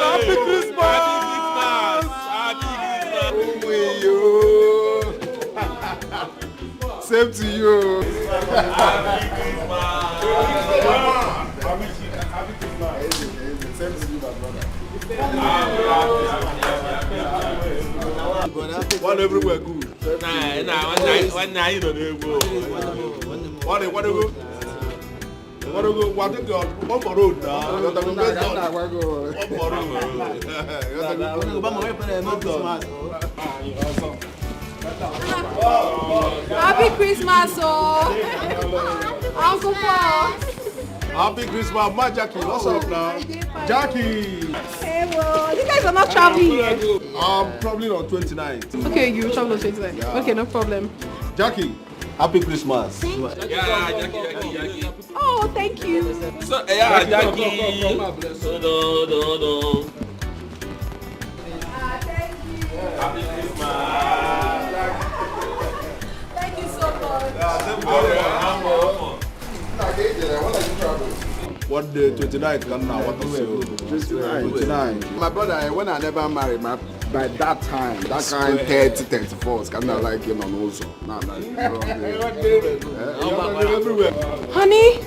Happy Christmas! Same to you. Happy Christmas. Same to you, my brother. One everywhere good. One night you don't know. What for road now? Happy Christmas, Uncle Paul. Happy Christmas, my Jackie. What's up now? Jackie. Hey, well, you guys are not traveling yet. Probably on 29th. Okay, you travel on 29th. Yeah. Okay, no problem. Jackie. Happy Christmas. Jackie. Oh, thank you. So, yeah, Jackie. Thank you. Happy Christmas. Thank you so much. What day? 29th? What to say? 29. My brother, when I never married, by that time, that kind 30, 34, it's kind of like him and also. Everywhere. Honey,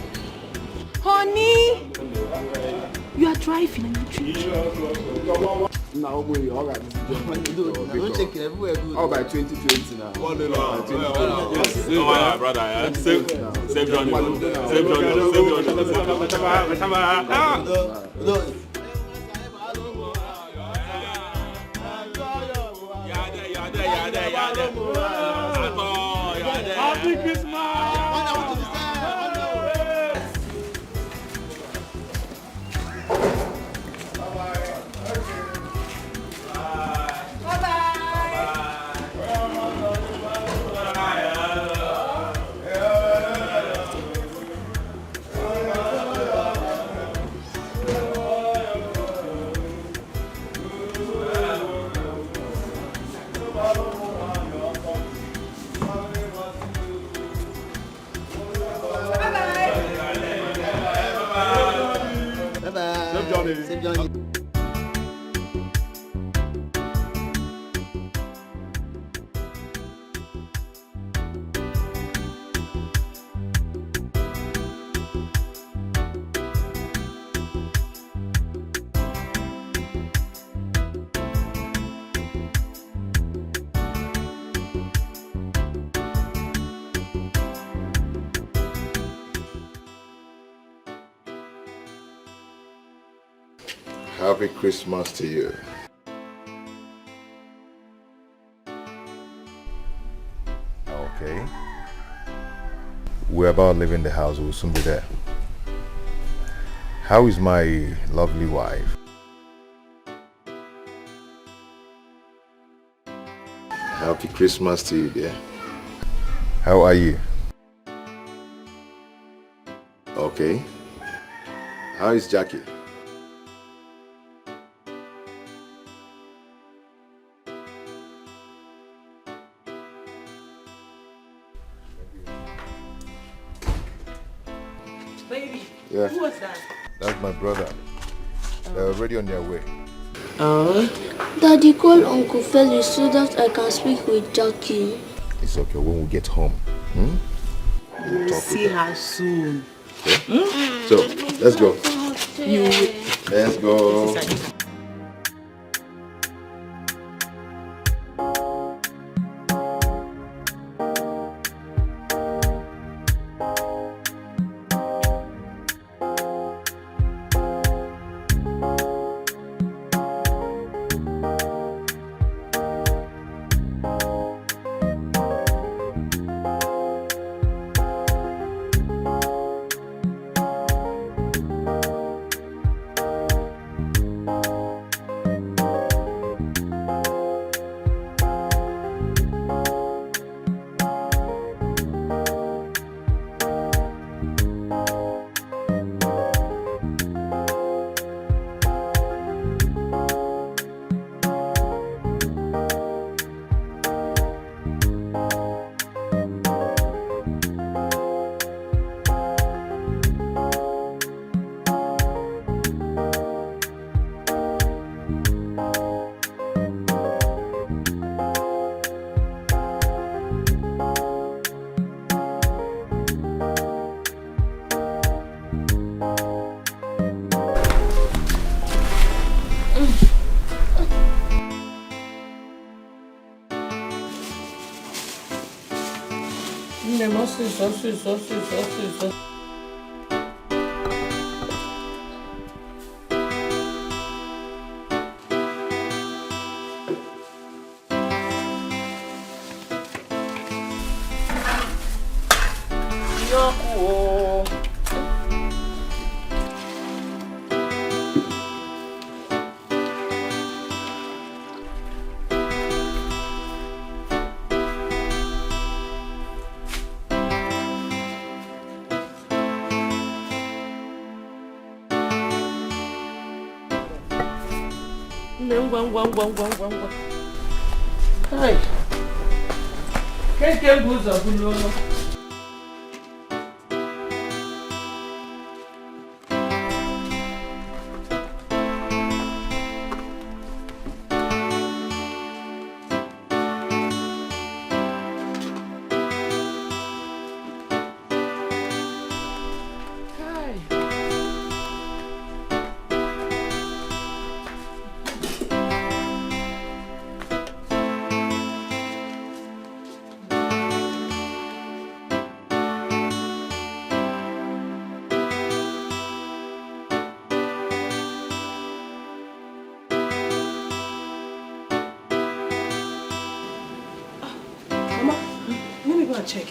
you are driving and you treat you. No, we all got this. Don't check everywhere. Oh, by 2020 now. One day now. Oh, brother, save Johnny. Happy Christmas! Save Johnny. Happy Christmas to you. Okay. We're about leaving the house. We'll soon be there. How is my lovely wife? Happy Christmas to you, dear. How are you? Okay. How is Jackie? Baby, Yeah. who was that? That's my brother. They're already on their way. Daddy, call Uncle Felix so that I can speak with Jackie. It's okay when we get home. We'll see her soon. Okay. So, let's go. Let's go. Hey. Keke buzo bulo. Check.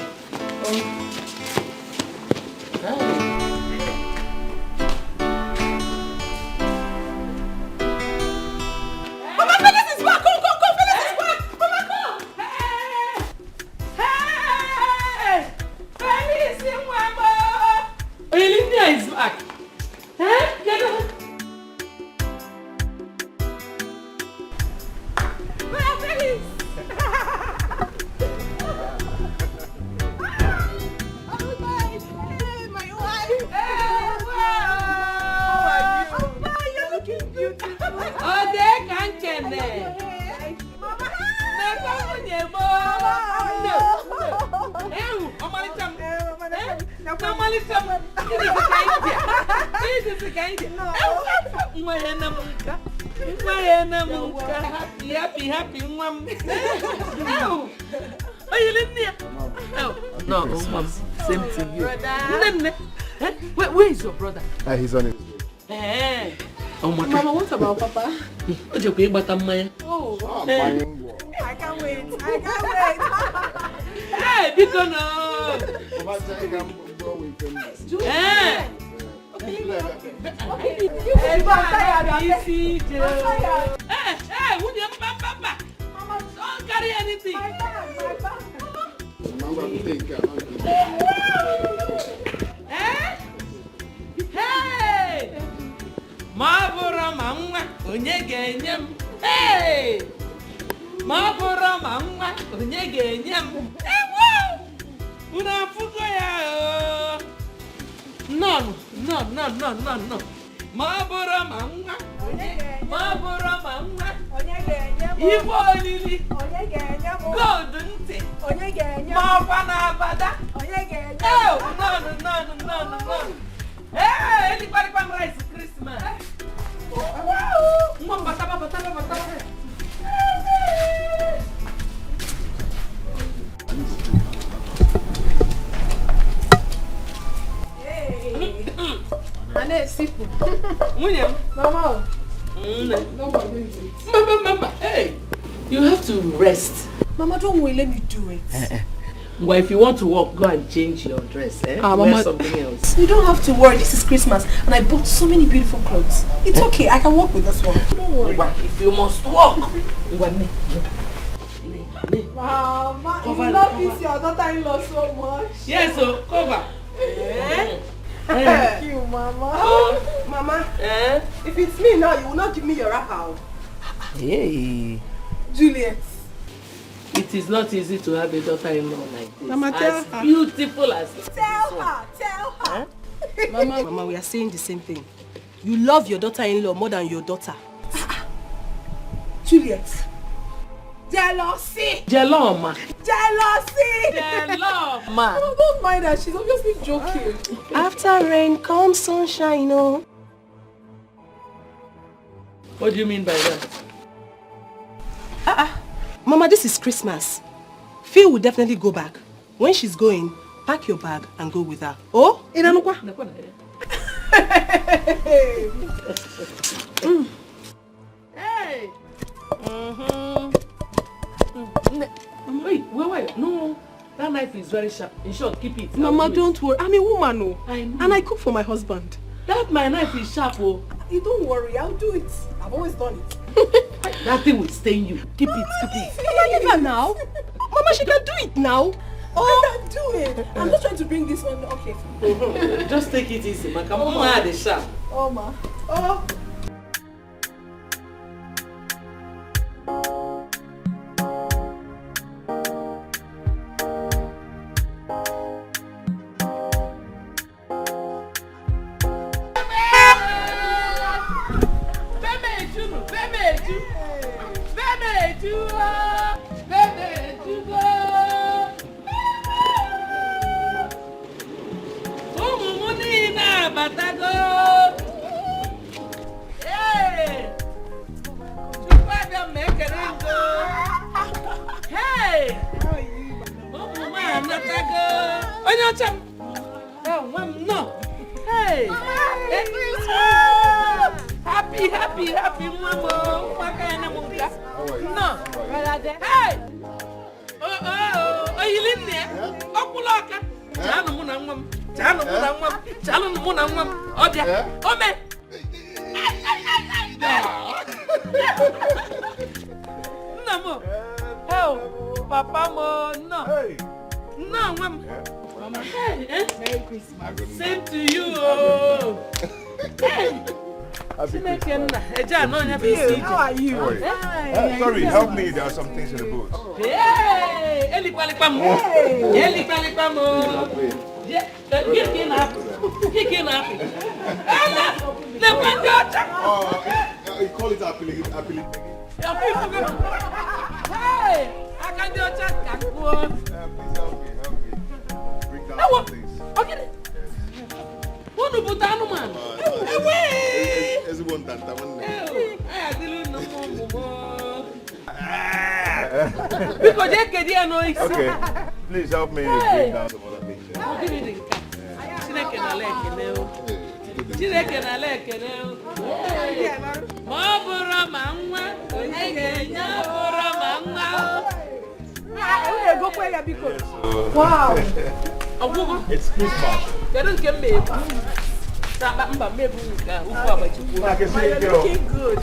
Mama, Phyllis is back! Go! Phyllis is back! Mama, come! Hey! Phyllis in Mama! Olivia is back! Hey! Get up! Where Phyllis? Happy. Are you in there? No, Mom. Same to you. Where is your brother? He's on it. Oh, Mama, what about Papa? What's your big bottom, man? Oh, I can't wait. Hey, because no. Hey, would you Papa? Mama, don't carry anything. Mama, take care. Hey! Mabura mama, onyegenyem. Hey! Mabura mama, onyegenyem. Hey, wow! Unafuko ya. No. Mabura mama, Mabura mama, onyegenyem. Ibo olili, onyegenyem. Gold nti, onyegenyem. Mabana abada, onyegenyem. Oh, no. Hey, anybody come rice Christmas? Wow! Bataba. Hey. Ane sipu. Munyam. Mama. Mama. Hey. You have to rest. Mama, don't worry, let me do it. Well, if you want to walk, go and change your dress, wear Mama, something else. You don't have to worry. This is Christmas, and I bought so many beautiful clothes. It's okay. I can walk with this one. Don't worry. If you must walk, Mama, you love this your daughter-in-law so much. Yes, so cover. Thank you, Mama. Mama, if it's me now, you will not give me your wrapper. Hey, Juliet. It is not easy to have a daughter-in-law like this. Mama, as beautiful as this. Tell her. Huh? Mama, we are saying the same thing. You love your daughter-in-law more than your daughter. Juliet. Jealousy. Jealoma. Oh, don't mind her. She's obviously joking. After rain comes sunshine, oh. What do you mean by that? Mama, this is Christmas. Phil will definitely go back. When she's going, pack your bag and go with her. Oh, Inanukwa. Hey. Wait. No. That knife is very sharp. In short, keep it. Mama, don't worry. I'm a woman, oh. I know. And I cook for my husband. That my knife is sharp, oh. You don't worry, I'll do it. I've always done it. That thing will stain you. Keep it. Mama, leave her now. Mama, she can do it now. Oh, I can do it. I'm just trying to bring this one. Okay. Just take it easy, man. Come on, had the sharp. Oh, ma. Oh. Happy, mama. No. Hey! Oh, you live there? Okulaka. Chanu munangam. Oh, dear. Oh, me. No more. Oh, Papa, no. No, Mama. Hey, Merry Christmas. Same to you. Hey. How are you? Sorry, help me. There are some things in the boots. Hey! He call it appealing. Hey! I can do a chat. Please help me. Bring down some things. Okay. Who no put down man? Everyone that because they can hear noise. Okay. Please help me bring down some other things. Wow. It's Christmas. They don't get me. You're looking good.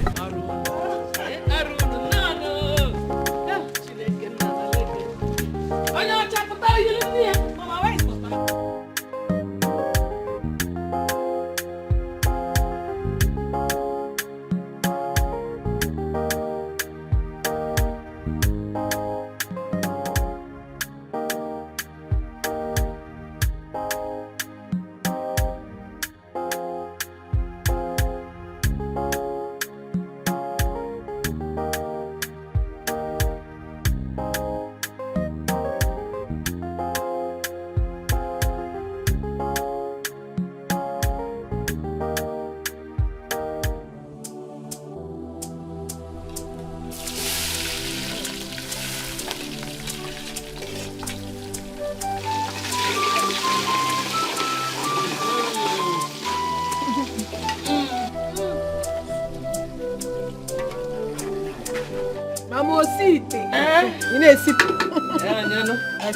You know, sit.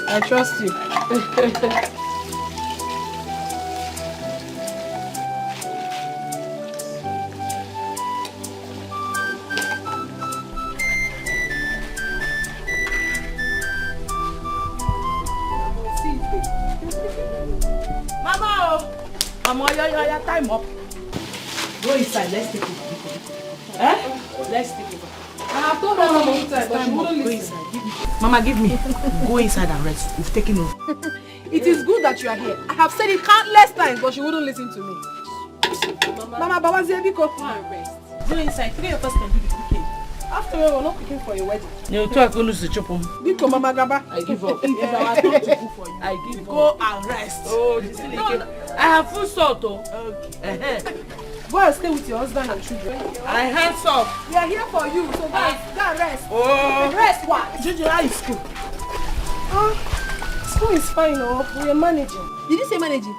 I trust you. Mama, your time up. Go inside, let's take it. Let's take it. I have told her many times, but she wouldn't listen. Mama, give me. Go inside and rest. We've taken over. It is good that you are here. I have said it countless times, but she wouldn't listen to me. Mama, Baba Zebiko. Go and rest. Go inside. Today your first can do the cooking. After all, we're not cooking for your wedding. You talk to Chopum. Biko, Mama Gaba. I give up. It's our turn to cook for you. I give up. Go and rest. Oh, this is no. I have full salt, oh. Okay. Go and stay with your husband and children. I hands off. We are here for you, so go and rest. Oh. Rest what? Juju, how is school? School Uncle is fine, oh. We are managing. Did you say managing?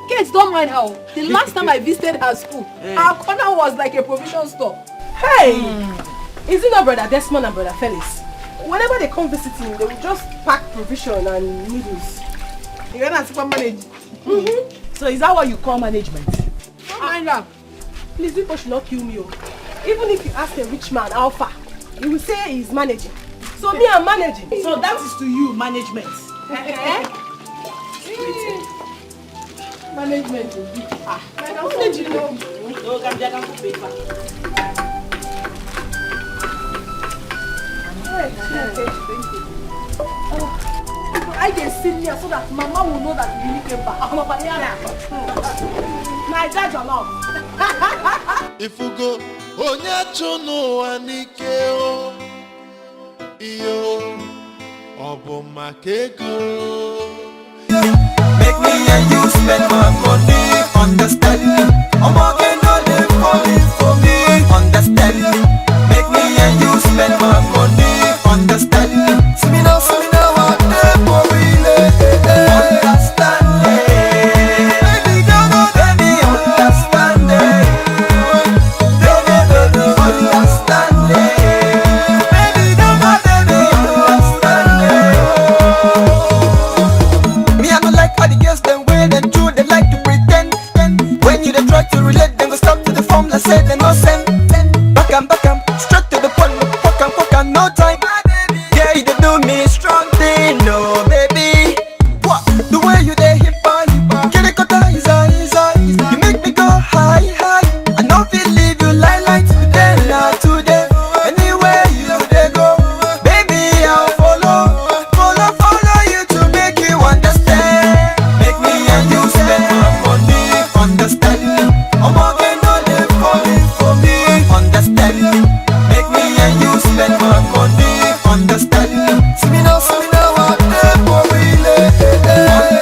Kids, don't mind how. The last time I visited her school, our corner was like a provision store. Hey! Is it not Brother Desmond and Brother Felix? Whenever they come visiting, they will just pack provision and noodles. You're not super managing. So is that what you call management? Don't mind her. Please, people should not kill me. Oh. Even if you ask a rich man how far, he will say he's managing. So me, I'm managing. So that is to you, management. Management will be. Managing, no. No, come back and paper. I can sit here so that Mama will know that we really came back. My dad or not. If you go, onye chono anike o, iyo, obo makego. Make me and you spend my money, understand me. I'm walking on the falling for me, understand me. Make me and you spend my money, understand me. See me now, what the for real, understand me. Baby, don't know, baby, understand me. Understand me. Baby, don't know, baby, understand me. Me, I don't like how the girls them way they do, they like to pretend. When you they try to relate, then go stop to the form that say they no send. Back and straight to the point, fuck and no time. Yeah, you they do me strong thing, no baby. What? The way you they hip on, get it cut is you make me go high. I know feel leave you like today, not today. Anywhere you they go, baby I'll follow you to make you understand. Make me and you spend my money, understand me. I'm walking on the falling for me, understand me. Make me and you spend my money, understand me. See me now, what the for real,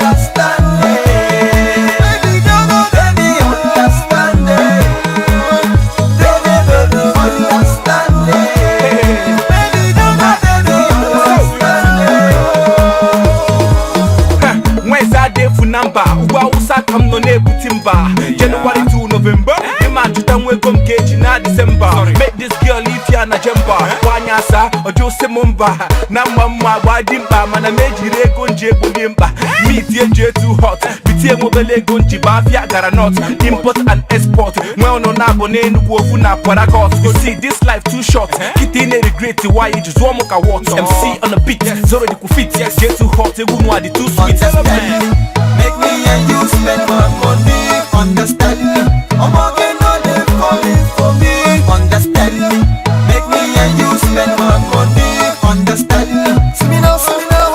understand me. Baby, don't know, baby, understand me. Baby, understand me. Baby, don't know, baby, understand me. Where's that day for number? Uwa usa come no ne butimba. January to November. Man to them we come gauge in December. Make this girl leave here na jemba. Wanyasa ojo semumba. Na mama wadimba. Mana meji regonje bulimba. Meet ye too hot. Bitie mobile gonji ba fia garanot. Import and export. Well no na bone nugu ofuna paragot. You see this life too short. Kitine regret why you just want moka what. MC on the beat. Zoro di kufit. Get too hot. It won't want it too sweet. Make me and you spend my money, understand me. I'm walking on the falling for me, understand me. Make me and you spend my money, understand me. See me now,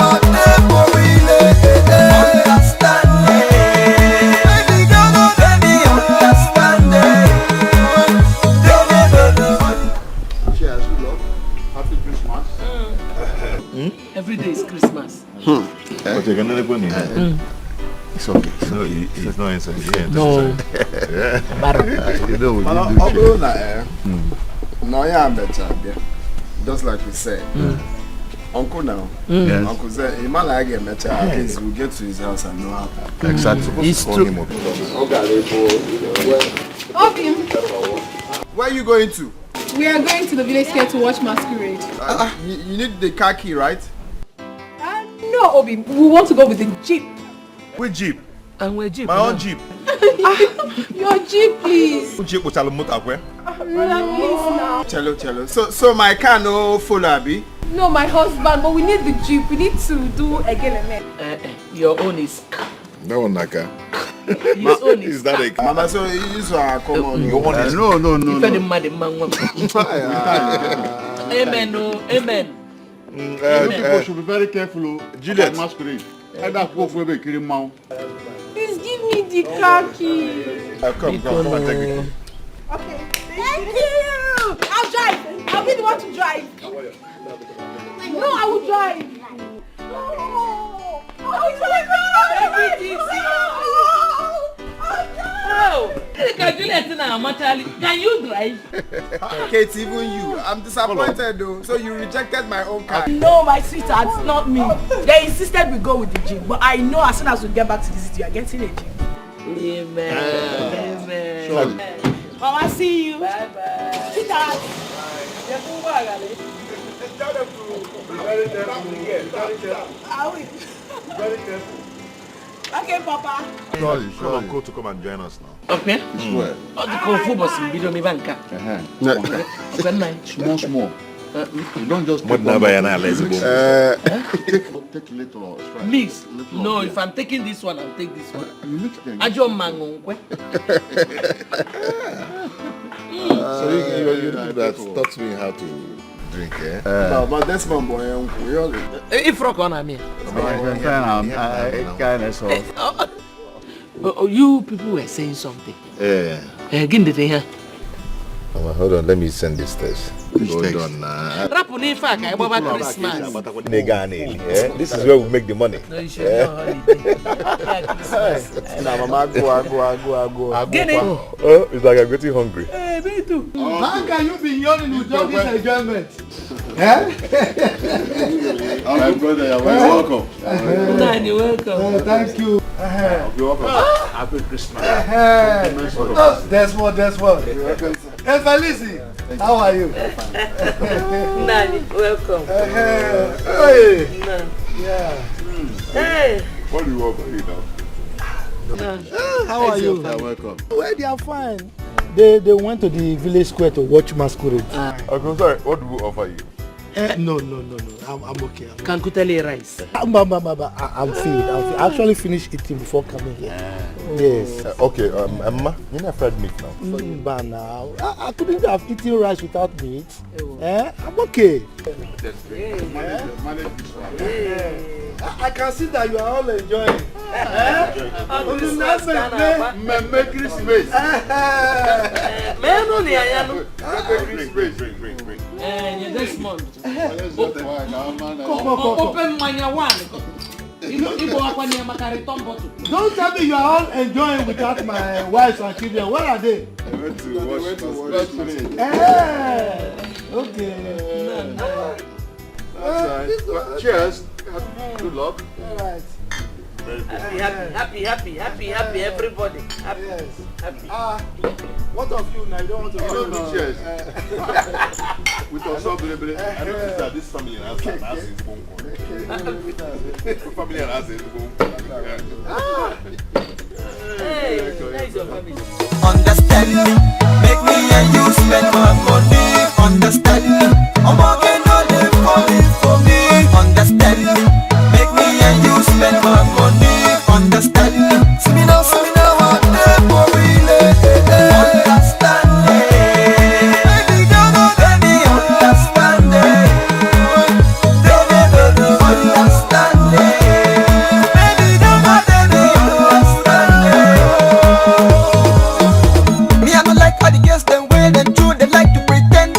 what the for real, understand me. Baby, don't know, baby, understand me. Cheers, love. Happy Christmas. Every day is Christmas. But you're gonna go in. It's okay. No, it's not inside. No. You know, no, yeah, I'm better. Just like we said. Uncle now. Yes. Uncle said, he might like him better. At least we'll get to his house and know how. Exactly. It's true. Where are you going to? We are going to the village square to watch masquerade. You need the car key, right? No, Obi, we want to go with the jeep. Which jeep? And we're jeep. My own jeep. Your jeep, please. Which jeep was a motor? Brother, please now. Cello. So my car no full abi? No, my husband, but we need the jeep. We need to do a geleme. Your own is. That one, Naka. His own Is that a car? Mama, so you are come on. Your one is No. If any man, Amen. Amen. People should be very careful. Juliet. Masquerade. Please give me the car key. Come and take the key. Okay. Thank you. I'll drive. I'll be the one to drive. No, I will drive. Oh, Can you drive? Kate, even you. I'm disappointed though. So you rejected my own car. No, my sweetheart, it's not me. They insisted we go with the gym, but I know as soon as we get back to the city, you are getting a gym. Amen. Amen. Surely. Mama, see you. Bye-bye. Sweetheart. Tell them to be very careful. I will. Very careful. Okay, Papa. Surely. Go to come and join us now. Okay. Swear. Small. You don't just take take little strike. Mix. No, if I'm taking this one, I'll take this one. You mix them. Ajo mango. So you do that taught me how to drink, eh? No, but that's my boy. If rock on me. You people were saying something. Yeah. Give me the thing here. Hold on, let me send this test. Hold on now. Christmas. This is where we make the money. No, you should be on holiday. Mama, go. Oh, it's like I'm getting hungry. Hey, me too. How can you be yawning with all this enjoyment? Eh? All right, brother, you're welcome. You're welcome. Thank you. You're welcome. Happy Christmas. That's what. Hey, Felicity, how are you? Nani, welcome. Hey. Yeah. Hey. What do you want for you now? How are you? You're welcome. Well, they are fine. They went to the village square to watch masquerade. Okay, sorry, what do we offer you? No. I'm okay. Can you tell you rice? I'm filled. I actually finished eating before coming here. Yes. Okay, Emma, you're not fried meat now. But now, I couldn't have eaten rice without meat. I'm okay. I can see that you are all enjoying. Merry Christmas. Drink. This month. Open my one. Don't tell me you are all enjoying without my wife and children. Where are they? I went to watch Okay. Cheers. Good luck. All right. Happy, everybody. Happy. What of you now? You don't want to do cheers. With us all, I noticed that this family has its own family has its own. Hey, nice your family. Understand me, make me and you spend my money. Understand me, I'm working on it for me. Understand me, make me and you spend my money. Understand me, see me now what they for real. Understand me, baby, don't let me understand me. Understand me, baby, don't let me understand me. Me I don't like how the girls them wear them true, they like to pretend.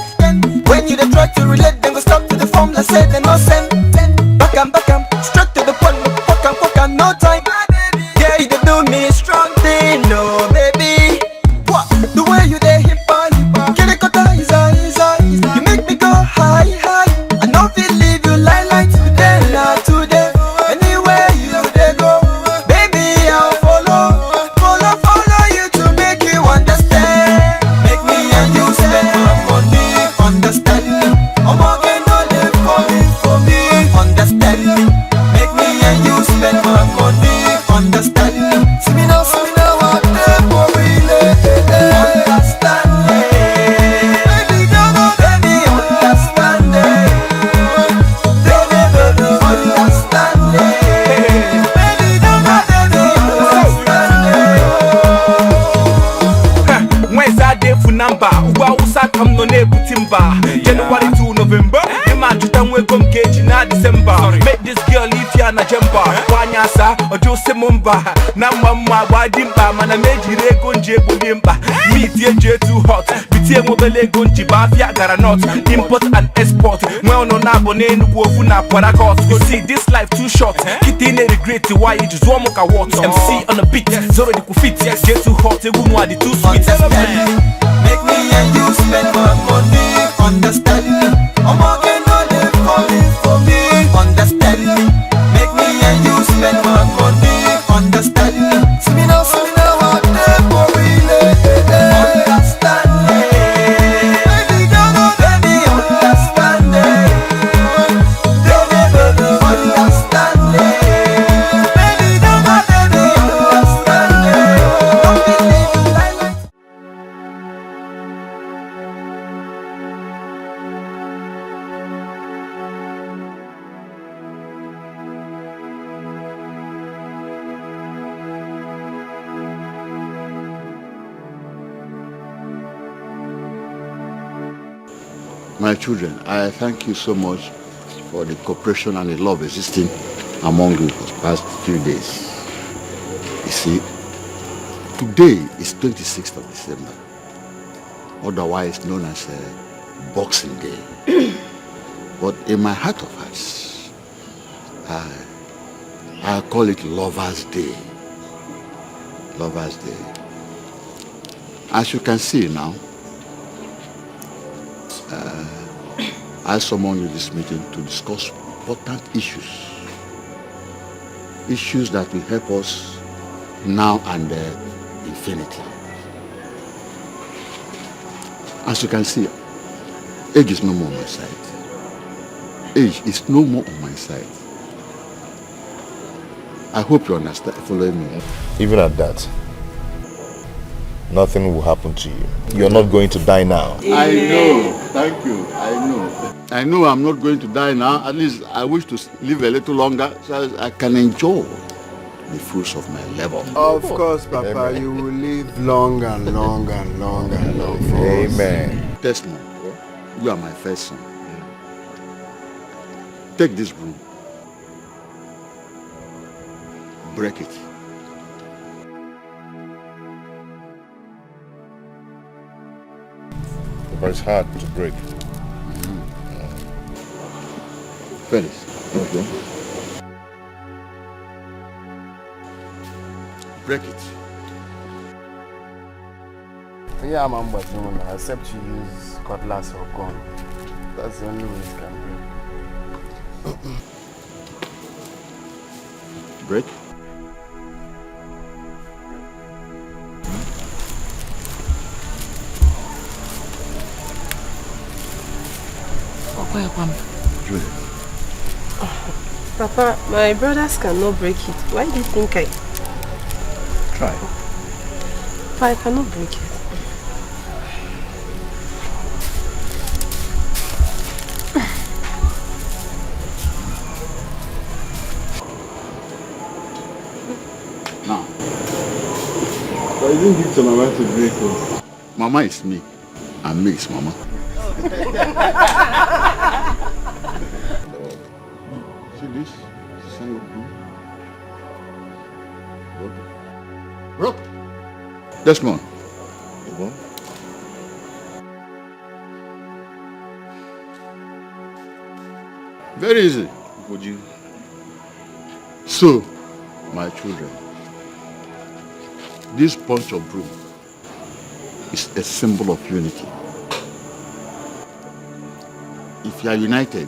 When you they try to relate, them go stop to the form like say they no send. Back and straight to the point, fuck and no time. Yeah, you they do me strong thing, no baby. What? The way you they hip on, get it cut easy. You make me go high. I know feel leave you like today, not today. Anywhere you they go, baby I'll follow you to make you understand. Make me and you spend my money. Understand me, I'm working on it for me. Understand me, make me and you spend my money. Understand me, see me now what they for real. Understand me, baby, don't let me understand me. Understand me, baby, don't let me understand me. When's that day for number? Uwa usa come no ne butimba. January to November. The man to come gauge in December. Make this girl leave here lifia na jemba Wanyasa ojo semomba Na mama wadimba Mana mejire gonje bulimba Meet je too hot Bitie mobile gonji bafia garanot Import and export Mwe no nabo nenu wofu na paragot You see this life too short Kitine regret why you just want moka what MC on the beat Zoro di kufit Get too hot Ewu nwa di too sweet Make me and you spend my money. Understand me. I'm walking on it falling for me. Understand me. Make me and you spend my money. Understand me. See me now what they for real. Understand me. Baby girl, baby understand me. Baby understand me. Baby girl, baby understand me. Don't believe like My children, I thank you so much for the cooperation and the love existing among you for the past few days. You see, today is 26th of December, otherwise known as Boxing Day. But in my heart of hearts, I call it Lover's Day. Lover's Day. As you can see now, I summoned you this meeting to discuss important issues. Issues that will help us now and infinity. As you can see, age is no more on my side. Age is no more on my side. I hope you understand, following me. Even at that, nothing will happen to you. You're not going to die now. I know. Thank you. I know I'm not going to die now. At least I wish to live a little longer so I can enjoy the fruits of my labor. Of course, Papa, Amen. You will live long and long and long and long. Amen. Desmond, you are my first son. Take this broom. Break it. But it's hard to break. Felix. Okay. Break it. Yeah, I'm but except you use cutlass or gun. That's the only way it can break. Break? Julie. Papa, my brothers cannot break it. Why do you think I... Try. Papa, I cannot break it. Now. I didn't give to Mama to break it. Mama is me. And me is Mama. See this? Rock. Desmond. Very easy. Would you? So, my children, this bunch of broom is a symbol of unity. If you are united,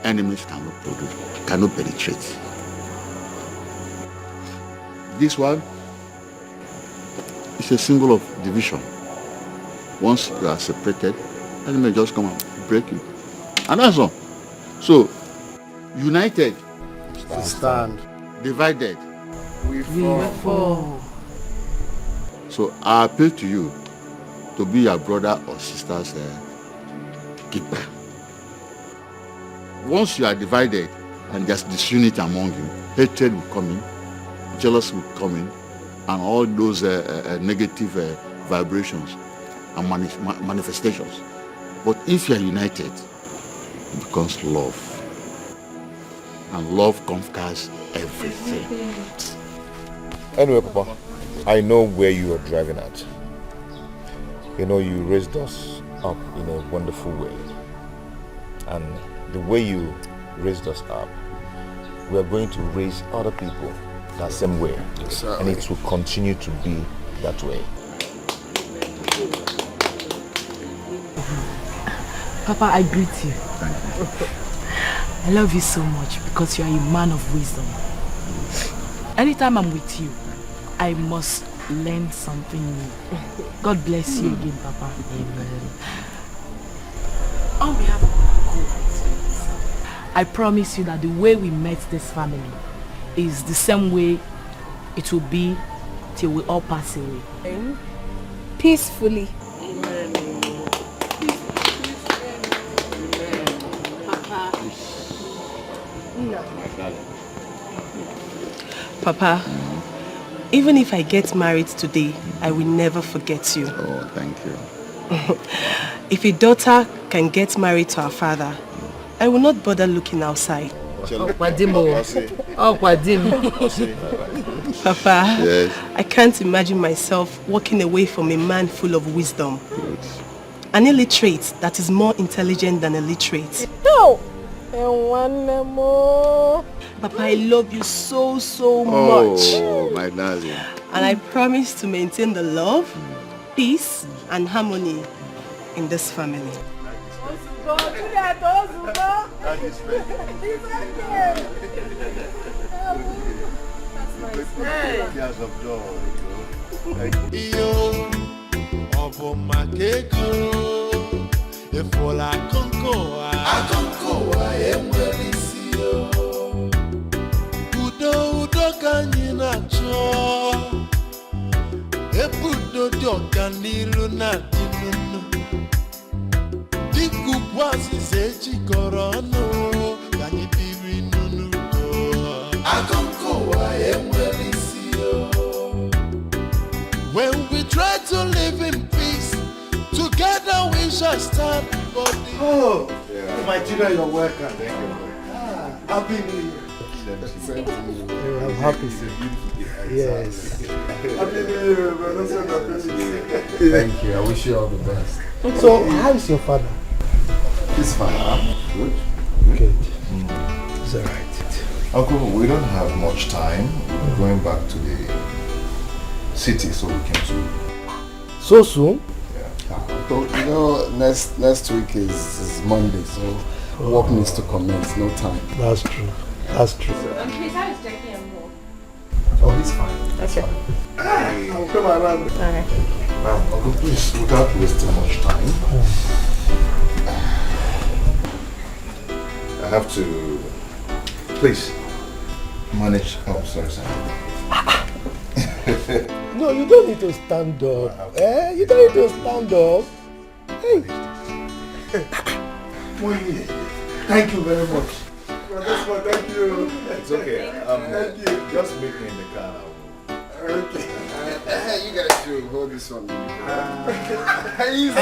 enemies cannot penetrate. This one is a symbol of division. Once you are separated, enemy just come and break you. And that's all. So, united, stand. Divided, we fall. So I appeal to you to be your brother or sister's keeper. Once you are divided and there's disunity among you, hatred will come in, jealousy will come in, and all those negative vibrations and manifestations. But if you are united, it becomes love, and love conquers everything. Anyway, Papa, I know where you are driving at. You know, you raised us up in a wonderful way. And the way you raised us up, we are going to raise other people that same way. Exactly. And it will continue to be that way. Papa, I greet you. Thank you. I love you so much because you are a man of wisdom. Anytime I'm with you, I must learn something new. God bless you again, Papa. Amen. On behalf of God, I promise you that the way we met this family is the same way it will be till we all pass away. Peacefully. Amen. Papa, even if I get married today, I will never forget you. Oh, thank you. If a daughter can get married to her father, I will not bother looking outside. Papa, yes. I can't imagine myself walking away from a man full of wisdom. Good. An illiterate that is more intelligent than a literate. No! And one more. Papa, I love you so Oh, much. my darling. And I promise to maintain the love, peace, and harmony in this family. That is fair. Tears of joy. Iyo, obo makeko, efola konkoa. Akonkoa emwerisiyo. Udo kanyi nacho. Ebudo diokaniru na dinunu. Diku kwasi sechi korono. Kanyi biri nunuko. Akonkoa emwerisiyo. When we try to live in peace, together we shall stand. Oh, yeah. My children, you're welcome. Thank you. Happy New Year. I'm happy. Yes. Happy New Year, brother. Thank you. I wish you all the best. So, how is your father? He's fine. Good. Good. It's alright. Uncle, we don't have much time. We're going back to the city, so we can soon. So soon? So, you know, next week is Monday, so work needs to commence. No time. That's true. That's true. Please, how is Jackie and Mo? Oh, he's fine. Okay. I'll come around. Alright. Uncle, please, without wasting much time, I have to, please, manage. Oh, sorry. No, you don't need to stand up. You don't need to stand up. Hey. Thank you very much. Thank you. It's okay. Thank you. Just meet me in the car. Okay. You guys should hold this one. Easy.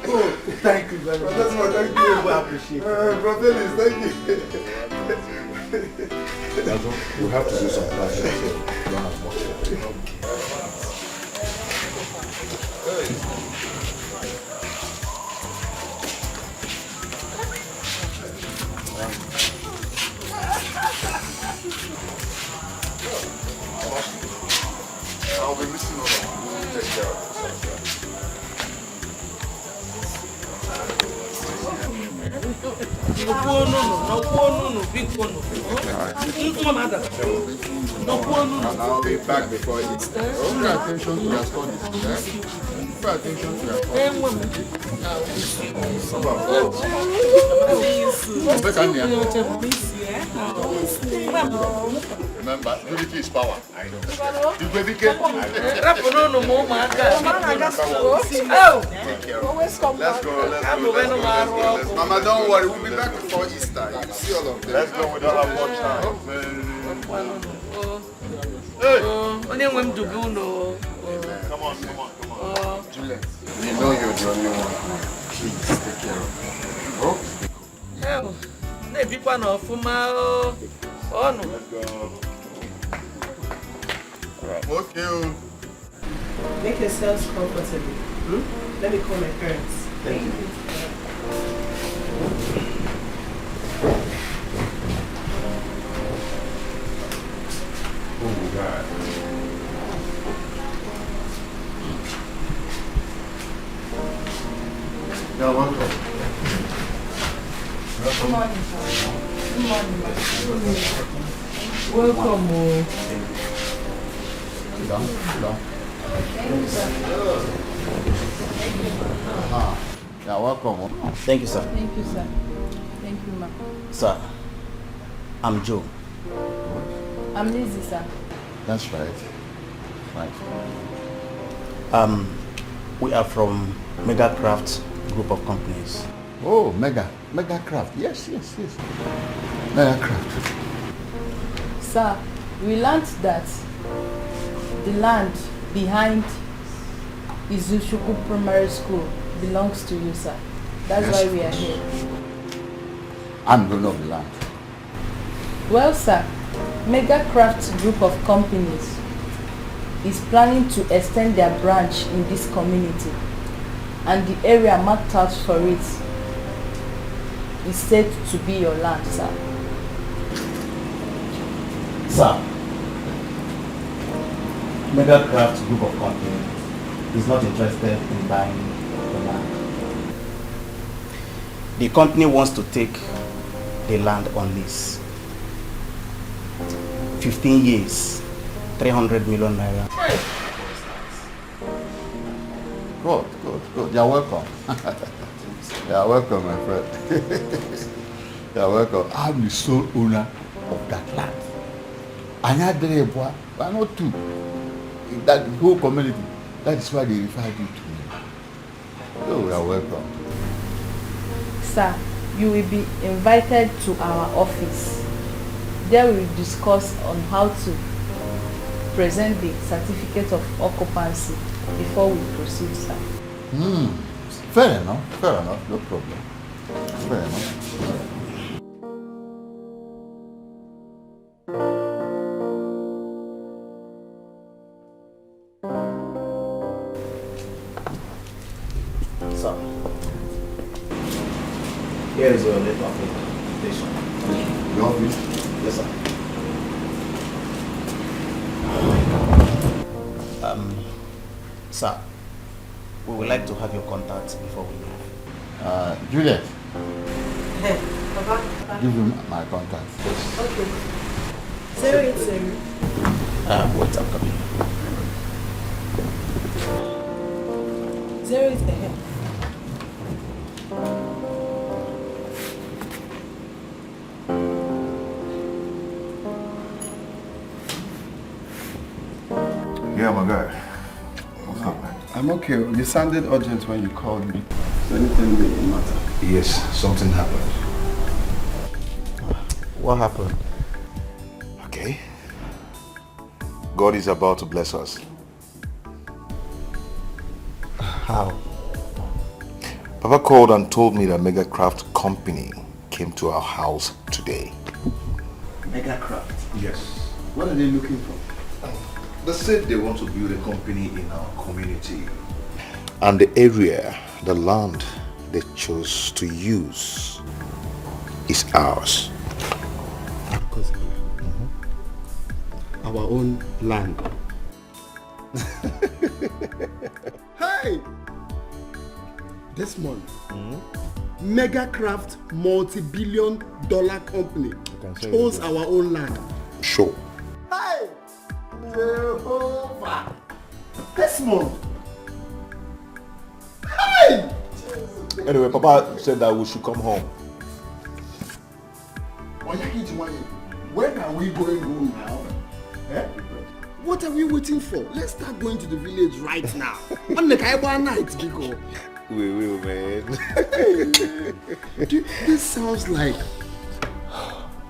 Oh, thank you very much. Thank you. I appreciate it. Brother, thank you. We have to do some planning, so don't have much time. I'll be missing all of you. Take care of I'll be back before it's time. Pay attention to your studies. Pay attention to your Remember, unity is power. I know. You dedicate. Always come back. Let's go. Mama, don't worry. We'll be back before Easter. You see all of them. Let's go. We don't have much time. Come on. Juliet, you know you're the only one. Please take care of me. Oh? Bikwa no fuma o. Oh no. Alright. Okay. Make yourselves comfortable. Let me call my parents. Thank you. Oh God. You're welcome. Good morning, sir. Good morning, ma. Welcome. Sit down. Sit down. Thank you, sir. Yeah, welcome. Thank you, sir. Thank you, sir. Thank you, ma. Sir, I'm Joe. I'm Lizzie, sir. That's right. Right. We are from Megacraft Group of Companies. Oh, Megacraft. Yes. Megacraft. Sir, we learned that the land behind Izushuku Primary School belongs to you, sir. That's why we are here. I'm the owner of the land. Well, sir, Megacraft Group of Companies is planning to extend their branch in this community, and the area marked out for it is said to be your land, sir. Sir, Megacraft Group of Companies is not interested in buying the land. The company wants to take the land on lease. 15 years, 300 million naira. Good. You're welcome. You're welcome, my friend. You're welcome. I'm the sole owner of that land. And I but not two. In that whole community. That is why they referred you to me. Oh, you're welcome. Sir, you will be invited to our office. There we will discuss on how to present the certificate of occupancy before we proceed, sir. Fair enough, no problem. Fair enough. Sir, here is your letter of invitation. Your office? Yes, sir. Sir, we would like to have your contact before we leave. Juliet, Hey, Papa. give him my contact. Okay. 080. Wait, I'm coming. 080. Yeah, my guy. What's up, man? I'm okay. You sounded urgent when you called me. Is anything the matter? Yes, something happened. What happened? Okay. God is about to bless us. How? Papa called and told me that Megacraft Company came to our house today. Megacraft? Yes. What are they looking for? They said they want to build a company in our community. And the area, the land they chose to use is ours. Our own land. Hey! This month, Megacraft multi-billion-dollar company chose our own land. Sure. Hey! Jehovah! This month. Hey! Anyway, Papa said that we should come home. When are we going home now? Eh? What are we waiting for? Let's start going to the village right now. On the Kaiba night, Biko. We will, man. Dude, this sounds like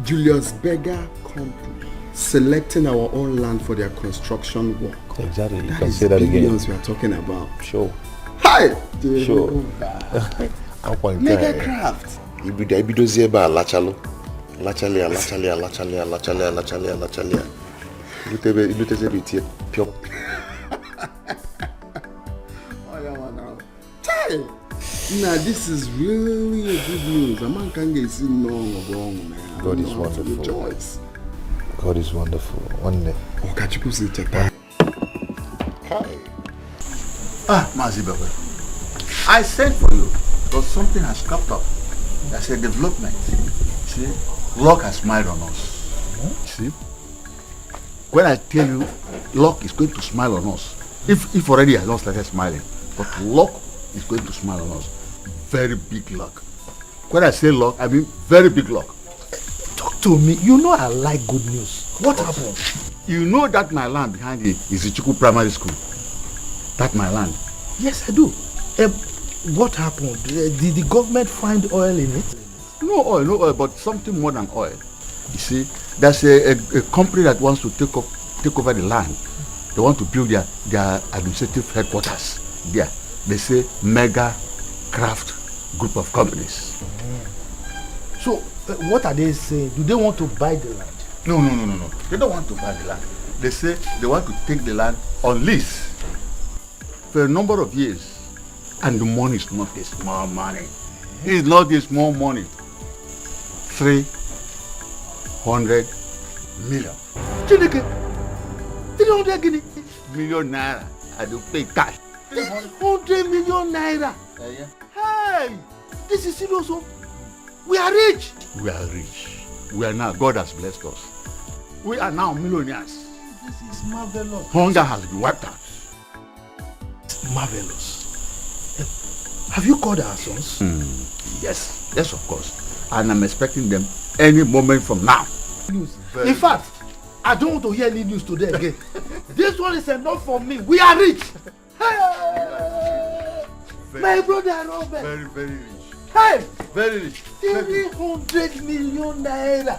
Julius Berger Company selecting our own land for their construction work. Exactly. You That can is say that billions again. we are talking about. Sure. Hi! Sure. Megacraft. Ibidozie ba alachalo. Lachalia. Iluteze pure. Nah, this is really a good news. A man can't get seen no wrong, man. God is wonderful. Rejoice. God is wonderful. One day. Oh, catch you see check that. Mazibawe, I sent for you because something has cropped up. That's a development. See, luck has smiled on us. See, when I tell you luck is going to smile on us, if already I have not started smiling, but luck is going to smile on us. Very big luck. When I say luck, I mean very big luck. Talk to me. You know I like good news. What happened? You know that my land behind it is Etiko Primary School. That's my land. Yes, I do. What happened? Did the government find oil in it? No oil, but something more than oil. You see, there's a company that wants to take over the land. They want to build their administrative headquarters there. They say Mega Craft Group of Companies. So, what are they saying? Do they want to buy the land? No. They don't want to buy the land. They say they want to take the land on lease for a number of years. And the money is not a small money. It's not a small money. 300 million. 300 million naira. I do pay cash. 300 million naira. Hey, this is serious. We are rich. We are rich. We are now. God has blessed us. We are now millionaires. This is marvelous. Hunger has been wiped out. Marvelous. Have you called our sons? Yes, of course. And I'm expecting them any moment from now. In fact, I don't want to hear any news today again. This one is enough for me. We are rich. Hey! My brother Robert. Very, very rich. Hey! Very rich. 300 million naira.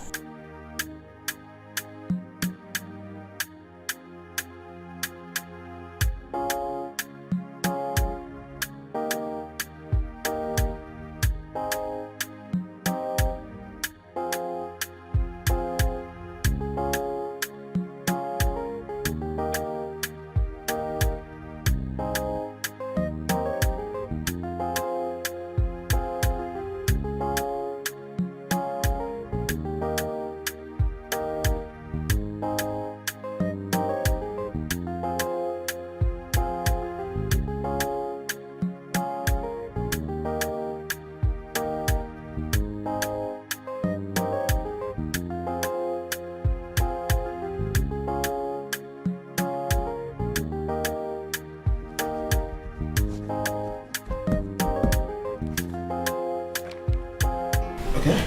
Okay,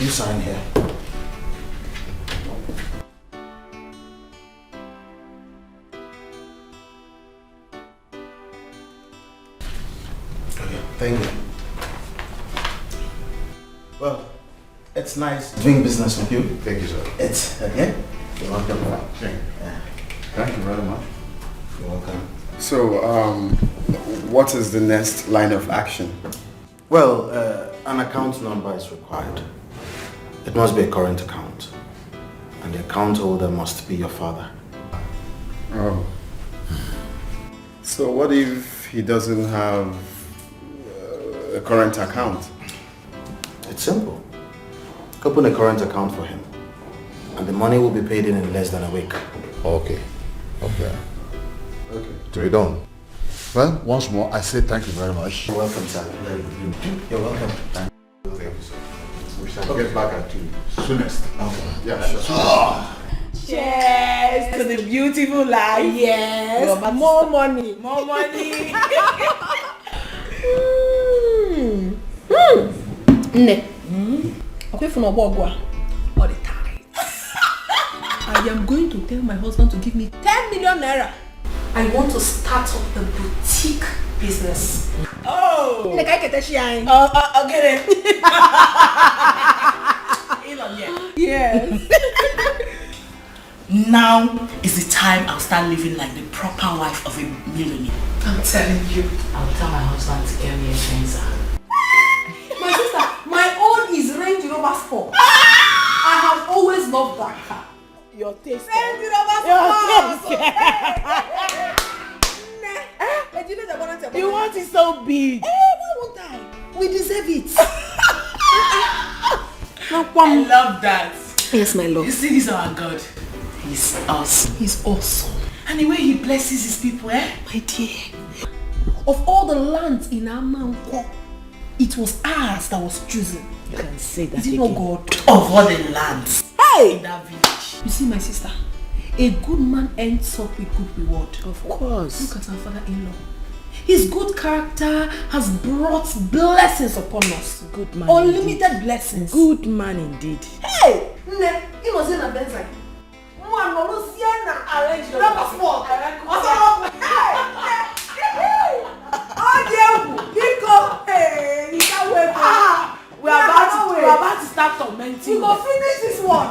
you sign here. Okay, thank you. Well, it's nice doing business with you. Thank you, sir. It's okay. You're welcome. Thank you very much. You're welcome. So, what is the next line of action? Well, an account number is required. It must be a current account. And the account holder must be your father. Oh. So what if he doesn't have a current account? It's simple. Open a current account for him. And the money will be paid in less than a week. Okay. To be done. Well, once more, I say thank you very much. You're welcome, sir. You're welcome. Thank you, sir. We shall get back at you soonest. Okay. Yeah, sure. Cheers to the beautiful life. Yes. More money. More money. Nne. Okay, for no all the time. I am going to tell my husband to give me 10 million naira. I want to start up a boutique business. Oh! Nne, can I get a shine? I'll get it. Elon, yeah. Yes. Now is the time I'll start living like the proper wife of a millionaire. I'm telling you. I'll tell my husband to get me a Venza. My sister, my own is Range Rover Sport. always loved that car. Your taste. Send it over. You want it so big. Why won't I? We deserve it. I love that. Yes, my love. You see, this is our God. He's awesome. He's awesome. And the way he blesses his people, My dear. Of all the lands in Amanko, it was ours that was chosen. You can say that. Is it not God? Of all the lands. Hey! In that village. You see, my sister, a good man ends up with good reward. Of course. Look at our father-in-law. His good character has brought blessings upon us. Good man. Unlimited blessings. Good man indeed. Hey! Ne, he was in a Benz. Arrange the passport. We are about to start tormenting. We go finish this one.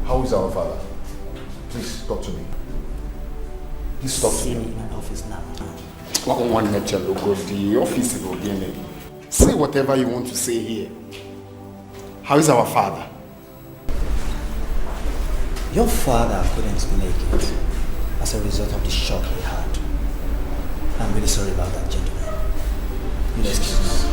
How is our father? Please talk to me. Please talk to me. In my office now. The office is again. Say whatever you want to say here. How is our father? Your father couldn't make it as a result of the shock he had. I'm really sorry about that, gentleman. You'll excuse me.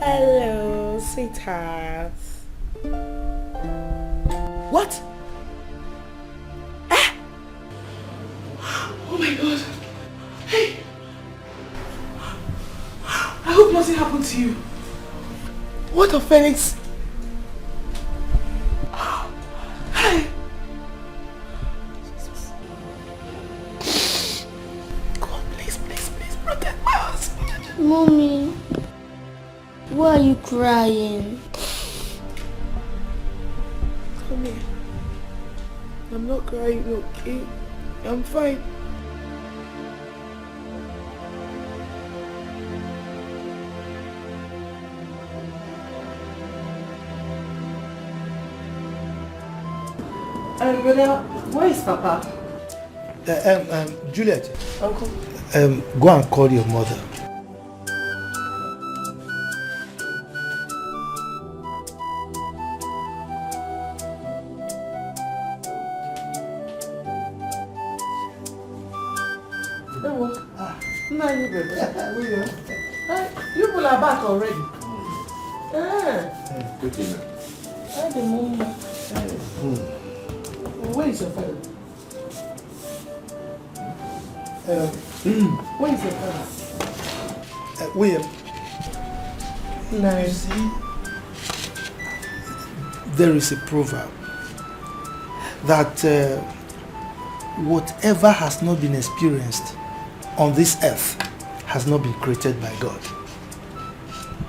Hello, sweetheart. What? Ah! Oh my God. Hey! I hope nothing happened to you. What the Phoenix? Hey! God, please protect my husband. Mommy, why are you crying? Come here. I'm not crying, okay? I'm fine. Brother, where is Papa? Juliet. Uncle. Go and call your mother. No, you people are back already. Good dinner. Where is your father? Where is your father? William. No. You see, there is a proverb that whatever has not been experienced on this earth has not been created by God.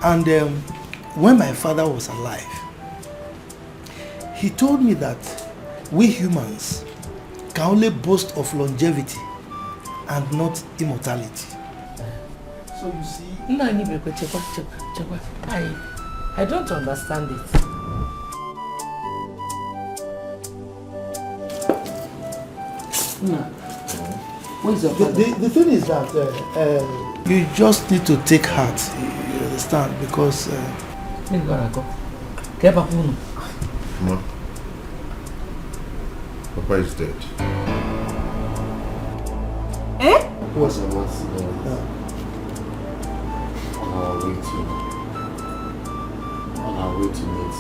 And when my father was alive, he told me that we humans can only boast of longevity and not immortality. So you see... I don't understand it. The thing is that you just need to take heart, you understand, because... Mama, Papa is dead. Eh? What's the matter? On our way to meet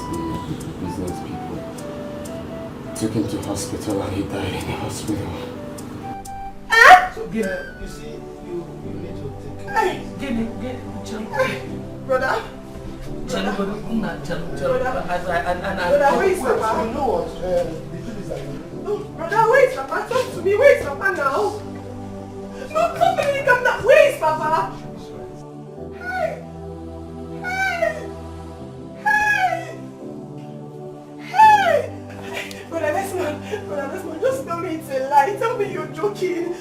the business people. Took him to hospital and he died in the hospital. So you see, you need to take care. Brother? Brother, where is Papa? You know what? The truth is that Brother, where is Papa? Talk to me. Where is Papa now? No, come here, come now. Where is Papa? Hey! Brother, Desmond, just tell me it's a lie. Tell me you're joking.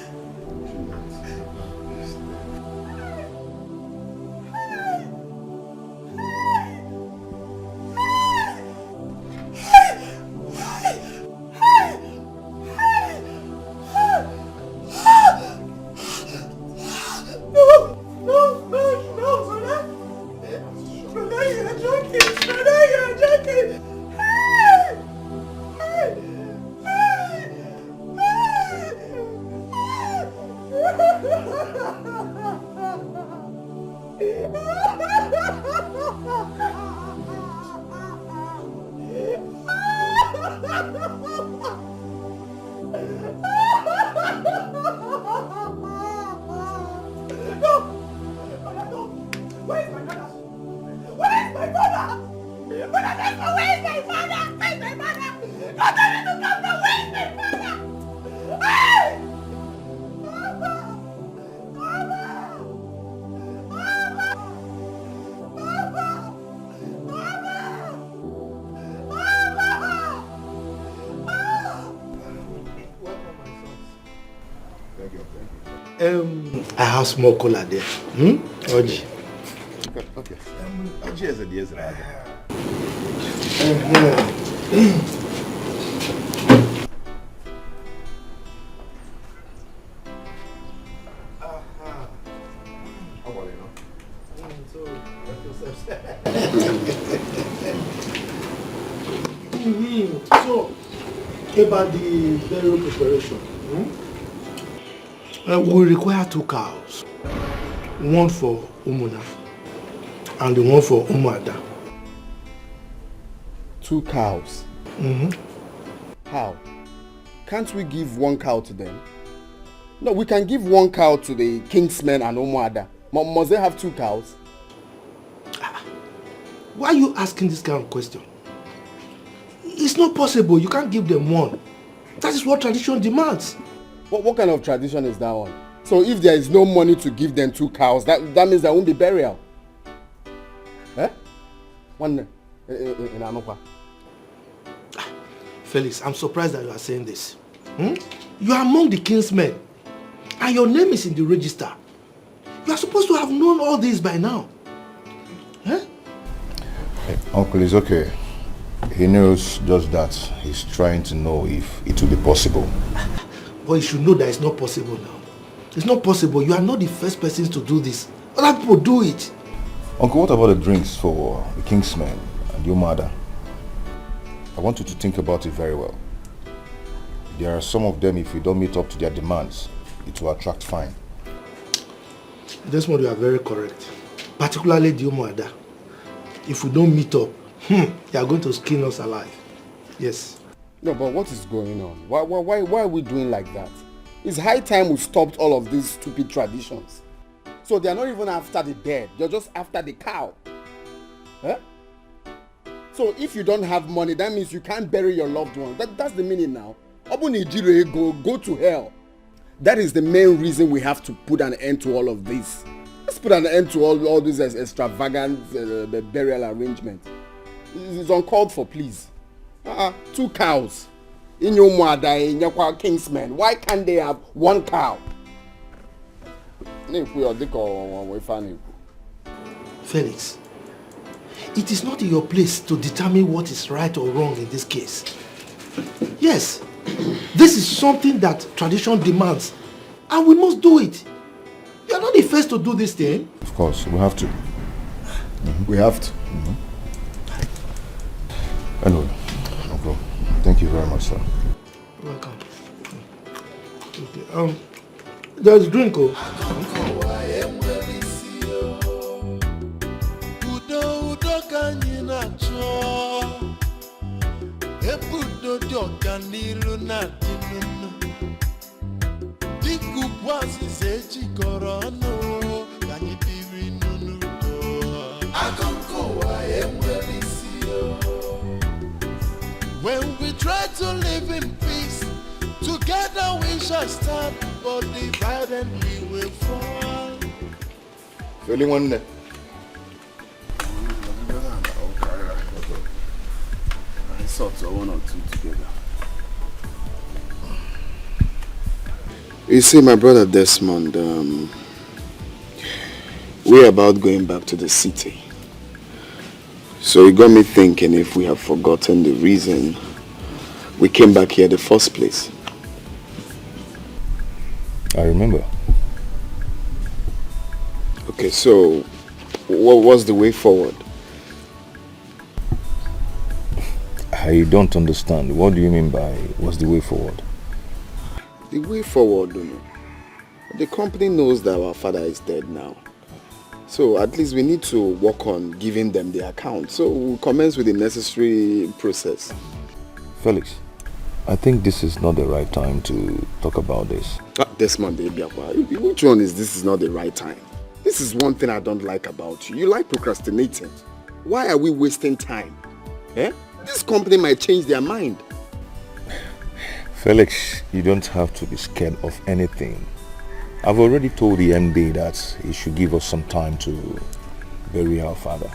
I have small cola there. Oji. Okay. Oji is a dear. So, about the burial preparation, we require 2 cows. One for Umuna and the one for Umada. 2 cows? How? Can't we give 1 cow to them? No, we can give 1 cow to the Kingsmen and Umuada. Must they have 2 cows? Why are you asking this kind of question? It's not possible. You can't give them 1. That is what tradition demands. What kind of tradition is that one? So if there is no money to give them 2 cows, that means there won't be burial. Eh? One in Anopa. Felix, I'm surprised that you are saying this. You are among the kinsmen, and your name is in the register. You are supposed to have known all this by now. Hey, Uncle, it's okay. He knows just that. He's trying to know if it will be possible. But you should know that it's not possible now. It's not possible. You are not the first persons to do this. Other people do it. Uncle, what about the drinks for the Kingsmen and your mother? I want you to think about it very well. There are some of them, if you don't meet up to their demands, it will attract fine. This one you are very correct. Particularly the Umuada. If we don't meet up, you are going to skin us alive. Yes. No, but what is going on? Why are we doing like that? It's high time we stopped all of these stupid traditions. So they are not even after the dead. They're just after the cow. Huh? So if you don't have money, that means you can't bury your loved one. That's the meaning now. Go to hell. That is the main reason we have to put an end to all of this. Let's put an end to all this extravagant burial arrangement. It's uncalled for, please. 2 cows. In your mother, in your kingsmen. Why can't they have 1 cow? Felix, it is not your place to determine what is right or wrong in this case. Yes, this is something that tradition demands, and we must do it. You are not the first to do this thing. Of course, we have to. We have to. Anyway, Uncle, thank you very much, sir. Welcome. Okay, there's drink, oh. When we try to live in peace, together we shall stand, but divided we will fall. Feeling one there? I sort of 1 or 2 together. You see, my brother Desmond, we're about going back to the city. So it got me thinking if we have forgotten the reason we came back here in the first place. I remember. Okay, so what was the way forward? I don't understand. What do you mean by what's the way forward? The way forward, you know. The company knows that our father is dead now. So at least we need to work on giving them the account. So we'll commence with the necessary process. Felix, I think this is not the right time to talk about this. Desmond, which one is this is not the right time? This is one thing I don't like about you. You like procrastinating. Why are we wasting time? Eh? This company might change their mind. Felix, you don't have to be scared of anything. I've already told the MD that he should give us some time to bury our father.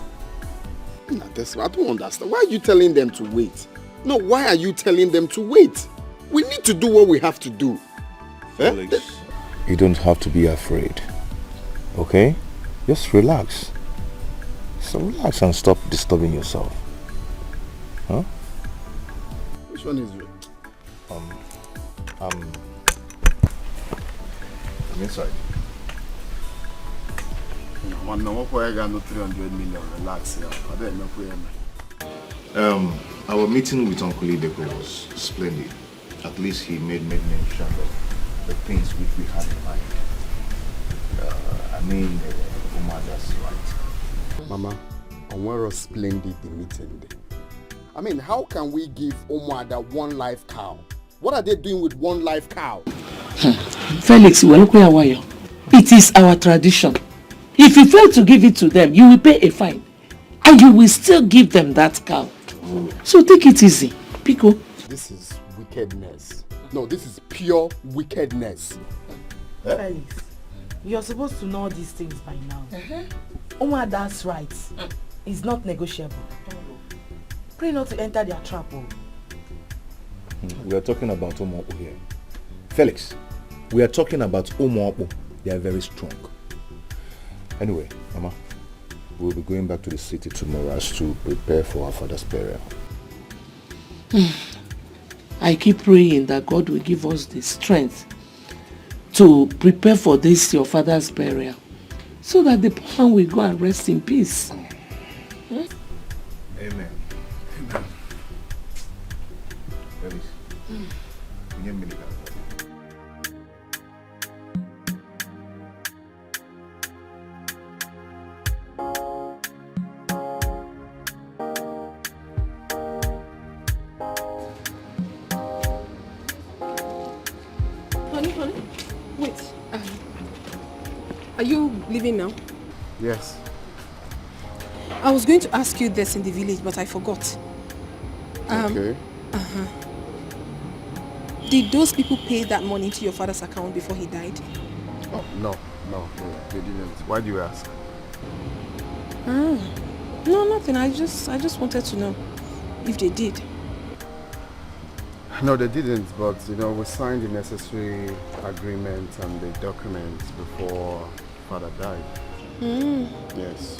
No, I don't understand. Why are you telling them to wait? No, why are you telling them to wait? We need to do what we have to do. Felix, you don't have to be afraid. Okay? Just relax. So relax and stop disturbing yourself. Huh? Which one is it? I'm inside. No, I got no 300 million. Relax. Our meeting with Uncle Etiko was splendid. At least he made mention of the things which we had in mind. Omar, that's right. Mama, and where was splendid the meeting? I mean, how can we give Omar that 1 live cow? What are they doing with 1 live cow? Felix, it is our tradition. If you fail to give it to them, you will pay a fine. And you will still give them that cow. So take it easy. Pico. This is wickedness. No, this is pure wickedness. Felix, you're supposed to know these things by now. Omar, that's right. It's not negotiable. Pray not to enter their trap. We are talking about Omar here. Felix, we are talking about Omar. They are very strong. Anyway, Mama, we'll be going back to the city tomorrow as to prepare for our father's burial. I keep praying that God will give us the strength to prepare for this, your father's burial, so that the poor man will go and rest in peace. Amen. Amen. Felix, give me the Are you leaving now? Yes. I was going to ask you this in the village, but I forgot. Okay. Did those people pay that money into your father's account before he died? Oh, no, they didn't. Why do you ask? No, nothing. I just wanted to know if they did. No, they didn't, but we signed the necessary agreement and the documents before father died. Yes.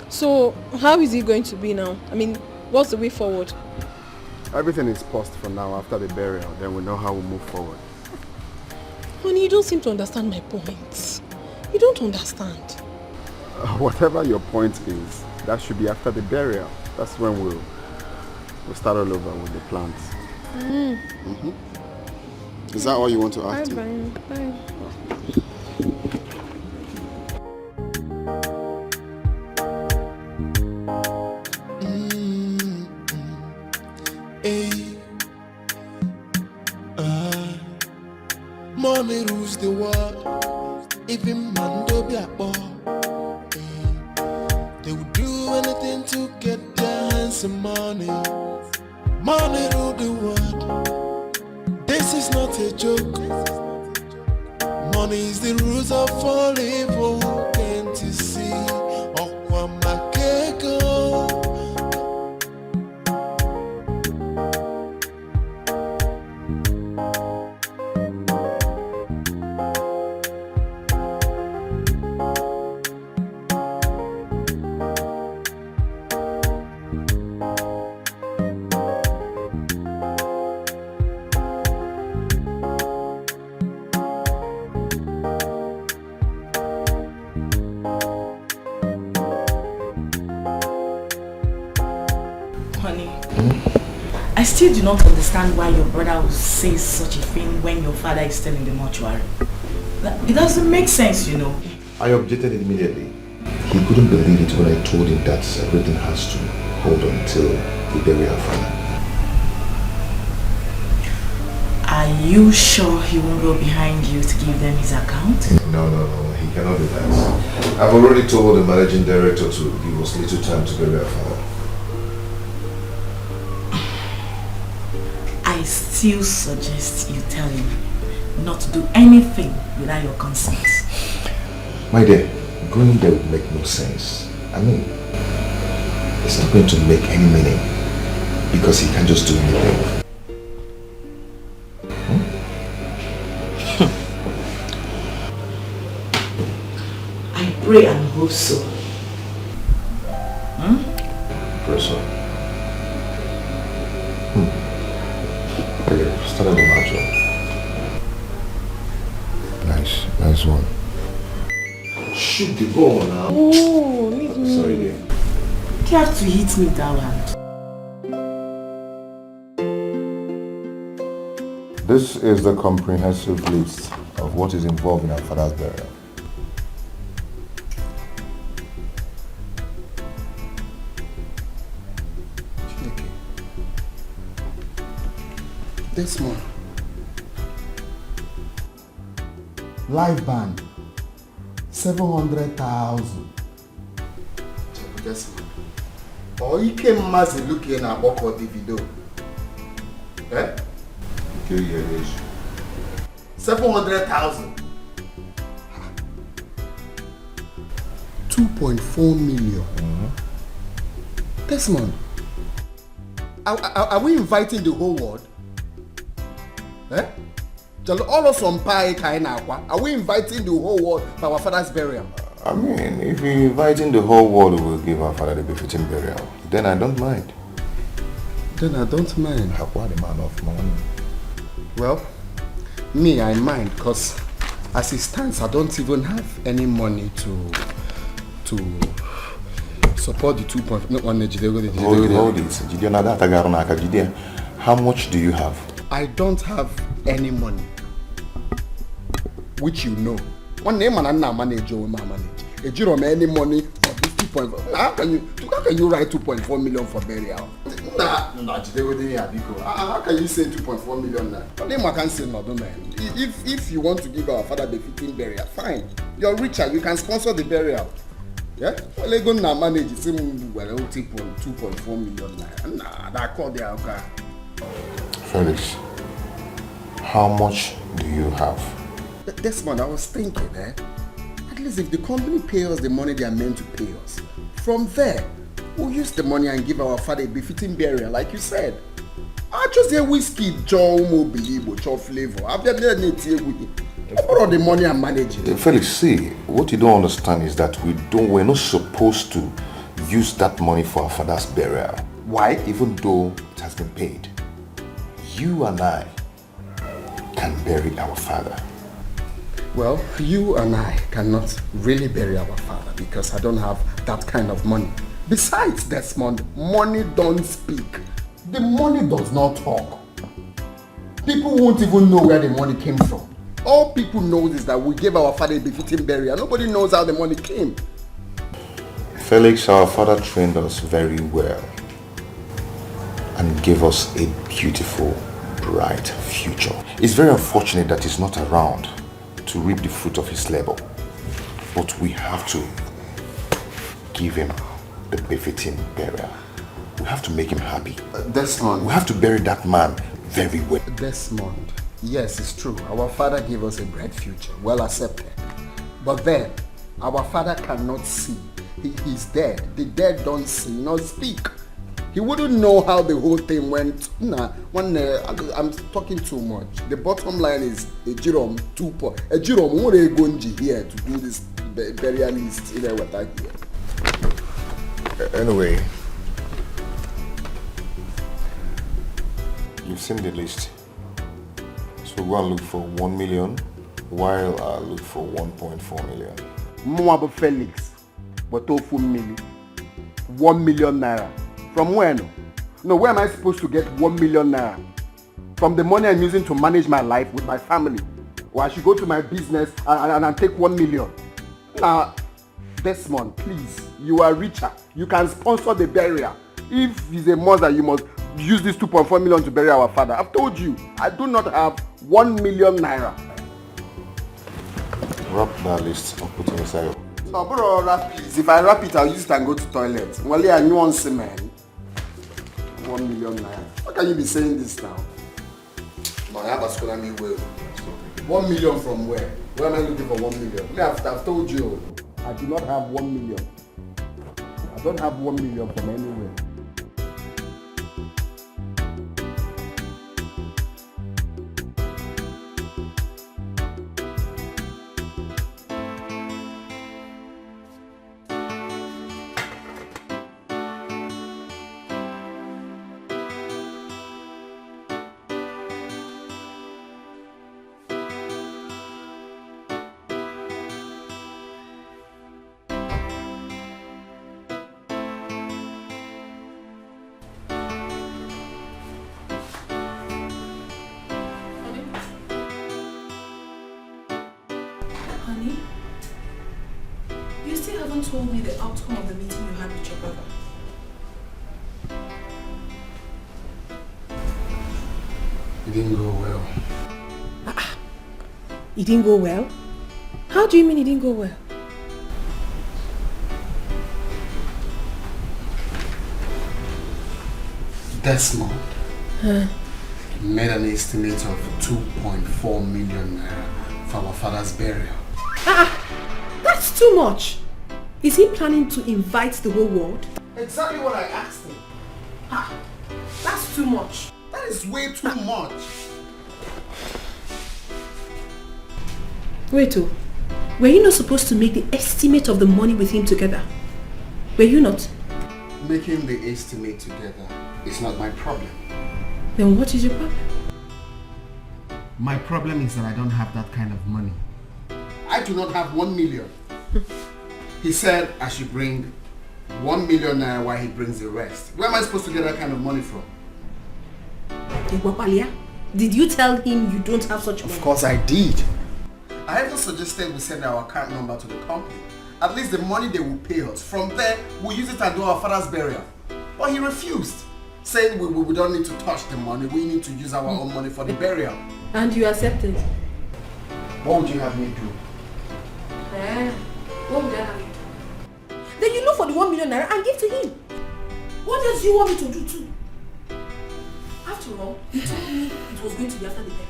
So, how is it going to be now? I mean, what's the way forward? Everything is paused for now after the burial, then we know how we move forward. Honey, you don't seem to understand my point. You don't understand. Whatever your point is, that should be after the burial. That's when we'll start all over with the plans. Is that all you want to add to? Bye. Money rules the world. Even man do be a boy. They would do anything to get their hands on money. Money rule the world. This is not a joke. Money is the rules of all evil. Can't you see? I still do not understand why your brother would say such a thing when your father is still in the mortuary. It doesn't make sense, I objected immediately. He couldn't believe it when I told him that everything has to hold on till we bury our father. Are you sure he won't go behind you to give them his account? No, he cannot do that. I've already told the managing director to give us little time to bury our father. I still suggest you tell him not to do anything without your consent. My dear, going there would make no sense. I mean, it's not going to make any meaning because he can't just do anything. I pray and hope so. Pray so. Okay, started the match. Nice one. Shoot the ball now. Oh, leave me. Sorry, dear. You have to hit me that hand. This is the comprehensive list of what is involved in our father's burial. This one. Live band. 700,000. This one. Or you came massive looking at Boko Divido. Eh? Okay, yeah, it is. 700,000. 2.4 million. This one. Are we inviting the whole world? Eh? All of some pie are we inviting the whole world for our father's burial? I mean, if we're inviting the whole world, we'll give our father the befitting burial. Then I don't mind. Then I don't mind. What a man of money. Well, me, I mind because as it stands, I don't even have any money to support the 2.1 Hold it. How much do you have? I don't have any money. Which you know. One name and I manage or my manage. If you don't have any money for this 2.4. How can you write 2.4 million for burial? How can you say 2.4 million now? I can't say no, man. If you want to give our father the fitting burial, fine. You're richer, you can sponsor the burial. Yeah? Well, they're going to manage it. 2.4 million. Nah, that called the alcohol. Felix, how much do you have? This month I was thinking, at least if the company pay us the money they are meant to pay us, from there, we'll use the money and give our father a befitting burial, like you said. I just hear whiskey, Joe, Mobilibo, Joe flavor. I've got all the money I'm managing. Felix, see, what you don't understand is that we're not supposed to use that money for our father's burial. Why? Even though it has been paid. You and I can bury our father. Well, you and I cannot really bury our father because I don't have that kind of money. Besides, Desmond, money don't speak. The money does not talk. People won't even know where the money came from. All people know is that we gave our father a befitting burial. Nobody knows how the money came. Felix, our father trained us very well and gave us a beautiful, bright future. It's very unfortunate that he's not around to reap the fruit of his labor. But we have to give him the befitting burial. We have to make him happy. Desmond. We have to bury that man very well. Desmond, yes, it's true. Our father gave us a bright future, well accepted. But then, our father cannot see. He's dead. The dead don't see, nor speak. He wouldn't know how the whole thing went. I'm talking too much. The bottom line is a Jerome 2. A Jerome won't here to do this burial list in what I hear. Anyway, you've seen the list. So go and look for 1 million while I look for 1.4 million. Mwabo Felix, but 1 million naira. From where? No, where am I supposed to get 1 million naira? From the money I'm using to manage my life with my family. Or I should go to my business and take 1 million. Now, Desmond, please, you are richer. You can sponsor the burial. If he's a mother, you must use this 2.4 million to bury our father. I've told you, I do not have 1 million naira. Wrap that list and put it inside. No, bro, wrap please. If I wrap it, I'll use it and go to toilet. Well, I nuance, man. 1 million naira. How can you be saying this now? No, I have a school and me well. 1 million from where? Where am I looking for 1 million? I've told you, I do not have 1 million. I don't have 1 million from anywhere. Told me the outcome of the meeting you had with your brother. It didn't go well. It didn't go well? How do you mean it didn't go well? Desmond made an estimate of 2.4 million naira for our father's burial. That's too much. Is he planning to invite the whole world? Exactly what I asked him. That's too much. That is way too much. Wait, were you not supposed to make the estimate of the money with him together? Were you not? Making the estimate together is not my problem. Then what is your problem? My problem is that I don't have that kind of money. I do not have 1 million. He said I should bring 1 million naira while he brings the rest. Where am I supposed to get that kind of money from? Did you tell him you don't have such money? Of course I did. I even suggested we send our account number to the company. At least the money they will pay us. From there, we'll use it and do our father's burial. But he refused, saying we don't need to touch the money. We need to use our own money for the burial. And you accepted? What would you have me do? What would I have you do? Then you look for the 1 million naira and give to him. What else do you want me to do too? After all, you told me it was going to be after the burial.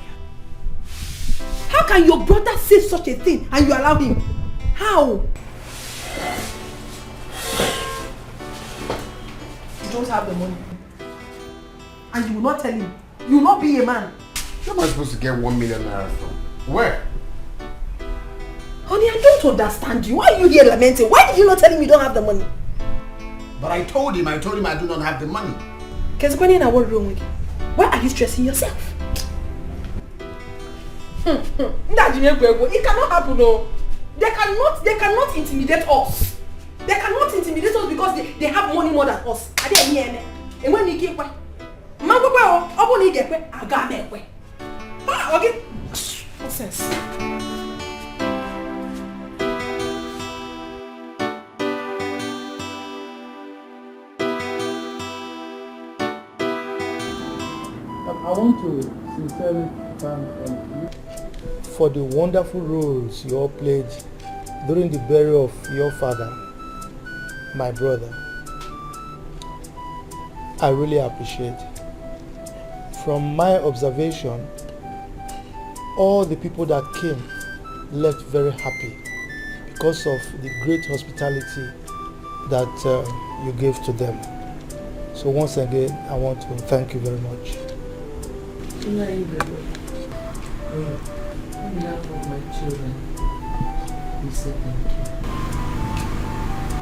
How can your brother say such a thing and you allow him? How? You don't have the money. And you will not tell him. You will not be a man. Where am I supposed to get 1 million naira from? Where? Honey, I don't understand you. Why are you here lamenting? Why did you not tell him you don't have the money? But I told him I do not have the money. Why are you stressing yourself? It cannot happen though. They cannot intimidate us. They cannot intimidate us because they have money more than us. Are they here? And when you get okay. Nonsense. I want to sincerely thank you for the wonderful roles you all played during the burial of your father, my brother. I really appreciate. From my observation, all the people that came left very happy because of the great hospitality that you gave to them. So once again, I want to thank you very much. On behalf of my children, we say thank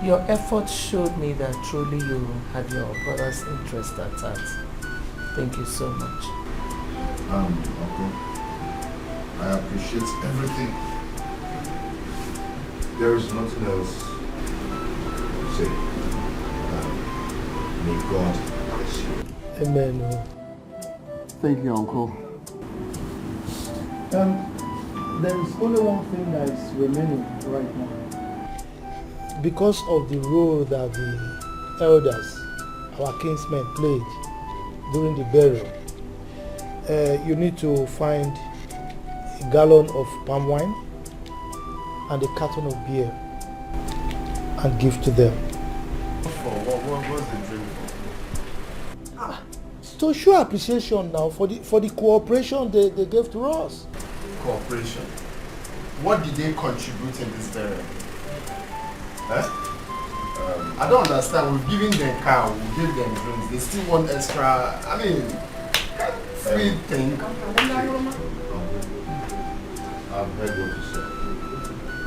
you. Your efforts showed me that truly you had your brother's interest at heart. Thank you so much. Uncle, I appreciate everything. There is nothing else to say. May God bless you. Amen. Thank you, Uncle. There is only one thing that is remaining right now. Because of the role that the elders, our kinsmen, played during the burial, you need to find a gallon of palm wine and a carton of beer and give to them. What's the drink for? To show appreciation now for the cooperation they gave to us. Cooperation. What did they contribute in this burial? I don't understand. We're giving them car, we give them drinks. They still want extra. I mean, free thing. I've heard what you said.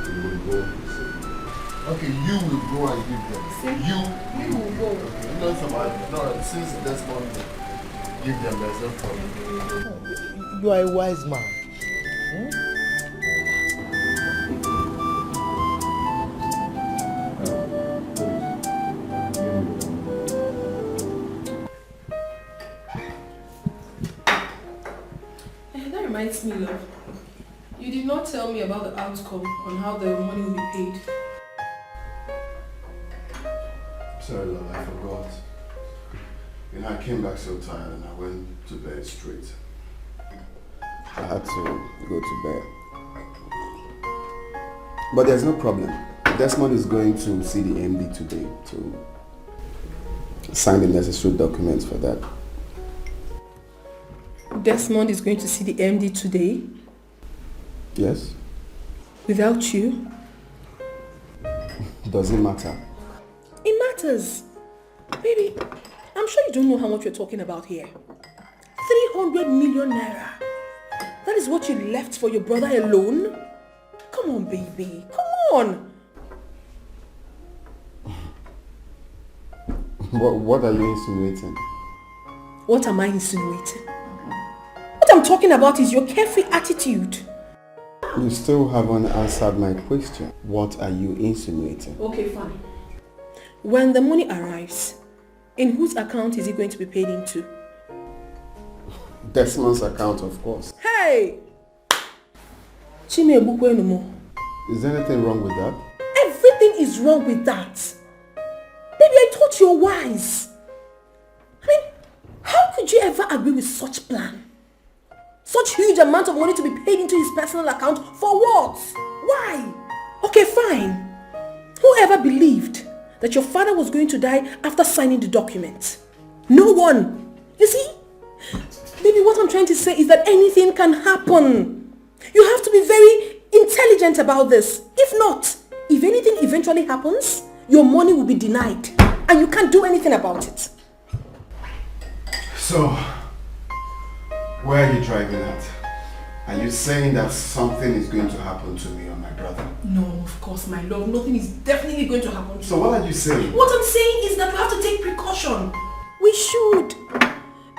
We will go. Okay, you will go and give them. You will go. Okay, no, since that's one, give them. There's no problem. You are a wise man. That reminds me, love. You did not tell me about the outcome on how the money will be paid. Sorry, love, I forgot. I came back so tired and I went to bed straight. I had to go to bed. But there's no problem. Desmond is going to see the MD today to sign the necessary documents for that. Desmond is going to see the MD today? Yes. Without you? Does it matter? It matters. Baby, I'm sure you don't know how much we're talking about here. 300 million naira. That is what you left for your brother alone? Come on, baby. Come on. What are you insinuating? What am I insinuating? What I'm talking about is your carefree attitude. You still haven't answered my question. What are you insinuating? Okay, fine. When the money arrives, in whose account is it going to be paid into? Desmond's account, of course. Hey! Chime Ebuku no more. Is there anything wrong with that? Everything is wrong with that? Baby, I thought you're wise. I mean, how could you ever agree with such plan? Such huge amount of money to be paid into his personal account for what? Why? Okay, fine. Whoever believed that your father was going to die after signing the document? No one. You see? Baby, what I'm trying to say is that anything can happen. You have to be very intelligent about this. If not, if anything eventually happens, your money will be denied and you can't do anything about it. So, where are you driving at? Are you saying that something is going to happen to me or my brother? No, of course, my love. Nothing is definitely going to happen to you. So what are you saying? What I'm saying is that we have to take precaution. We should.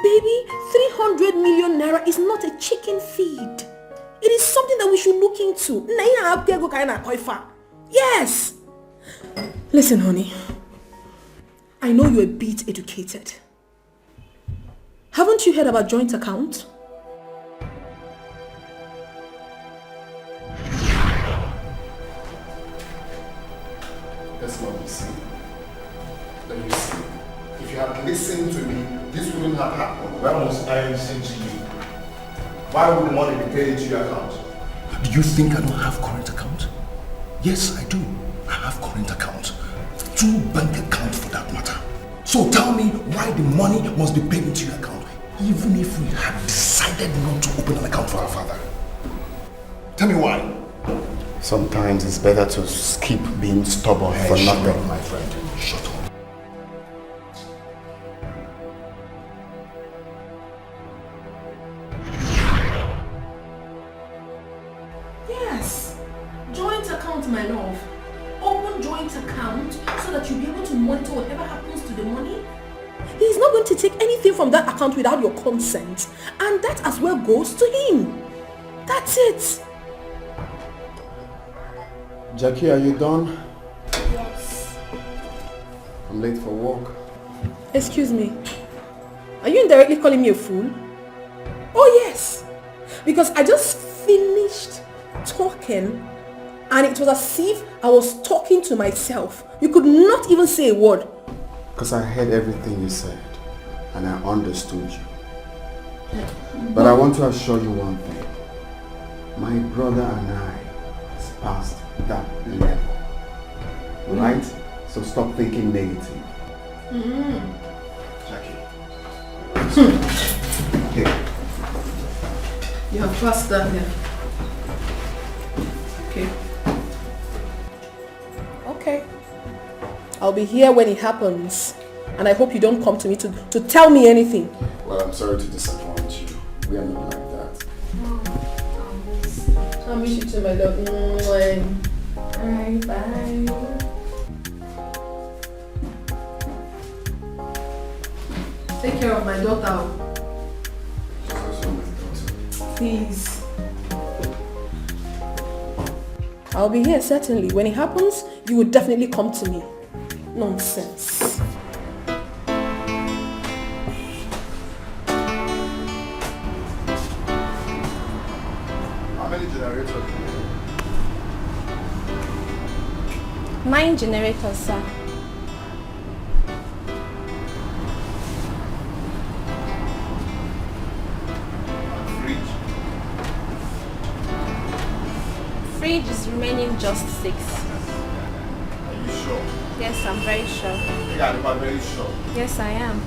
Baby, 300 million naira is not a chicken feed. It is something that we should look into. Yes. Listen, honey. I know you're a bit educated. Haven't you heard about joint account? That's what you see. Let me see. If you had listened to me, this wouldn't have happened. Why must I listen to you? Why would the money be paid into your account? Do you think I don't have current account? Yes, I do. I have current account. 2 bank accounts for that matter. So tell me why the money must be paid into your account, even if we had decided not to open an account for our father. Tell me why. Sometimes it's better to keep being stubborn for nothing. Shut up, my friend. Shut up. Yes. Joint account, my love. Open joint account so that you'll be able to monitor whatever happens to the money. He's not going to take anything from that account without your consent. And that as well goes to him. That's it. Jackie, are you done? Yes. I'm late for work. Excuse me. Are you indirectly calling me a fool? Oh yes. Because I just finished talking and it was as if I was talking to myself. You could not even say a word. Because I heard everything you said and I understood you. But I want to assure you one thing. My brother and I is past that level. Right? So stop thinking negative. Jackie. Okay. You have passed that level. Okay. Okay. I'll be here when it happens. And I hope you don't come to me to tell me anything. Well, I'm sorry to disappoint you. We are not like that. I miss you too, my love. Alright, bye. Take care of my daughter. She's also my daughter. Please. I'll be here certainly. When it happens, you will definitely come to me. Nonsense. How many generators do you have? 9 generators, sir. Fridge is remaining just 6. Are you sure? Yes, I'm very sure. Yeah, I'm very sure. Yes, I am.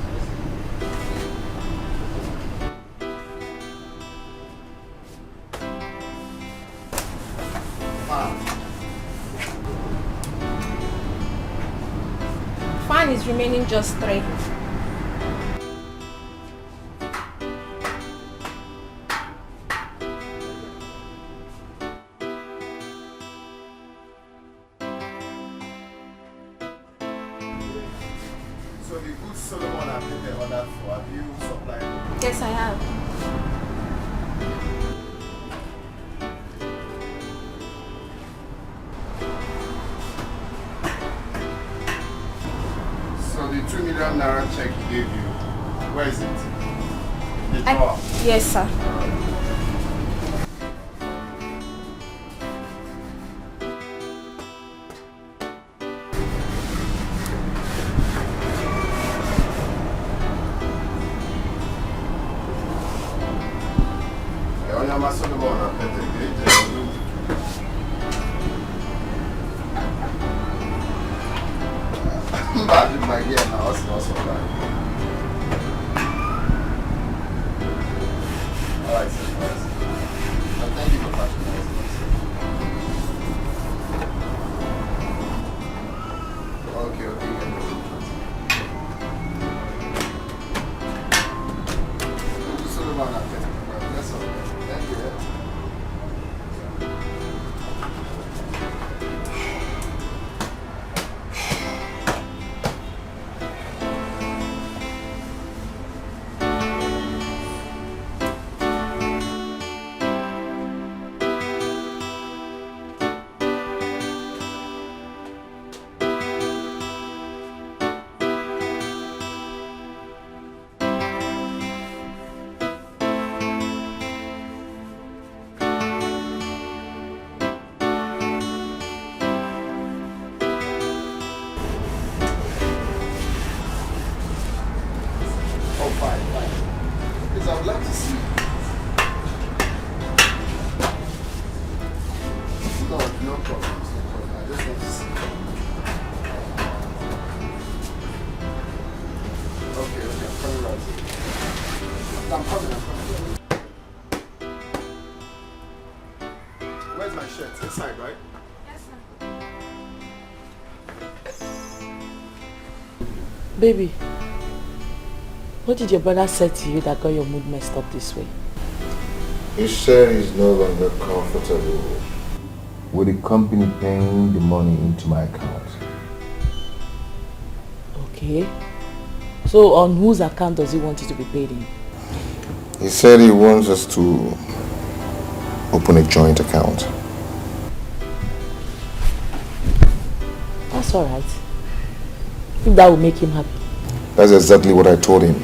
Fan is remaining just 3. So the good Solomon have been the order for, have you supplied? Yes, I have. So the 2 million naira check he gave you, where is it? The drawer? Yes, sir. my gear now. What's that? Alright, sir. And thank you for patronizing us. Okay. That's all. Thank you. Because I would like to see. No problem. I just want to see. Okay, I'm coming right here. I'm coming. Where's my shirt? Inside, right? Yes, sir. Baby, what did your brother say to you that got your mood messed up this way? He said he's no longer comfortable with the company paying the money into my account. Okay. So on whose account does he want it to be paid in? He said he wants us to open a joint account. That's alright. If that will make him happy. That's exactly what I told him.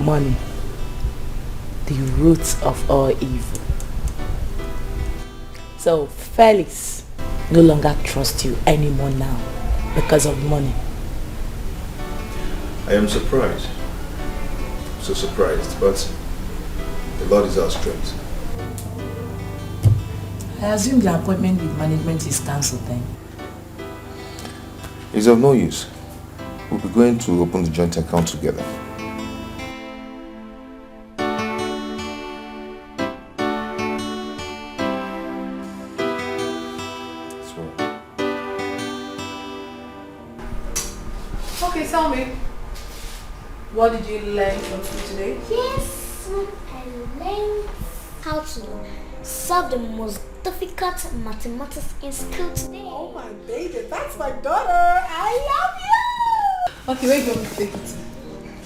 Money. The root of all evil. So Felix no longer trusts you anymore now because of money. I am surprised. So surprised, but the Lord is our strength. I assume the appointment with management is cancelled then. It's of no use. We'll be going to open the joint account together. Okay, tell me. What did you learn from school today? Yes, I learned how to solve the most difficult mathematics in school today. Oh my baby, that's my daughter. I love you. Okay, where are you going to take it to?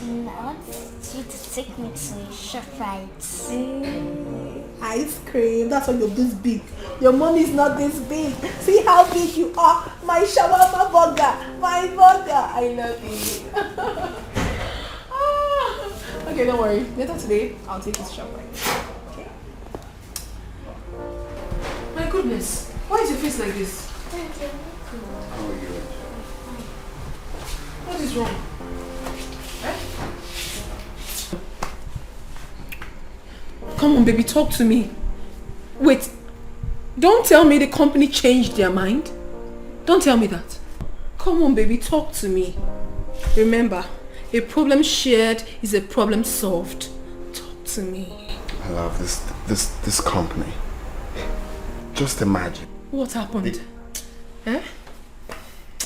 I want you to take me to ShopRite. Ice cream. That's why you're this big. Your mommy's not this big. See how big you are. My shawarma burger. My burger. I love you. Okay, don't worry. Later today, I'll take this ShopRite. Okay? My goodness. Why is your face like this? Thank you. How are you? What is wrong? Come on, baby, talk to me. Wait, don't tell me the company changed their mind. Don't tell me that. Come on, baby, talk to me. Remember, a problem shared is a problem solved. Talk to me. I love this company. Just imagine. What happened? Eh?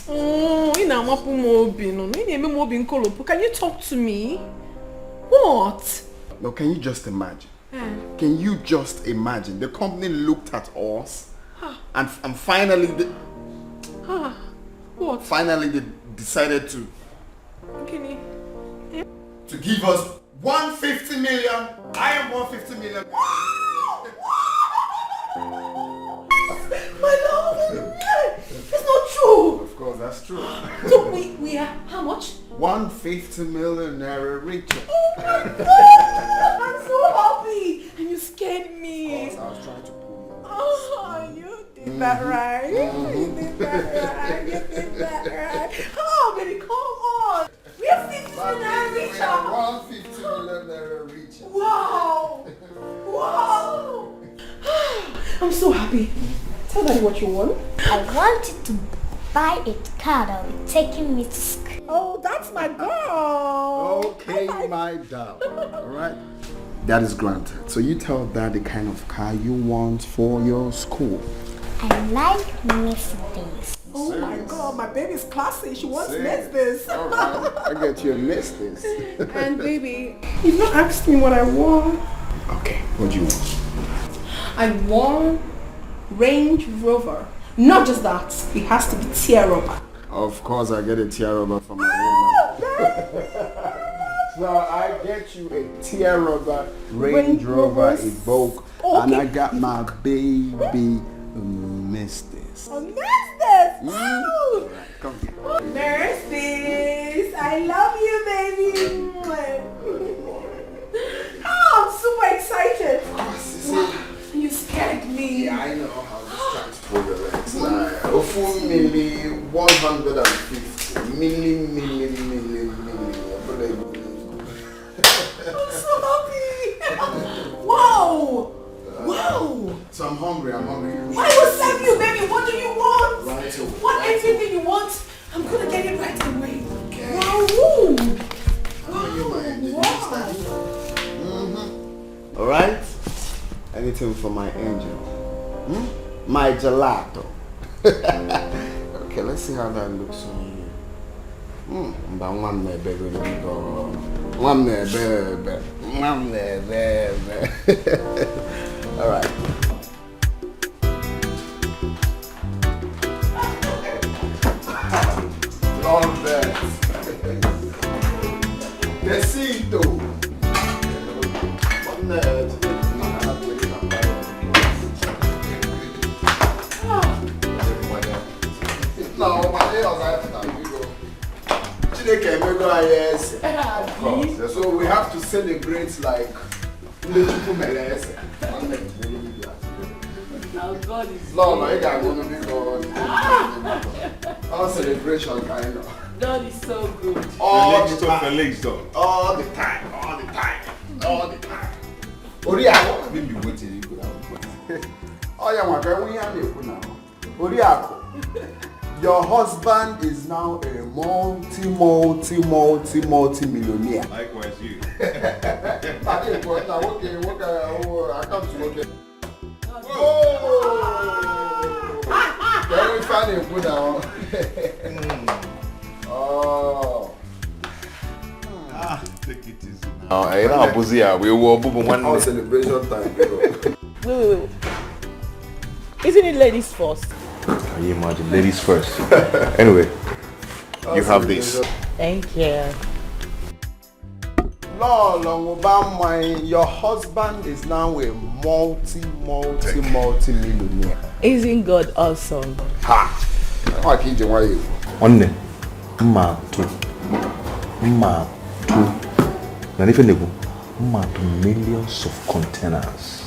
Oh, can you talk to me? What? No, can you just imagine? Can you just imagine? The company looked at us and finally what? Finally they decided to give us 150 million. I am 150 million. My love! It's not true! Of course, that's true. So we are how much? 150 million naira richer. Oh my God! I'm so happy! And you scared me. Of course, I was trying to pull you. Oh, you did that right. You did that right. You did that right. Oh, baby, come on. We are 50. 150 million naira richer. Wow! Wow! I'm so happy. Tell Daddy what you want. I want you to buy a car that will be taking me to school. Oh, that's my girl. Okay, my darling. Alright. That is granted. So you tell Dad the kind of car you want for your school. I like Mercedes. Oh my God, my baby's classy. She wants Mercedes. Alright, I get you a Mercedes. And baby, you've not asked me what I want. Okay, what do you want? I want Range Rover. Not just that, it has to be tear rubber. Of course, I get a tear rubber for my woman. So I get you a tear rubber Range Rover Evoque, and I got my baby Mercedes. Oh, Mercedes! Oh! Come here. Mercedes! I love you, baby! Oh, I'm super excited! You scared me. Yeah, I know how this transport works. Full milli 150 milli. I'm so happy! Wow! Wow! So I'm hungry. I will serve you, baby. What do you want? Right away. What everything you want? I'm gonna get it right away. Okay. Wow! All right. Anything for my angel. My gelato. Okay, let's see how that looks on you. But one baby. All right. Long best. Besito. No, my nails are yes. So we have to celebrate like Our God is no, my God, gonna be God. Our celebration kind of. God is so good. All the time. Oriako, I've been waiting. Oh yeah, my girl, we are now. Oriako, your husband is now a multi-millionaire. Likewise, you. I can't Can we find a food now? Oh. Take it easy now. Oh, I know, Buzia. We will boom one celebration time. Wait. Isn't it ladies first? Can you imagine? Ladies first. Anyway, you have this. Thank you. Your husband is now a multi-millionaire. Isn't God awesome? Ha! One millions of containers.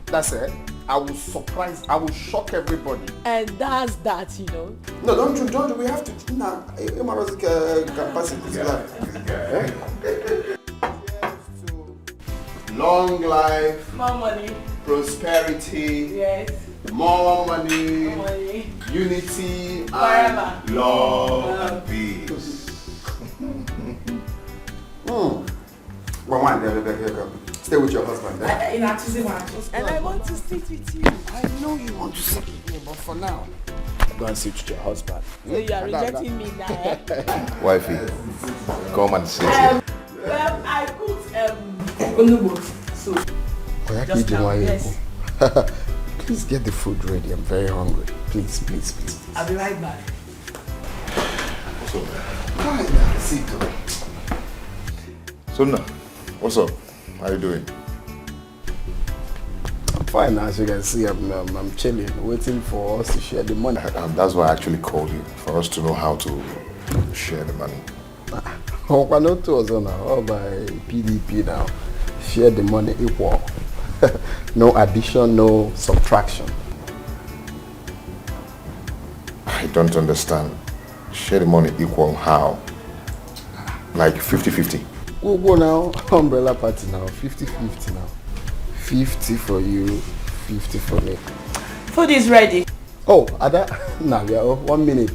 That's it. I will surprise, I will shock everybody. And that's that, you know. No, don't you, we have to, capacity. Long life, more money, prosperity, yes, more money, unity, forever, and love and peace. Stay with your husband. And I want to sit with you. I know you want to sit with me, but for now, go and sit with your husband. So you are rejecting me now, eh? Wifey, come and sit. Well, I cooked Onugbo soup. Just now, yes. Please get the food ready. I'm very hungry. Please. I'll be right back. Sunna, what's up? How you doing? I'm fine. As you can see, I'm chilling, waiting for us to share the money. That's why I actually called you, for us to know how to share the money. All by PDP now. Share the money equal. No addition, no subtraction. I don't understand. Share the money equal how? Like 50-50? We'll go now, umbrella party now, 50-50 now. 50 for you, 50 for me. Food is ready. Oh, Ada, now we are 1 minute.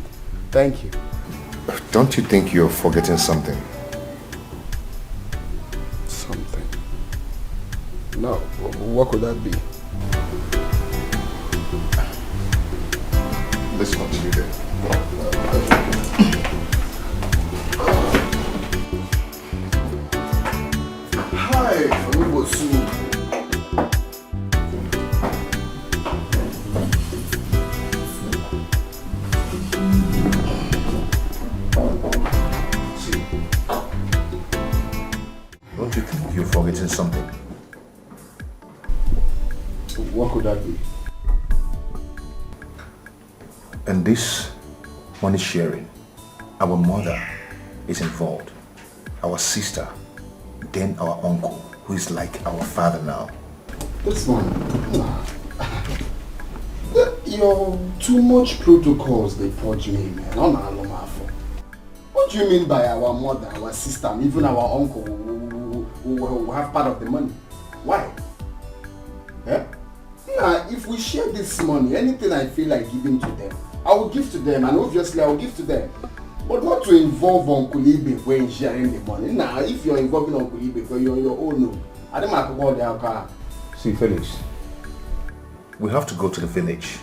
Thank you. Don't you think you're forgetting something? Something? No, what could that be? Let's continue then. Hi, Amigo soup. Don't you think you're forgetting something? What could that be? And this money sharing, our mother is involved, our sister, then our uncle, who is like our father now. This one, you're too much protocols they forge me, man. What do you mean by our mother, our sister, and even our uncle who have part of the money? Why? Yeah? Nah, if we share this money, anything I feel like giving to them, I will give to them, and obviously I will give to them. But not to involve Uncle Ibe when sharing the money. Now, if you're involving Uncle Ibe, you're your own. No. I don't have to go there. Okay. See, Felix, we have to go to the village.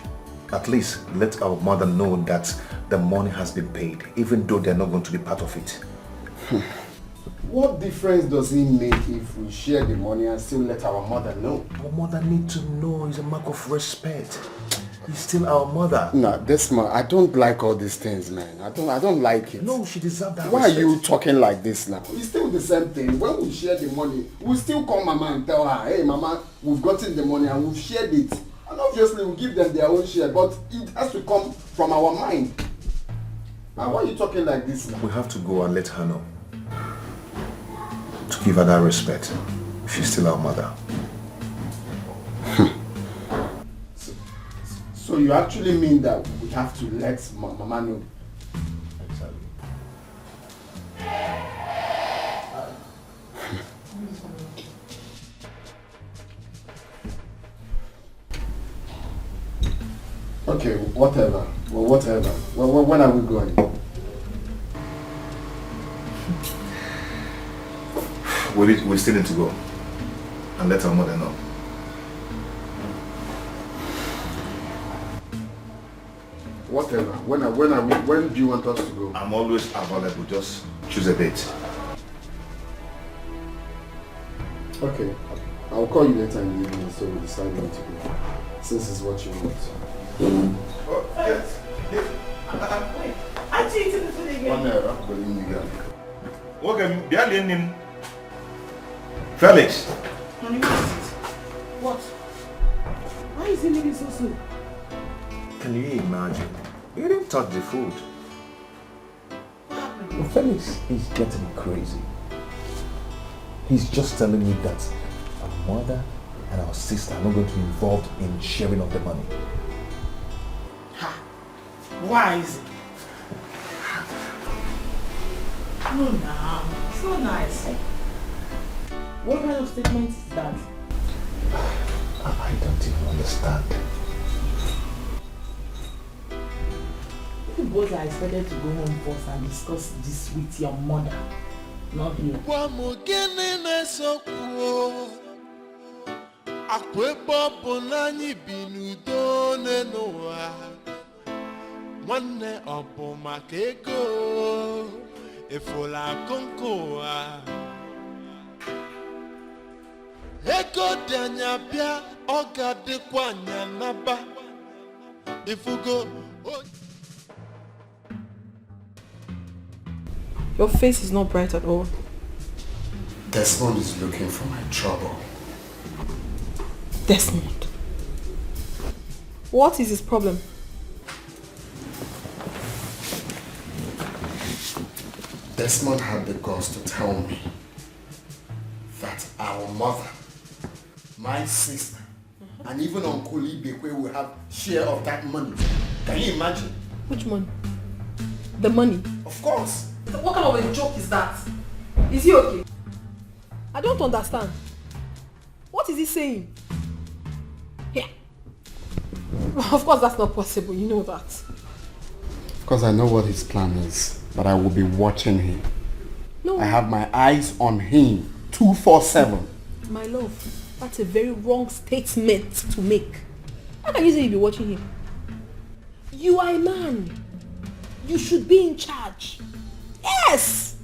At least let our mother know that the money has been paid, even though they're not going to be part of it. What difference does it make if we share the money and still let our mother know? Our mother needs to know. It's a mark of respect. He's still our mother. Nah, Desmond, I don't like all these things, man. I don't like it. No, she deserves that. Why respect. are you talking like this now? It's still the same thing. When we share the money, we still call Mama and tell her, hey, Mama, we've gotten the money and we've shared it. And obviously, we give them their own share, but it has to come from our mind. Now, why are you talking like this now? We have to go and let her know. To give her that respect. She's still our mother. So you actually mean that we have to let Mama know? Exactly. Okay, whatever. Well, whatever. Well, when are we going? We still need to go and let our mother know. Whatever. When do you want us to go? I'm always available. Just choose a date. Okay. I'll call you later in the evening so we decide when to go. Since it's what you want. Oh, yes. Wait, aren't you eating the food again? Okay, Felix. What? Why is he leaving so soon? Can you imagine? You didn't touch the food. Well, Felix is getting crazy. He's just telling me that our mother and our sister are not going to be involved in sharing of the money. Why is it? No, no, it's not nice. What kind of statement is that? I don't even understand. You both are expected to go home first and discuss this with your mother, not you. Nwanne ọ bụ maka ego efola konko ego dị anya bịa ọ ga-adịkwa anya naba ifugo. Your face is not bright at all. Desmond is looking for my trouble. Desmond. What is his problem? Desmond had the guts to tell me that our mother, my sister, and even Uncle Ibekwe will have share of that money. Can you imagine? Which money? The money? Of course. What kind of a joke is that? Is he okay? I don't understand. What is he saying? Yeah. Of course that's not possible, you know that. Of course I know what his plan is, but I will be watching him. No. I have my eyes on him 24/7. My love, that's a very wrong statement to make. How can you say you'll be watching him? You are a man. You should be in charge. Yes!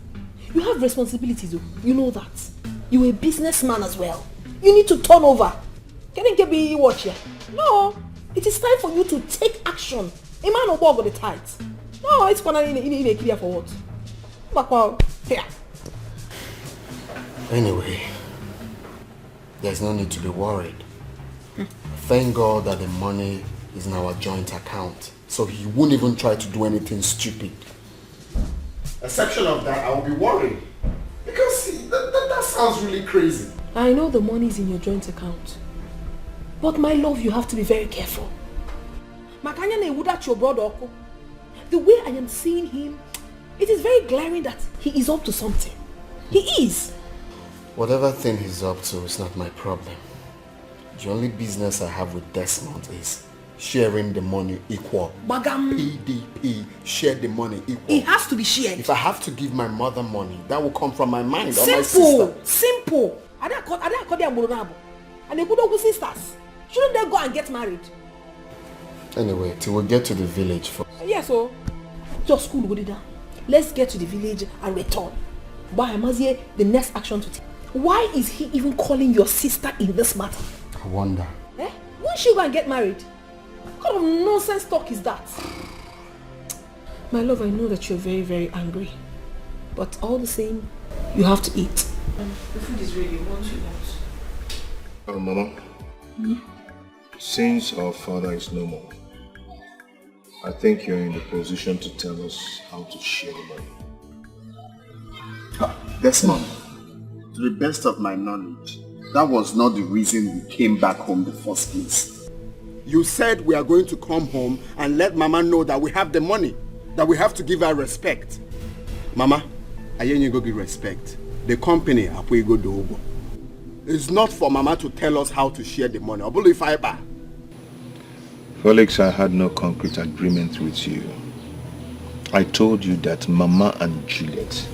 You have responsibilities, you know that. You're a businessman as well. You need to turn over. Can you be watching? No. It is time for you to take action. A man will walk with the tides. No, it's gonna in a clear for what? Here. Anyway, there's no need to be worried. Thank God that the money is in our joint account, so he won't even try to do anything stupid. Exception of that, I will be worried. Because that sounds really crazy. I know the money is in your joint account. But my love, you have to be very careful. Your brother, the way I am seeing him, it is very glaring that he is up to something. He is. Whatever thing he's up to is not my problem. The only business I have with Desmond is sharing the money equal. PDP, share the money equal. It has to be shared. If I have to give my mother money, that will come from my mind Simple. or my sister. Simple. I don't call them and they good sisters. Shouldn't they go and get married? Anyway, till we get to the village first. Yes, so just cool, go down. Let's get to the village and return. But I must hear the next action to take. Why is he even calling your sister in this matter? I wonder. When she go and get married? What kind of nonsense talk is that? My love, I know that you're very, very angry. But all the same, you have to eat. The food is ready. What you want? Mama, since our father is no more, I think you're in the position to tell us how to share the money. Desmond, to the best of my knowledge, that was not the reason we came back home the first place. You said we are going to come home and let Mama know that we have the money, that we have to give her respect. Mama, I ain't go give respect. The company, Apuigo Dogo. It's not for Mama to tell us how to share the money. Felix, I had no concrete agreement with you. I told you that Mama and Juliet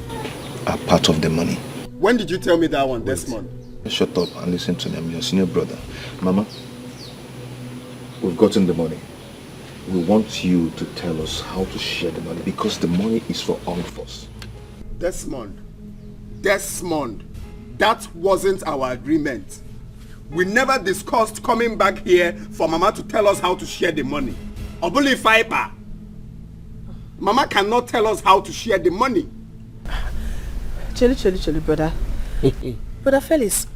are part of the money. When did you tell me that one, Desmond? Shut up and listen to me. I'm your senior brother. Mama, we've gotten the money. We want you to tell us how to share the money because the money is for all of us. Desmond, that wasn't our agreement. We never discussed coming back here for Mama to tell us how to share the money. Obuli Fiber. Mama cannot tell us how to share the money. Chili, brother. Brother Felix,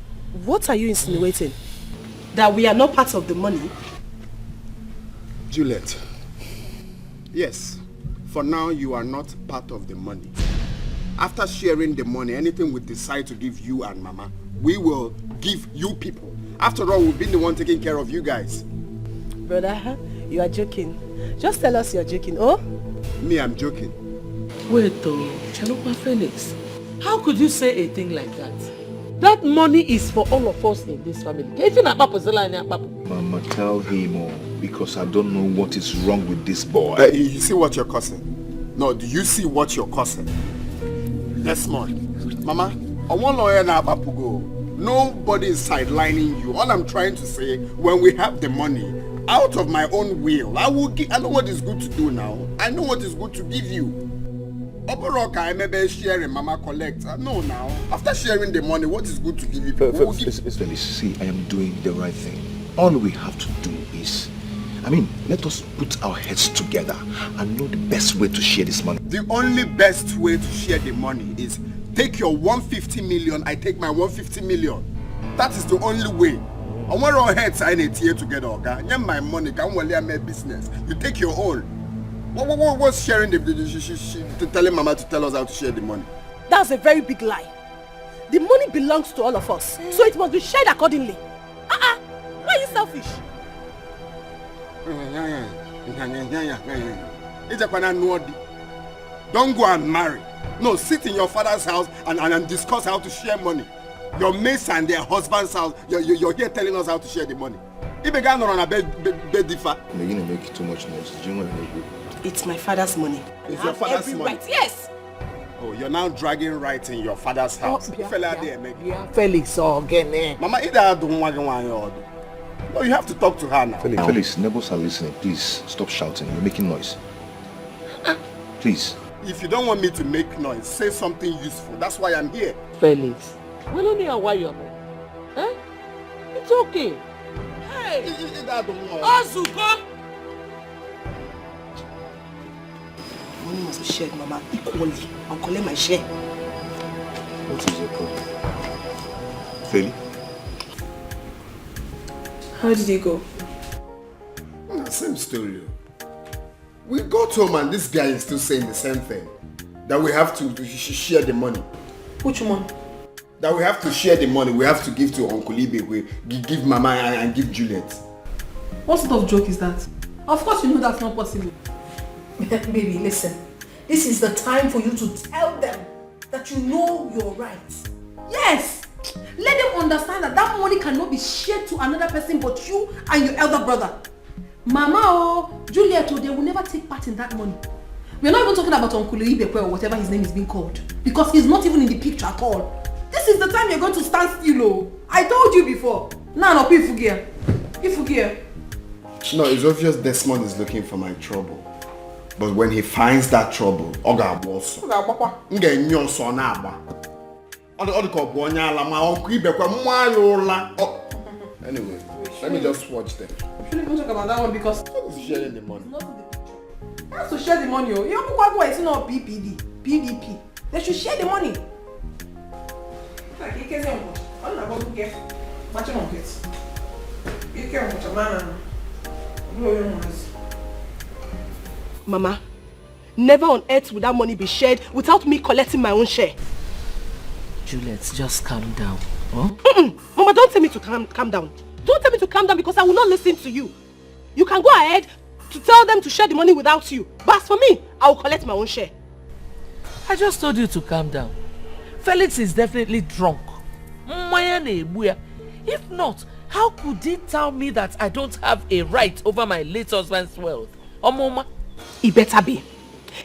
what are you insinuating? That we are not part of the money? Juliet, yes, for now you are not part of the money. After sharing the money, anything we decide to give you and Mama, we will give you people. After all, we've been the one taking care of you guys. Brother, you are joking. Just tell us you're joking, oh? Me, I'm joking. Wait, Chalupa Felix, how could you say a thing like that? That money is for all of us in this family. Mama, tell him more because I don't know what is wrong with this boy. You see what you're causing? No, do you see what you're causing? Desmond, Mama, I want lawyer now, Papugo. Nobody is sidelining you. All I'm trying to say, when we have the money, out of my own will, I know what is good to do now. I know what is good to give you. Operoka, I maybe sharing, Mama collect. No, now. After sharing the money, what is good to give you? See, I am doing the right thing. All we have to do is, let us put our heads together and know the best way to share this money. The only best way to share the money is take your 150 million, I take my 150 million. That is the only way. I want our heads in a tier together, okay? Yeah, my money, can't worry, my business. You take your own. What's sharing the telling Mama to tell us how to share the money? That's a very big lie. The money belongs to all of us, so it must be shared accordingly. Why are you selfish? Don't go and marry. No, sit in your father's house and discuss how to share money. Your mates and their husband's house, you're here telling us how to share the money. If a guy on a bed differ. You're going to make too much noise. Do you want to make it? It's my father's money. It's your father's money? Right. Yes. Oh, you're now dragging right in your father's house. Felix again. Mama, no, you have to talk to her now. Felix, neighbors are listening. Please stop shouting. You're making noise. Please. If you don't want me to make noise, say something useful. That's why I'm here. Felix, we don't know why you're there. Eh? It's okay. Hey! Azuko! Money must be shared, Mama, equally. I'll collect my share. What is your problem? Feli? How did it go? Same story. We got home and this guy is still saying the same thing. That we have to share the money. Which one? That we have to share the money. We have to give to Uncle Ibe. We give Mama and give Juliet. What sort of joke is that? Of course you know that's not possible. Baby, listen. This is the time for you to tell them that you know your rights. Yes! Let them understand that that money cannot be shared to another person but you and your elder brother. Mama or Juliet, they will never take part in that money. We're not even talking about Uncle Ibekwe or whatever his name is being called. Because he's not even in the picture at all. This is the time you're going to stand still, oh. I told you before. No, Ifugia. No, it's obvious Desmond is looking for my trouble. But when he finds that trouble, Oga Bosso. Anyway, let me just watch them. We shouldn't even talk about that one because who's sharing the money? Not in the picture. He has to share the money. You it's not PDP. They should share the money. Mama, never on earth would that money be shared without me collecting my own share. Juliet, just calm down. Huh? Mama, don't tell me to calm down. Don't tell me to calm down because I will not listen to you. You can go ahead to tell them to share the money without you. But as for me, I will collect my own share. I just told you to calm down. Felix is definitely drunk. If not, how could he tell me that I don't have a right over my late husband's wealth? Oh, Mama. It better be.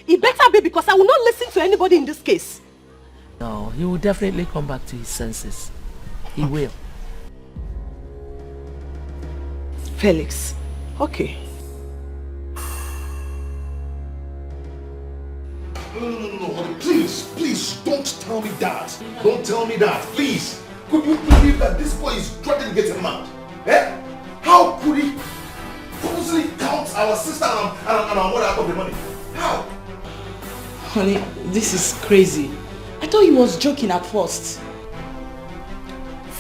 It better be because I will not listen to anybody in this case. No, he will definitely come back to his senses. He will. Felix. Okay. No, please, don't tell me that. Don't tell me that, please. Could you believe that this boy is trying to get a mad? Eh? How could he purposely count our sister and our mother out of the money? How? Honey, this is crazy. I thought he was joking at first.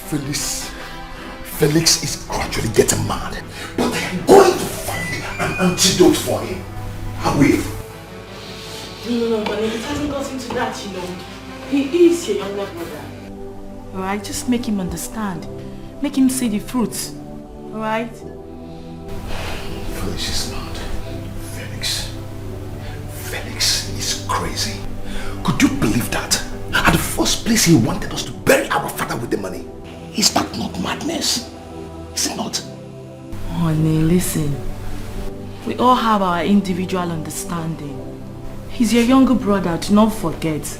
Felix is gradually getting mad. But I am going to find an antidote for him. I will. No, but it hasn't gotten to that, you know. He is your younger brother. Alright, just make him understand. Make him see the fruits. Alright? Felix is mad. Felix is crazy. Could you believe that? At the first place he wanted us to bury our father with the money. Is that not madness? Is it not? Honey, listen. We all have our individual understanding. He's your younger brother, do not forget.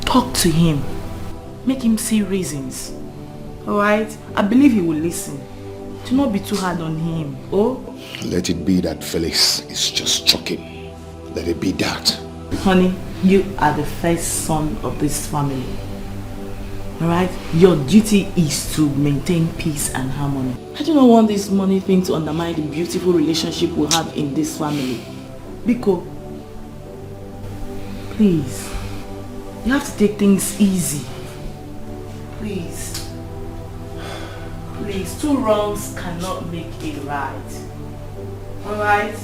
Talk to him. Make him see reasons. Alright? I believe he will listen. Do not be too hard on him. Oh? Let it be that Felix is just joking. Let it be that. Honey, you are the first son of this family. Alright? Your duty is to maintain peace and harmony. I do not want this money thing to undermine the beautiful relationship we have in this family. Biko, please. You have to take things easy. Please. Please, two wrongs cannot make a right. Alright?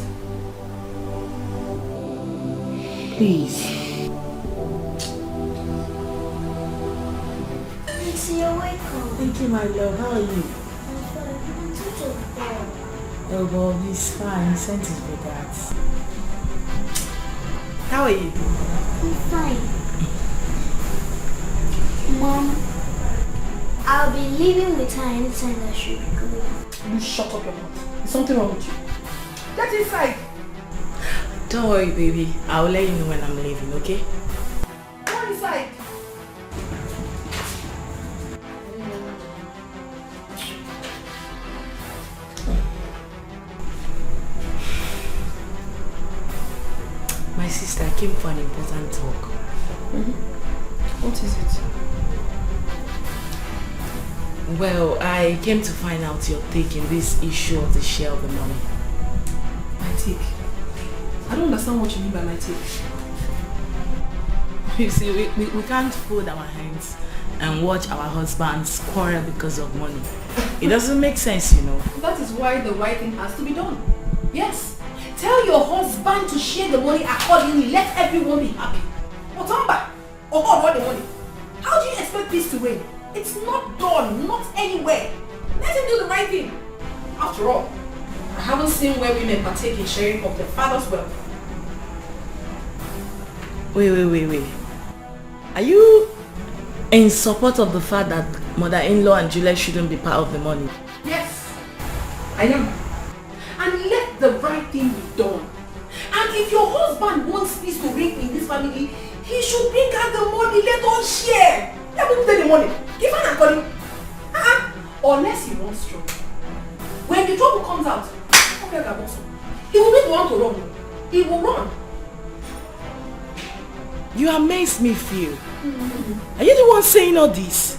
Please. You're welcome. Thank you, my love. How are you? Oh, well, he's fine. He sent his regards. How are you? I'm fine. Mom, I'll be leaving with her anytime that she'll be going. You shut up your mouth. There's something wrong with you. Get inside. Don't worry, baby. I'll let you know when I'm leaving, okay? Go inside. My sister, I came for an important talk. What is it? Well, I came to find out your take in this issue of the share of the money. My take? I don't understand what you mean by my take. You see, we can't fold our hands and watch our husbands quarrel because of money. It doesn't make sense, you know. That is why the right thing has to be done. Yes. Tell your husband to share the money accordingly. Let everyone be happy. Otamba, or God want the money. How do you expect peace to reign? It's not done, not anywhere. Let him do the right thing. After all, I haven't seen where women partake in sharing of the father's wealth. Wait. Are you in support of the fact that mother-in-law and Juliet shouldn't be part of the money? Yes, I am. And let the right thing be done. And if your husband wants peace to reign in this family, he should bring out the money. Let us share. Let me take the money. Give her an according. Unless he wants trouble. When the trouble comes out, he will be the one to run. He will run. You amaze me, Phil. Are you the one saying all this?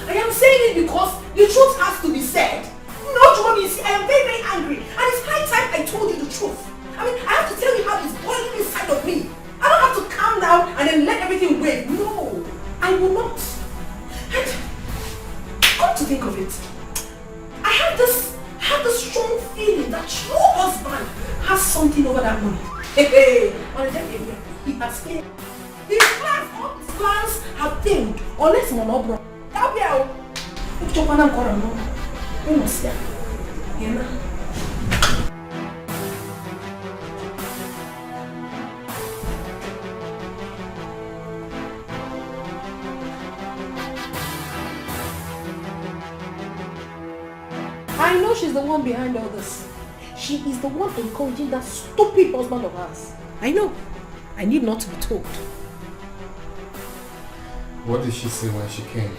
I am saying it because the truth has to be said. No, Johnny, see, I am very, very angry. And it's high time I told you the truth. I mean, I have to tell you how it's boiling inside of me. I don't have to calm down and then let everything wave. No, I will not. And come to think of it, I have this strong feeling that your husband has something over that money. Hey, he has failed. His plans, all his plans have failed. Unless one or bro. That'll be out. I know she's the one behind all this. She is the one encouraging that stupid husband of hers. I know. I need not to be told. What did she say when she came?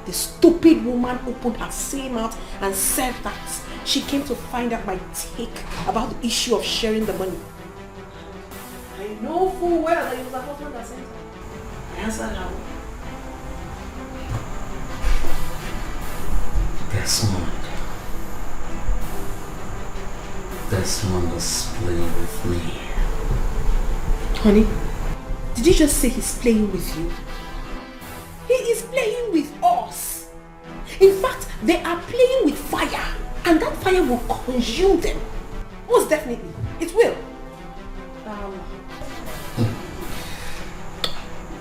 The stupid woman opened her same mouth and said that she came to find out my take about the issue of sharing the money. I know full well that it was her husband that sent her. I answered her. Desmond is playing with me. Honey, did you just say he's playing with you? He is playing with us. In fact, they are playing with fire, and that fire will consume them. Most definitely, it will.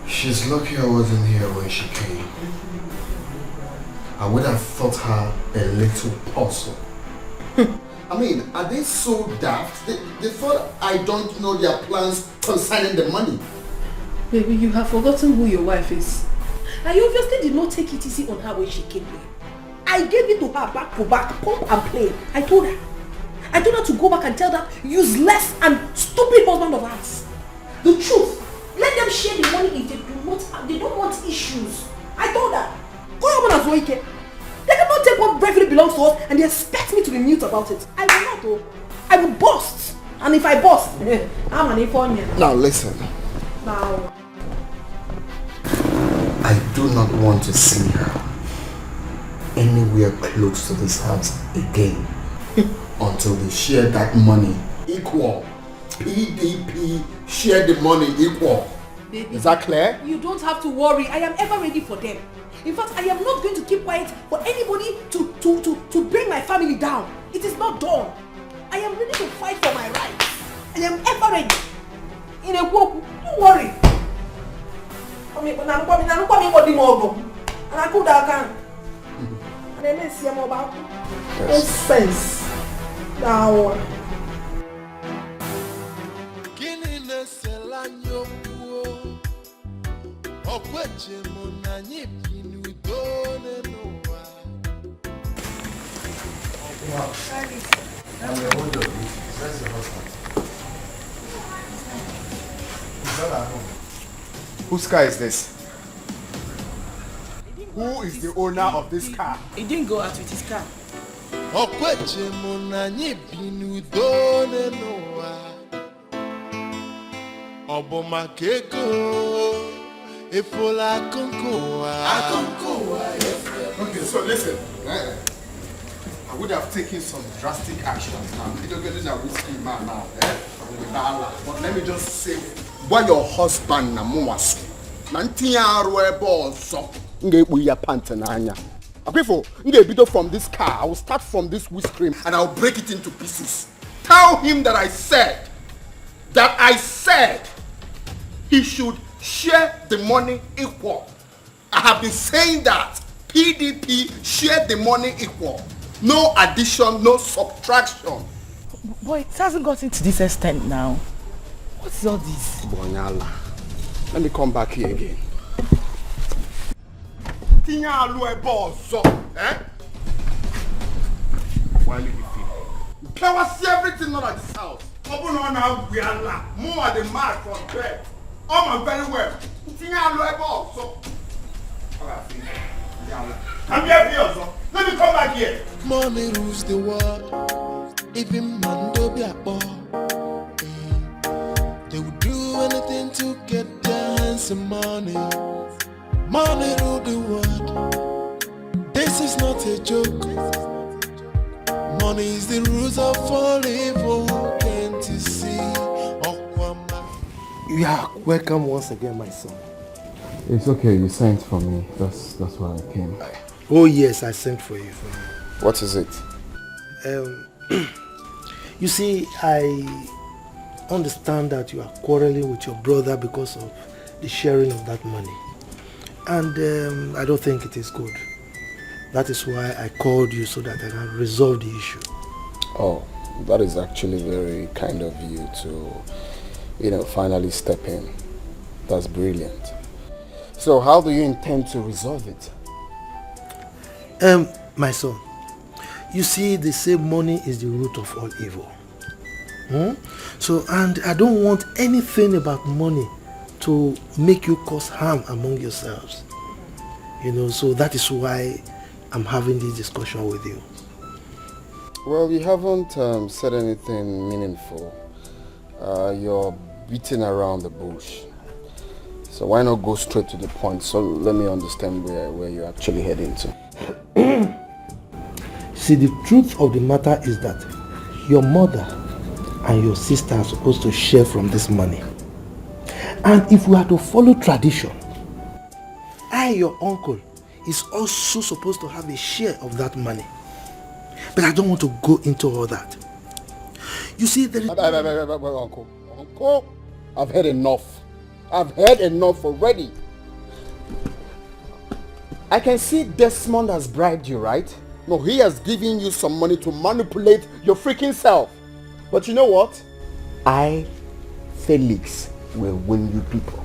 She's lucky I wasn't here when she came. I would have thought her a little puzzle. I mean, are they so daft? They thought I don't know their plans concerning the money. Baby, you have forgotten who your wife is. And you obviously did not take it easy on her when she came here. I gave it to her back to back, pump and play. I told her to go back and tell that useless and stupid husband of hers the truth. Let them share the money if they don't want issues. I told her. They cannot take what rightfully belongs to us and they expect me to be mute about it. I will not though. I will burst. And if I burst, I'm an informer. Now listen. Now. I do not want to see her anywhere close to this house again until they share that money equal. PDP share the money equal. Baby, is that clear? You don't have to worry. I am ever ready for them. In fact, I am not going to keep quiet for anybody to bring my family down. It is not done. I am ready to fight for my rights. I am ever ready. In a walk, don't worry. Yes. Sense. Now. Wow. I'm the owner of this. That's your husband. He's not at home. Whose car is this? Who is the owner of this car? He didn't go out with his car. Okay, so listen. I would have taken some drastic actions now. You don't get a whiskey man now. But let me just say, what your husband was. From this car, I will start from this whiskey and I'll break it into pieces. Tell him that I said he should share the money equal. I have been saying that PDP share the money equal. No addition, no subtraction. Boy, it hasn't gotten to this extent now. What's all this? Bonyala, let me come back here again. Why you feel? Power see everything not at this house. Open on now, we are la. More than mad from bed. Oh my very well. Come here, also. Let me come back here. Money rules the world. Even man do be a boy. They would do anything to get their hands on money. Money rule the world. This is not a joke. Money is the rules of all evil. Can't you see? Yeah, welcome once again, my son. It's okay, you sent for me. That's why I came. Oh yes, I sent for you. What is it? You see, I understand that you are quarreling with your brother because of the sharing of that money. And I don't think it is good. That is why I called you so that I can resolve the issue. Oh, that is actually very kind of you to, finally step in. That's brilliant. So how do you intend to resolve it? My son, you see, they say money is the root of all evil. So, and I don't want anything about money to make you cause harm among yourselves. So that is why I'm having this discussion with you. Well, you haven't said anything meaningful. You're beating around the bush. So why not go straight to the point? So let me understand where you're actually heading to. See, the truth of the matter is that your mother and your sister are supposed to share from this money. And if we are to follow tradition, your uncle, is also supposed to have a share of that money. But I don't want to go into all that. You see, there is... Uncle, I've heard enough. I've heard enough already. I can see Desmond has bribed you, right? No, he has given you some money to manipulate your freaking self. But you know what? I, Felix, will win you people.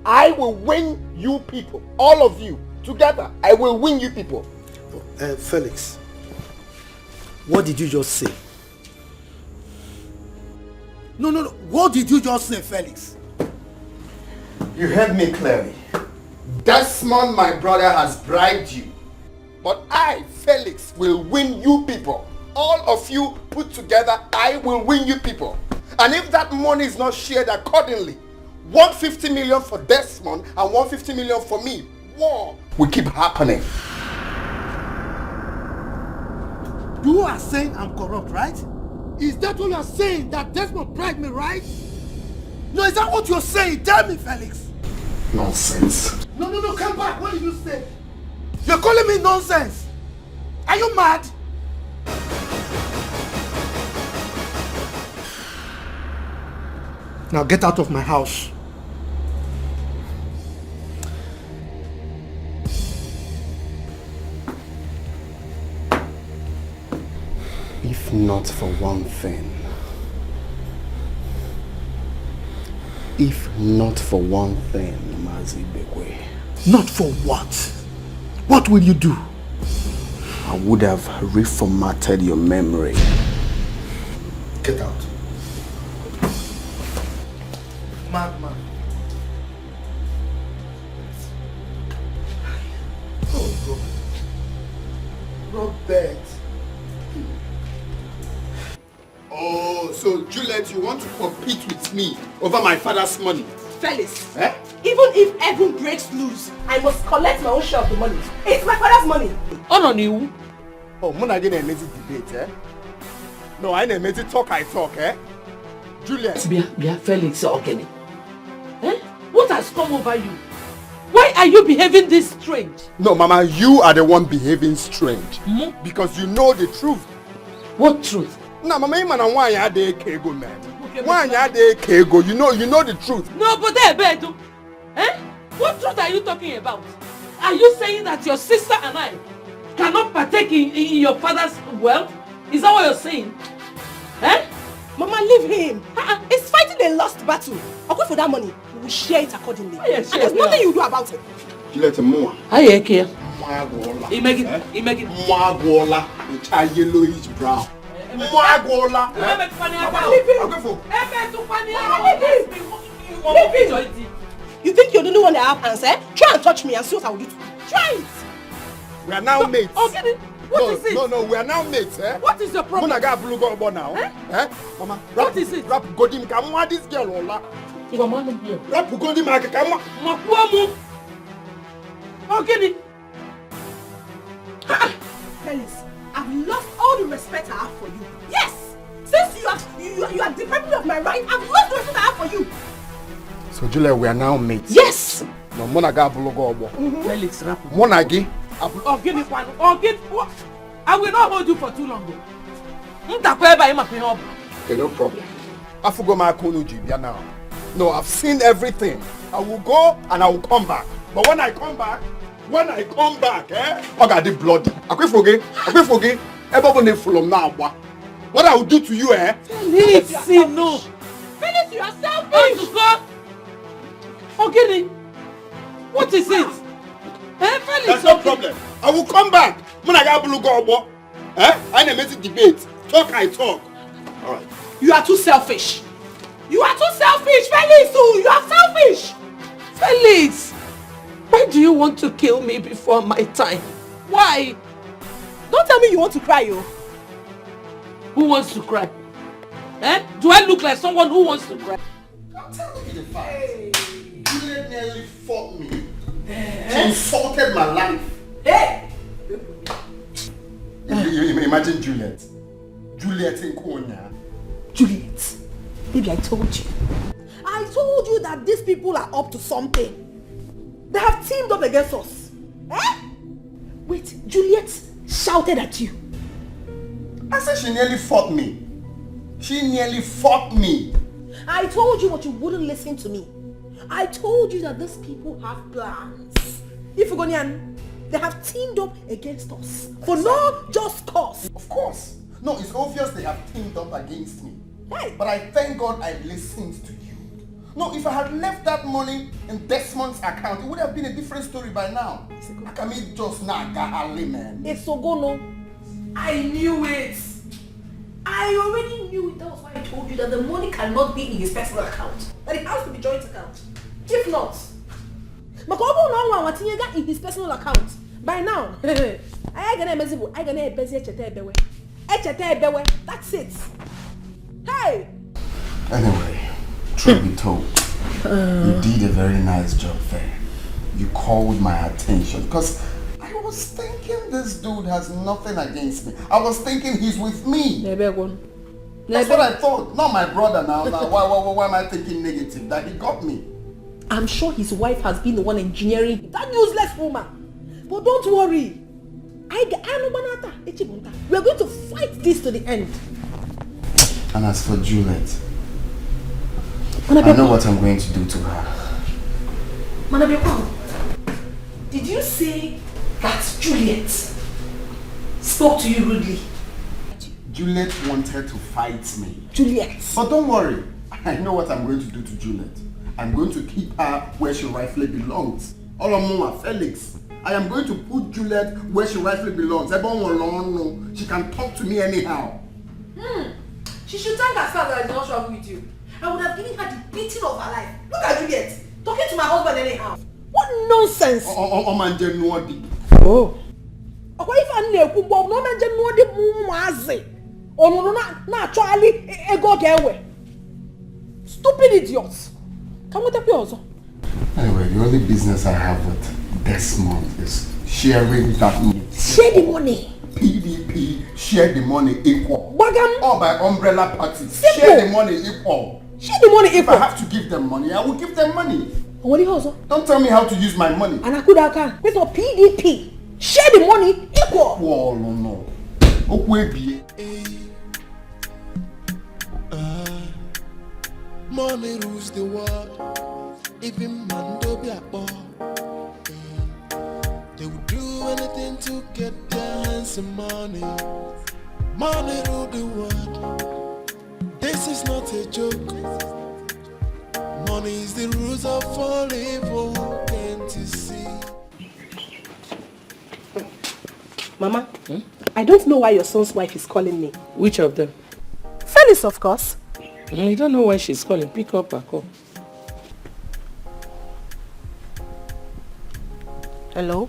I will win you people. All of you. Together. I will win you people. Felix, what did you just say? No. What did you just say, Felix? You heard me clearly. Desmond, my brother, has bribed you. But I, Felix, will win you people. All of you put together, I will win you people. And if that money is not shared accordingly, 150 million for Desmond and 150 million for me, war will keep happening. You are saying I'm corrupt, right? Is that what you are saying? That Desmond bribed me, right? No, is that what you're saying? Tell me, Felix. Nonsense. No, come back. What did you say? You're calling me nonsense. Are you mad? Now get out of my house. If not for one thing, If not for one thing, Mazi Bekwe. Not for what? What will you do? I would have reformatted your memory. Get out. Madman. Oh, Robert. Oh, so Juliet, you want to compete with me over my father's money? Felix, eh? Even if heaven breaks loose, I must collect my own share of the money. It's my father's money. Oh, no, you. Oh, Muna get an amazing debate, eh? No, I ain't amazing talk, eh? Juliet. Be Felix Ogeni. Eh? What has come over you? Why are you behaving this strange? No, Mama, you are the one behaving strange. Because you know the truth. What truth? No, Mama, you man, why are they kego, man? Why are they kego? You know the truth. No, but they're bad. Eh? What truth are you talking about? Are you saying that your sister and I cannot partake in your father's wealth? Is that what you're saying? Eh? Mama, leave him. He's fighting a lost battle. I'll go for that money. We will share it accordingly. Yes, and there's nothing you do about it. You let him more. I care. He make it. Mwagwola. It's a yellowish brown. Mwagwola. Leave him. You think you're the only one that have hands, eh? Try and touch me and see what I will do to you. Try it. We are now mates. Okay. What is it? No, we are now mates, eh? What is your problem? Munaga Blugo now. Eh? Mama, what is it? Rap Godim Kamwa, this girl, Ola. Rap Godim Kamwa. Makuamu. Okay. Felix, I've lost all the respect I have for you. Yes! Since you are depriving me of my right, I've lost the respect I have for you. So, Julia, we are now mates. Yes! No, Munaga Blugo. Felix, rap. Monagi. I will not hold you for too long. Okay, no problem. I forgot my Konuji now. No, I've seen everything. I will go and I will come back. But when I come back, eh? I got the blood. I can't forget. Everybody from now. What I will do to you, eh? Felix, no. Felix, you are selfish. Okay, what is it? That's no problem. I will come back. When I got blue go, eh? I need to debate. I talk. All right. You are too selfish. Felix. You are selfish. Felix, why do you want to kill me before my time? Why? Don't tell me you want to cry, yo. Who wants to cry? Eh? Do I look like someone who wants to cry? I'm telling you the fact. Juliet nearly fought me. She insulted my life. Hey! Imagine Juliet in Konya. Juliet, baby, I told you that these people are up to something. They have teamed up against us. Eh? Wait, Juliet shouted at you. I said she nearly fought me. I told you, but you wouldn't listen to me. I told you that these people have plans. Ifugonian, they have teamed up against us for no just cause. Of course. No, it's obvious they have teamed up against me. Hey. But I thank God I listened to you. No, if I had left that money in Desmond's account, it would have been a different story by now. I can mean just Nagahali, man. It's Sogono. I knew it. I already knew it. That was why I told you that the money cannot be in his personal account. That it has to be joint account. If not, Makobo no one in his personal account. By now, I gonna that's it. Hey! Anyway, truth be told, you did a very nice job there. You called my attention because I was thinking this dude has nothing against me. I was thinking he's with me. That's what I thought. Not my brother now. Why am I thinking negative? That he got me. I'm sure his wife has been the one engineering that useless woman. But don't worry. We're going to fight this to the end. And as for Juliet, I know what I'm going to do to her. Manabiakwan, did you say that Juliet spoke to you rudely? Juliet wanted to fight me. Juliet. But don't worry. I know what I'm going to do to Juliet. I'm going to keep her where she rightfully belongs. Olomoma Felix. I am going to put Juliet where she rightfully belongs. She can talk to me anyhow. She should thank herself that I did not travel with you. I would have given her the beating of her life. Look at Juliet, talking to my husband anyhow. What nonsense! Oh. Okay, if I knew Bob, no man know the mumaze. Oh no, not Charlie, go get away. Stupid idiots. Come with the pills. Anyway, the only business I have with Desmond is sharing that money. Share the money. PDP, share the money equal. Bagam. Or by umbrella parties, Simple. share the money equal. Share the money equal. If I have to give them money, I will give them money. What do you also? Don't tell me how to use my money. And I could have can. It's not PDP. Share the money equal. Oh no. Money rules the world. Even man do be a boy. They would do anything to get their hands on money. Money rule the world. This is not a joke. Money is the rules of all evil. Can't you see? Mama, I don't know why your son's wife is calling me. Which of them? Phyllis, of course. You don't know why she's calling. Pick up her call. Hello?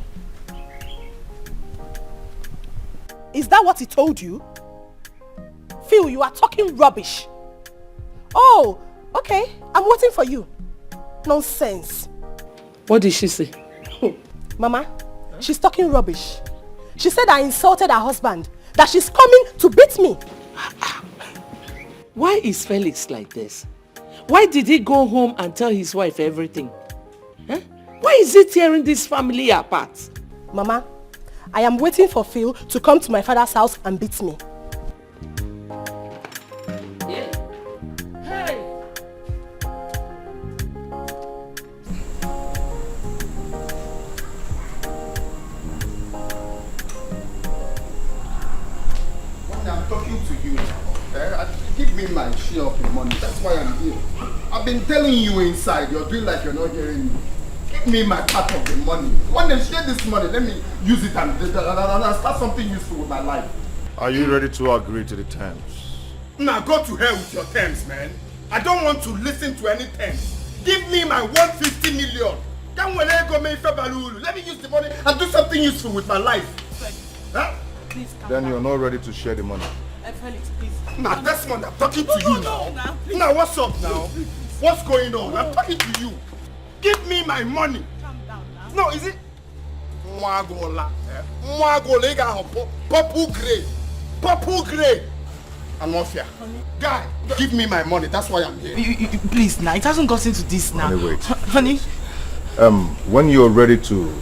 Is that what he told you? Phil, you are talking rubbish. Oh, okay. I'm waiting for you. Nonsense. What did she say? Mama, she's talking rubbish. She said I insulted her husband, that she's coming to beat me. Why is Felix like this? Why did he go home and tell his wife everything? Huh? Why is he tearing this family apart? Mama, I am waiting for Phil to come to my father's house and beat me. Yeah. Hey. I'm talking to you now. Give me my share of the money. That's why I'm here. I've been telling you inside. You're doing like you're not hearing me. Give me my part of the money. When they share this money, let me use it and start something useful with my life. Are you ready to agree to the terms? Now go to hell with your terms, man. I don't want to listen to any terms. Give me my 150 million. Let me use the money and do something useful with my life. Huh? Then you're not ready to share the money. Felix, please. Now, Desmond, I'm talking to you now. Now, what's up now? What's going on? I'm talking to you. Give me my money. Calm down now. No, is it? Mwagola. Mwagola. Purple gray. Purple gray. I'm not fair. Guy, give me my money. That's why I'm here. Please, now. It hasn't gotten to this now. Honey, wait. Honey. When you're ready to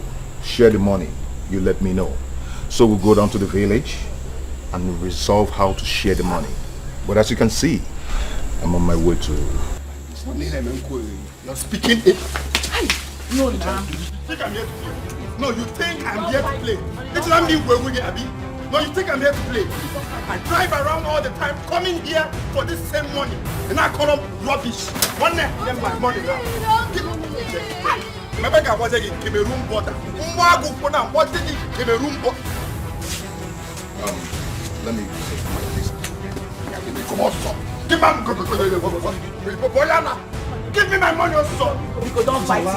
share the money, you let me know. So we'll go down to the village and resolve how to share the money. But as you can see, I'm on my way to... You're speaking it. No, nah. You think I'm here to play? No, you think I'm here to play? It's not me where we get. No, you think I'm here to play? I drive around all the time, coming here for this same money, and I call them rubbish. One day, get my money now. My bank was in Cameroon border. Let me... Come on, son. Give me my money, son. Because don't fight you.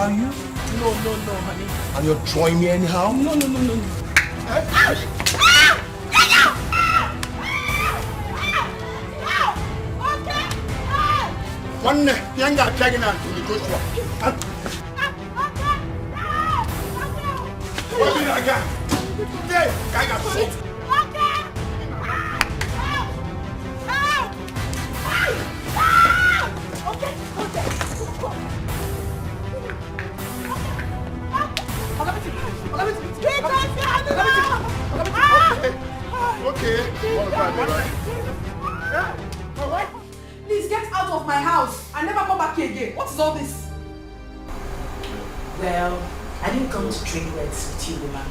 No, honey. And you're drawing me anyhow? No. One day, young guy dragging out to the Joshua. What did I get? Today, I got shot. Okay. Please get out of my house and never come back here again. What is all this? Well, I didn't come to trade words with you, woman.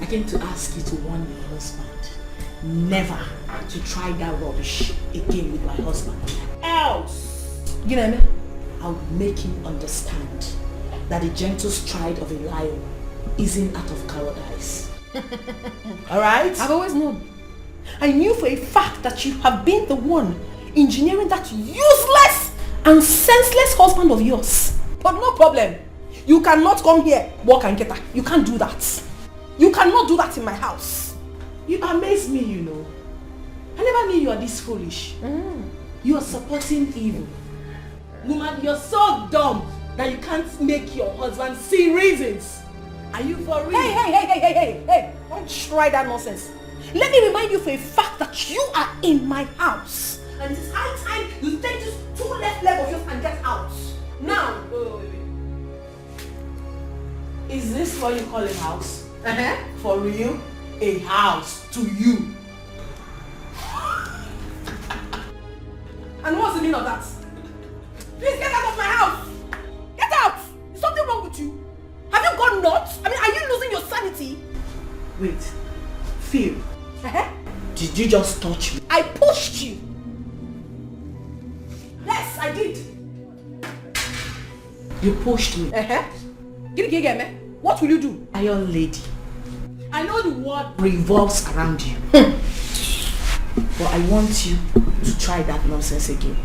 I came to ask you to warn your husband never to try that rubbish again with my husband. Else! You know me? I'll make him understand that the gentle stride of a lion isn't out of cowardice. Alright? I've always known. I knew for a fact that you have been the one engineering that useless and senseless husband of yours. But no problem. You cannot come here, walk and get her. You can't do that. You cannot do that in my house. You amaze me, you know. I never knew you are this foolish. You are supporting evil. Woman, you're so dumb that you can't make your husband see reasons. Are you for real? Hey. Don't try that nonsense. Let me remind you for a fact that you are in my house. And it is high time you take this 2 left leg of yours and get out. Now. Wait. Is this what you call a house? For real? A house to you. And what's the meaning of that? Please get out of my house! Get out! Is something wrong with you? Have you gone nuts? I mean, are you losing your sanity? Wait. Phil. Did you just touch me? I pushed you. Yes, I did. You pushed me. What will you do? Iron lady. I know the world revolves around you. But I want you to try that nonsense again.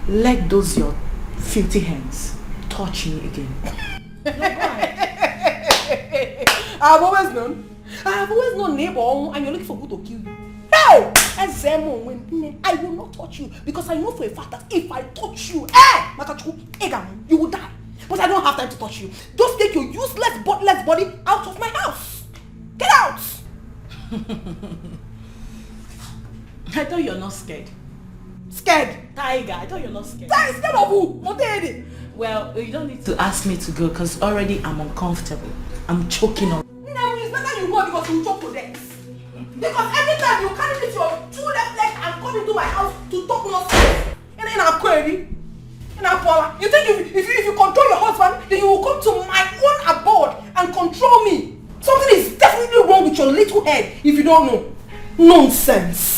Let those your filthy hands touch me again. No, go ahead. I've always known neighbor and you're looking for good to kill you. Hey! I will not touch you because I know for a fact that if I touch you, you will die. But I don't have time to touch you. Just take your useless, buttless body out of my house. Get out! I thought you're not scared. Scared? Tiger, I thought you're not scared. Scared of who? Well, you don't need to ask me to go because already I'm uncomfortable. I'm choking on. No, it's better you go because you choke to death. Because every time you carry with your 2 left legs and come into my house to talk nonsense, and then I'm query. You think if you control your husband, then you will come to my own abode and control me. Something is definitely wrong with your little head if you don't know. Nonsense.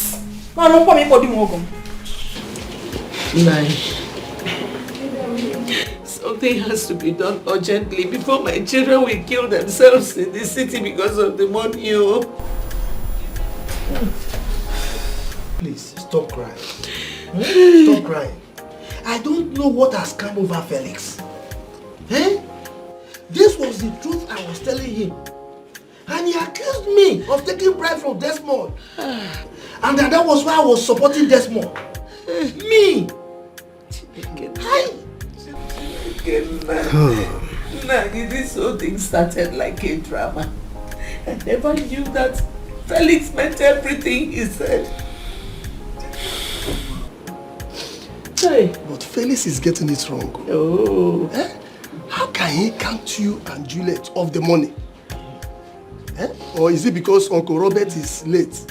Something has to be done urgently before my children will kill themselves in the city because of the money. Please, stop crying. Stop crying. I don't know what has come over Felix. This was the truth I was telling him. And he accused me of taking bribe from Desmond. And that was why I was supporting Desmond. Me! This whole thing started like a drama. I never knew that Felix meant everything he said. But Felix is getting it wrong. Oh. How can he count you and Juliet off the money? Or is it because Uncle Robert is late?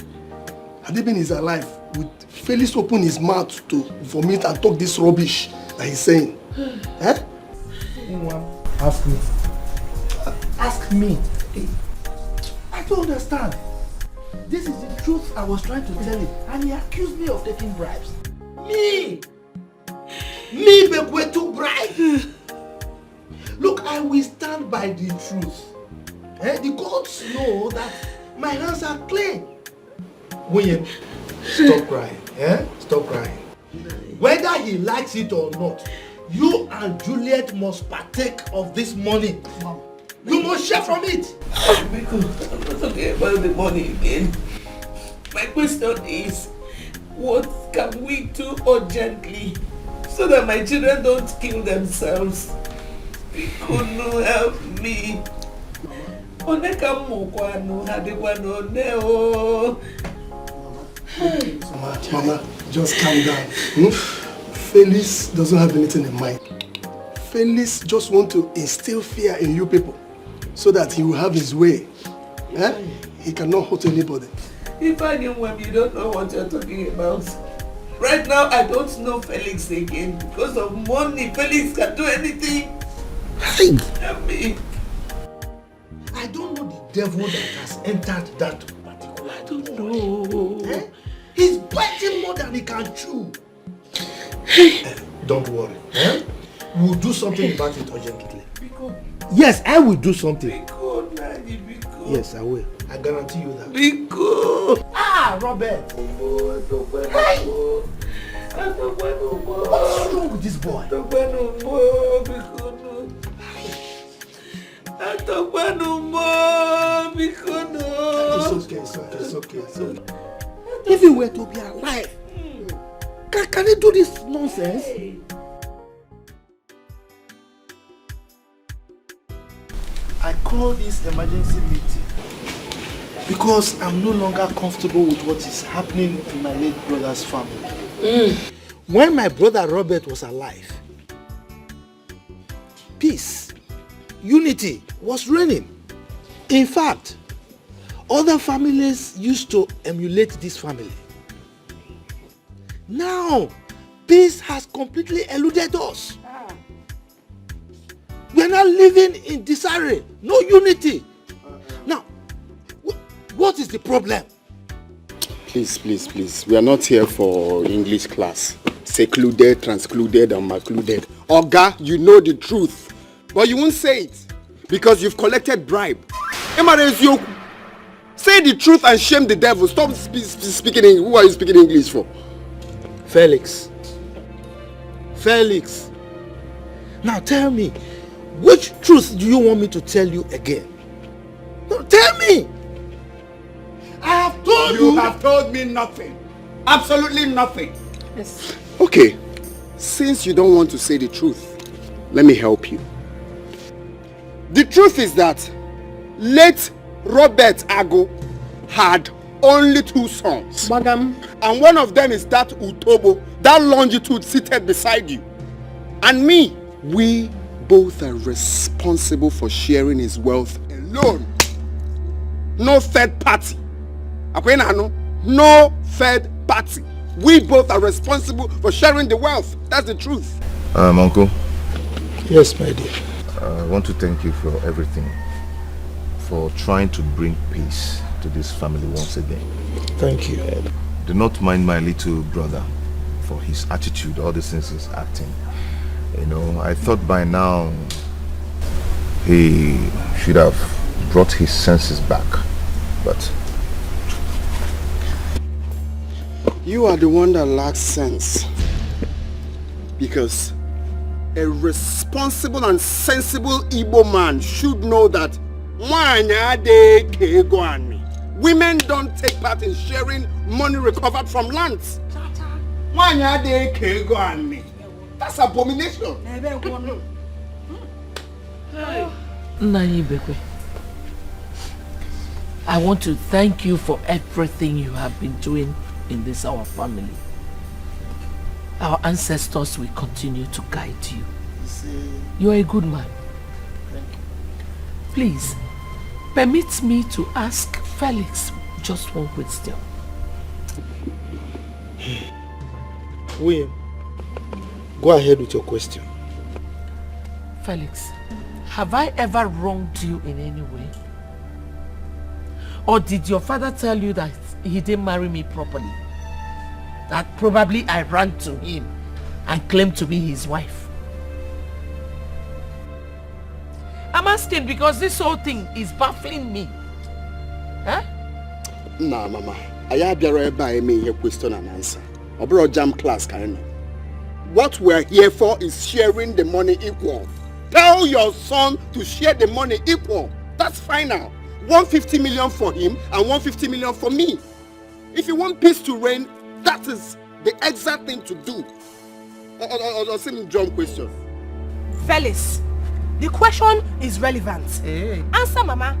Adibin is alive. Would Felix open his mouth to vomit and talk this rubbish that he's saying? Ask me. Ask me. I don't understand. This is the truth I was trying to tell him. And he accused me of taking bribes. Me! Me, Bekwe, took bribes! Look, I will stand by the truth. The gods know that my hands are clean. William, stop crying. Stop crying. Whether he likes it or not, you and Juliet must partake of this money. You must share from it. I'm not talking about the money again. My question is, what can we do urgently so that my children don't kill themselves? You couldn't help me. Mama, just calm down. Felix doesn't have anything in mind. Felix just wants to instill fear in you people so that he will have his way. He cannot hurt anybody. If I knew him, you don't know what you're talking about. Right now, I don't know Felix again. Because of money, Felix can do anything. Help me. I don't know the devil that has entered that particular. I don't know. He's biting more than he can chew. Don't worry. will do something about it urgently. Yes, I will do something. Yes, I will. I guarantee you that. Ah, Robert! Hey! What's wrong with this boy? It's okay. If you were to be alive, can you do this nonsense? I call this emergency meeting because I'm no longer comfortable with what is happening in my late brother's family. When my brother Robert was alive, peace, unity was reigning. In fact, other families used to emulate this family. Now, peace has completely eluded us. We are now living in disarray, no unity. Now, what is the problem? Please. We are not here for English class. Secluded, transcluded, and macluded. Oga, you know the truth, but you won't say it because you've collected bribe. Say the truth and shame the devil. Stop speaking. Who are you speaking English for? Felix. Now tell me, which truth do you want me to tell you again? No, tell me. I have told you. You have told me nothing. Absolutely nothing. Yes. Okay. Since you don't want to say the truth, let me help you. The truth is that late Robert Ago had only 2 sons. Madam. And one of them is that Utobo, that longitude seated beside you. And me. We both are responsible for sharing his wealth alone. No third party. No third party. We both are responsible for sharing the wealth. That's the truth. Uncle. Yes, my dear. I want to thank you for everything. For trying to bring peace to this family once again. Thank you. Do not mind my little brother for his attitude, all the things he's acting. You know, I thought by now he should have brought his senses back, but you are the one that lacks sense, because a responsible and sensible Igbo man should know that women don't take part in sharing money recovered from lands. That's abomination. Nayibekwe, I want to thank you for everything you have been doing in this our family. Our ancestors will continue to guide you. You are a good man. Please, permit me to ask Felix just one question. William, go ahead with your question. Felix, have I ever wronged you in any way? Or did your father tell you that he didn't marry me properly? That probably I ran to him and claimed to be his wife? I'm asking because this whole thing is baffling me. Huh? Nah, Mama. I have a question and answer. Or jam class, kind of. What we're here for is sharing the money equal. Tell your son to share the money equal. That's fine now. 150 million for him and 150 million for me. If you want peace to reign, that is the exact thing to do. Or same jump question. Felix, the question is relevant. Hey. Answer, Mama.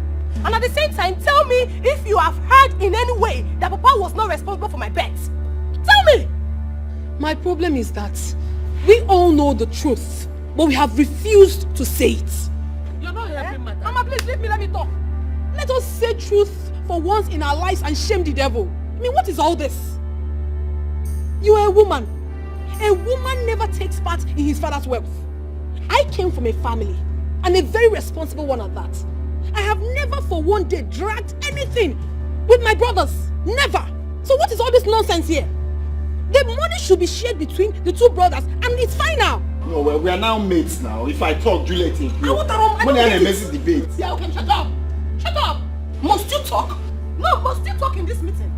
And at the same time, tell me if you have heard in any way that Papa was not responsible for my pets. Tell me! My problem is that we all know the truth, but we have refused to say it. You're not helping, Madam. Mama, please leave me, let me talk. Let us say truth for once in our lives and shame the devil. I mean, what is all this? You are a woman. A woman never takes part in his father's wealth. I came from a family, and a very responsible one at that. I have never for one day dragged anything with my brothers. Never. So what is all this nonsense here? The money should be shared between the 2 brothers, and it's fine now. No, well, we are now mates now. If I talk, Juliet will I want to money and a messy debate. Yeah, okay, shut up. Shut up. Must you talk? No, must you talk in this meeting?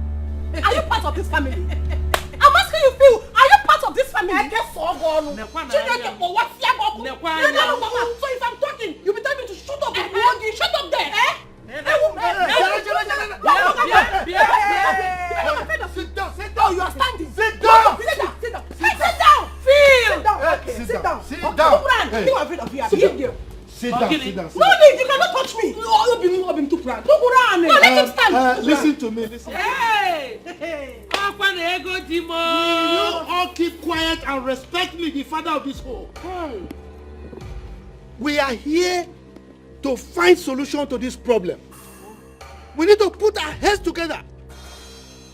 Are you part of this family? I'm asking you, Phil, are you part of this family? I guess so. So if I'm talking, you be telling me to shut up. Shut up there. Sit down. Oh, you are standing. Sit down. Sit down. Phil. Sit down. Sit down. You are afraid of you. Sit down. No need, you cannot touch me. No, I've been too proud. No, let him stand. Listen to me. Hey. You all keep quiet and respect me, the father of this home. We are here to find solution to this problem. We need to put our heads together.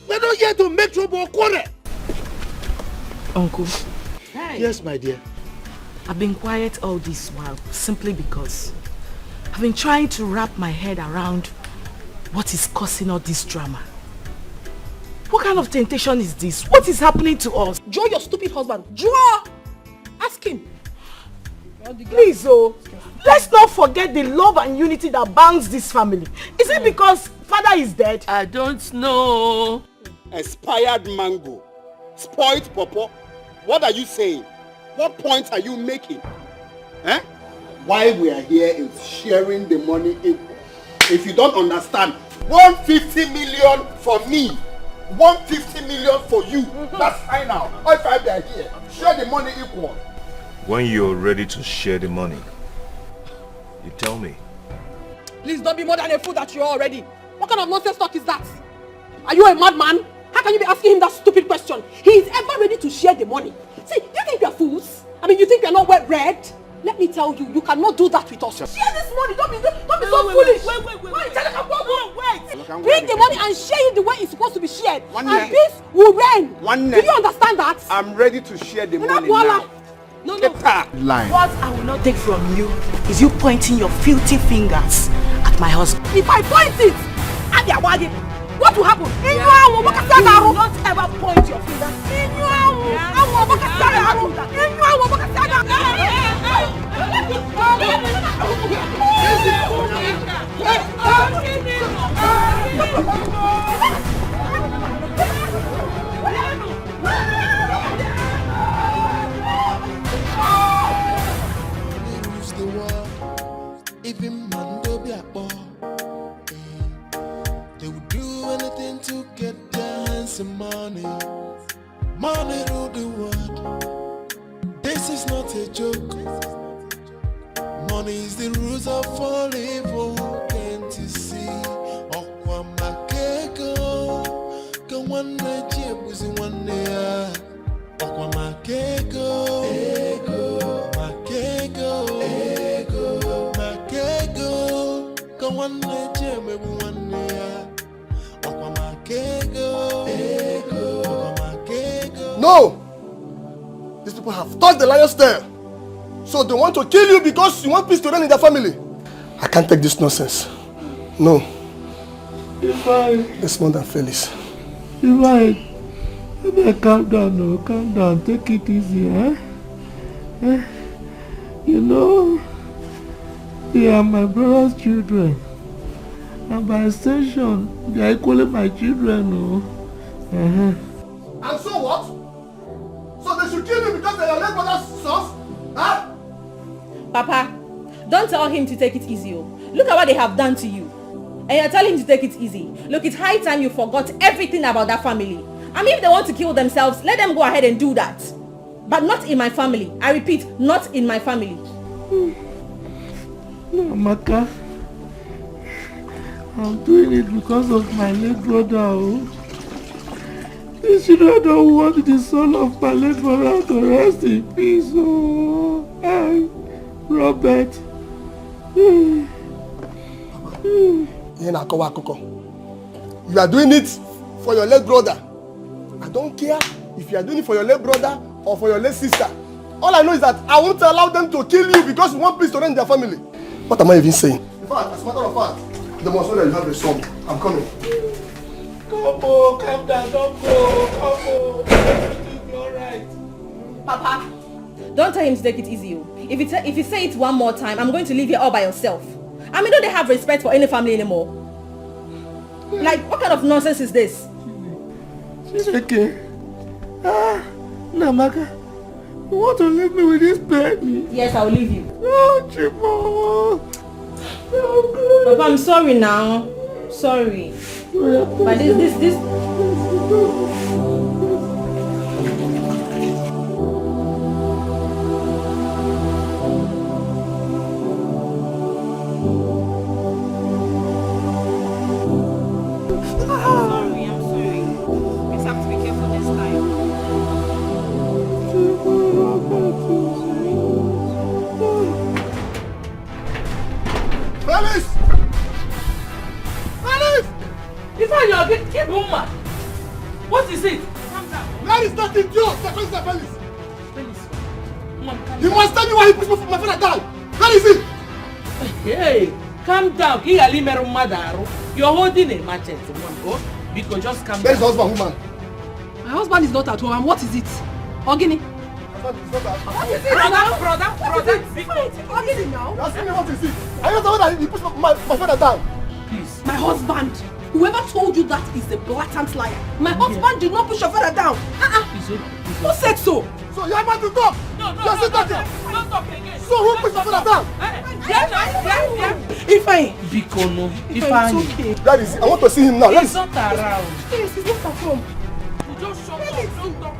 We're not here to make trouble or quarrel. Uncle. Hey. Yes, my dear. I've been quiet all this while simply because I've been trying to wrap my head around what is causing all this drama. What kind of temptation is this? What is happening to us? Joe, your stupid husband. Joe! Ask him. Please, let's not forget the love and unity that binds this family. Is it because father is dead? I don't know. Expired mango. Spoiled pawpaw. What are you saying? What point are you making? Why we are here is sharing the money equal. If you don't understand, 150 million for me, 150 million for you. That's final. All five are here. Share the money equal. When you're ready to share the money, you tell me. Please don't be more than a fool that you are already. What kind of nonsense talk is that? Are you a madman? How can you be asking him that stupid question? He is ever ready to share the money. See, you think you're fools? I mean, you think you're not well read? Let me tell you, you cannot do that with us. Share this money. Don't be so foolish. Wait. Bring the money and share it the way it's supposed to be shared. And peace will reign. Do you understand that? I'm ready to share the money now. No. Line. What I will not take from you is you pointing your filthy fingers at my husband. If I point it, what will happen? Don't ever point your fingers. Even man do be a boy. They would do anything to get their hands on money. Money rule the world. This is not a joke. Money is the rules of all evil. Can't you see? Okwa makego. Go one day, buzi one day. Okwa makego. Ego. Makego. Ego. Makego. Go one day, buzi one day. Okwa makego. Ego. Makego. No! These people have touched the lion's tail. So they want to kill you because you want peace to reign in their family. I can't take this nonsense. No. It's more than Felix. You're right. Calm down, no, calm down. Take it easy, You know, they are my brother's children. And by extension, they are equally my children, no. And so what? So they should kill you because they are late brother's sons? Huh? Papa, don't tell him to take it easy. Look at what they have done to you. And you're telling him to take it easy. Look, it's high time you forgot everything about that family. I mean, if they want to kill themselves, let them go ahead and do that. But not in my family. I repeat, not in my family. No, Amaka. I'm doing it because of my late brother. These children don't want the soul of my late brother to rest in peace. Robert. You are doing it for your late brother. I don't care if you are doing it for your late brother or for your late sister. All I know is that I won't allow them to kill you because you want peace to reign in their family. What am I even saying? In fact, as a matter of fact, they must know that you have a son. I'm coming. Come on, calm down, don't go. Come on. Everything will be alright. Papa, Don't tell him to take it easy. If you say it one more time, I'm going to leave you all by yourself. I mean, don't they have respect for any family anymore? Like, what kind of nonsense is this? Okay. Namaka, you want to leave me with this baby? Yes, I'll leave you. No, Chimo. Papa, I'm sorry now. Sorry. But this. What is it? That is nothing to you. You must tell me why he pushed my father down. Where is he? Hey, calm down. You're holding a machete, Mom. Because just calm down. Where is the husband, woman? My husband is not at home. And what is it? Ogini? What is it? Brother. Ogini now? You asking me what is it? Are you the one that he pushed my father down? Please. My husband. Whoever told you that is a blatant liar. My husband did not push your father down. Who said so? So you are about to talk? No, don't talk again. So who pushed your father down? Ifeanyi. Bikono. Ifeanyi. It's okay. That is it. I want to see him now. He's not around. Yes, he's not at home. You just shut up. Don't talk.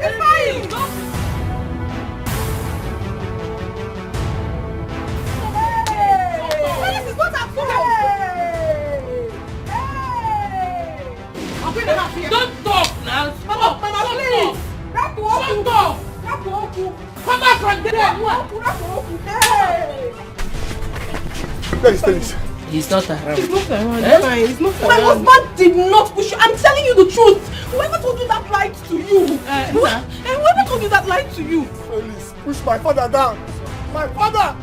Ifeanyi. He's not at home. Don't talk now. Mama, please. Shut up. Come back from there. Where is Felix? He's not around. He's not around. He's not around. My husband did not push you. I'm telling you the truth. Whoever told you that lied to you. Whoever told you that lied to you. Felix, push my father down. My father.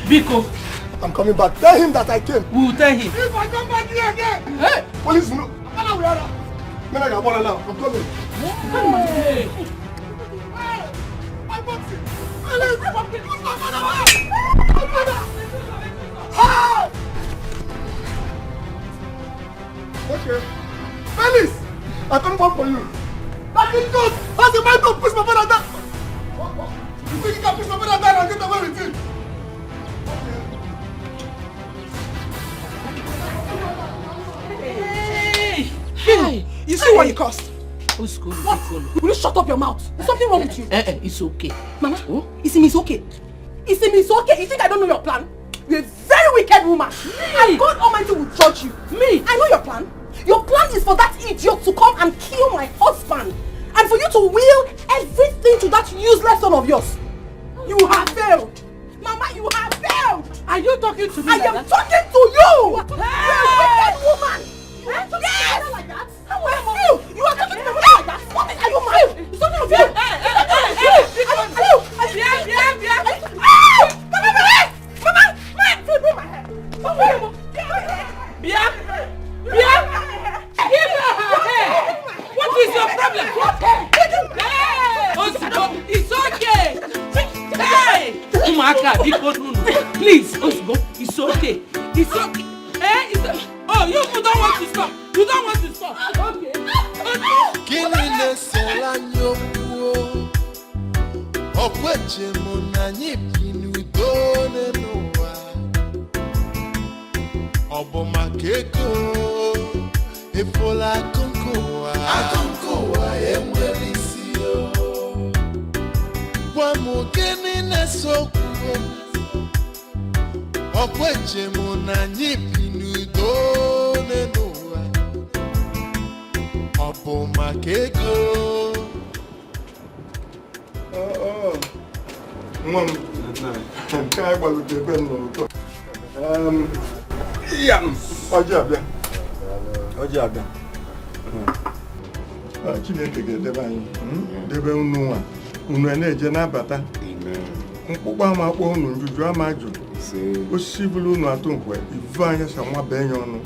Biko. I'm coming back. Tell him that I came. We will tell him. If I come back here again, hey, police will know. I'm coming. Hey. My boxing. Okay. Felix, I'm coming back for you. That is good. How's the man to push my father down? You think you can push my father down and get away with it? Hey, you see what you cost? What? Will you shut up your mouth? Is something wrong with you? It's okay. Mama, it's okay. It's okay. You think I don't know your plan? You're a very wicked woman. And God Almighty will judge you. Me? I know your plan. Your plan is for that idiot to come and kill my husband. And for you to will everything to that useless son of yours. You have failed. Mama, you have failed. Are you talking to me? I am talking to you. You're a wicked woman. Yes! Like that? You are talking to me like that? What are you mad? It's something of you! What is your problem? It's okay! Hey! Please, it's okay. It's okay. Oh, you don't want to stop. You don't want to stop. Okay. Chineke ga-edebe anyị debe unu nwa unu na-eje n'abata mkpụkpọ ama akpọ unu njuju ama ajụ osisi bụrụ unu atụ nkwe ivu anya sa nwa bee ya ọnụ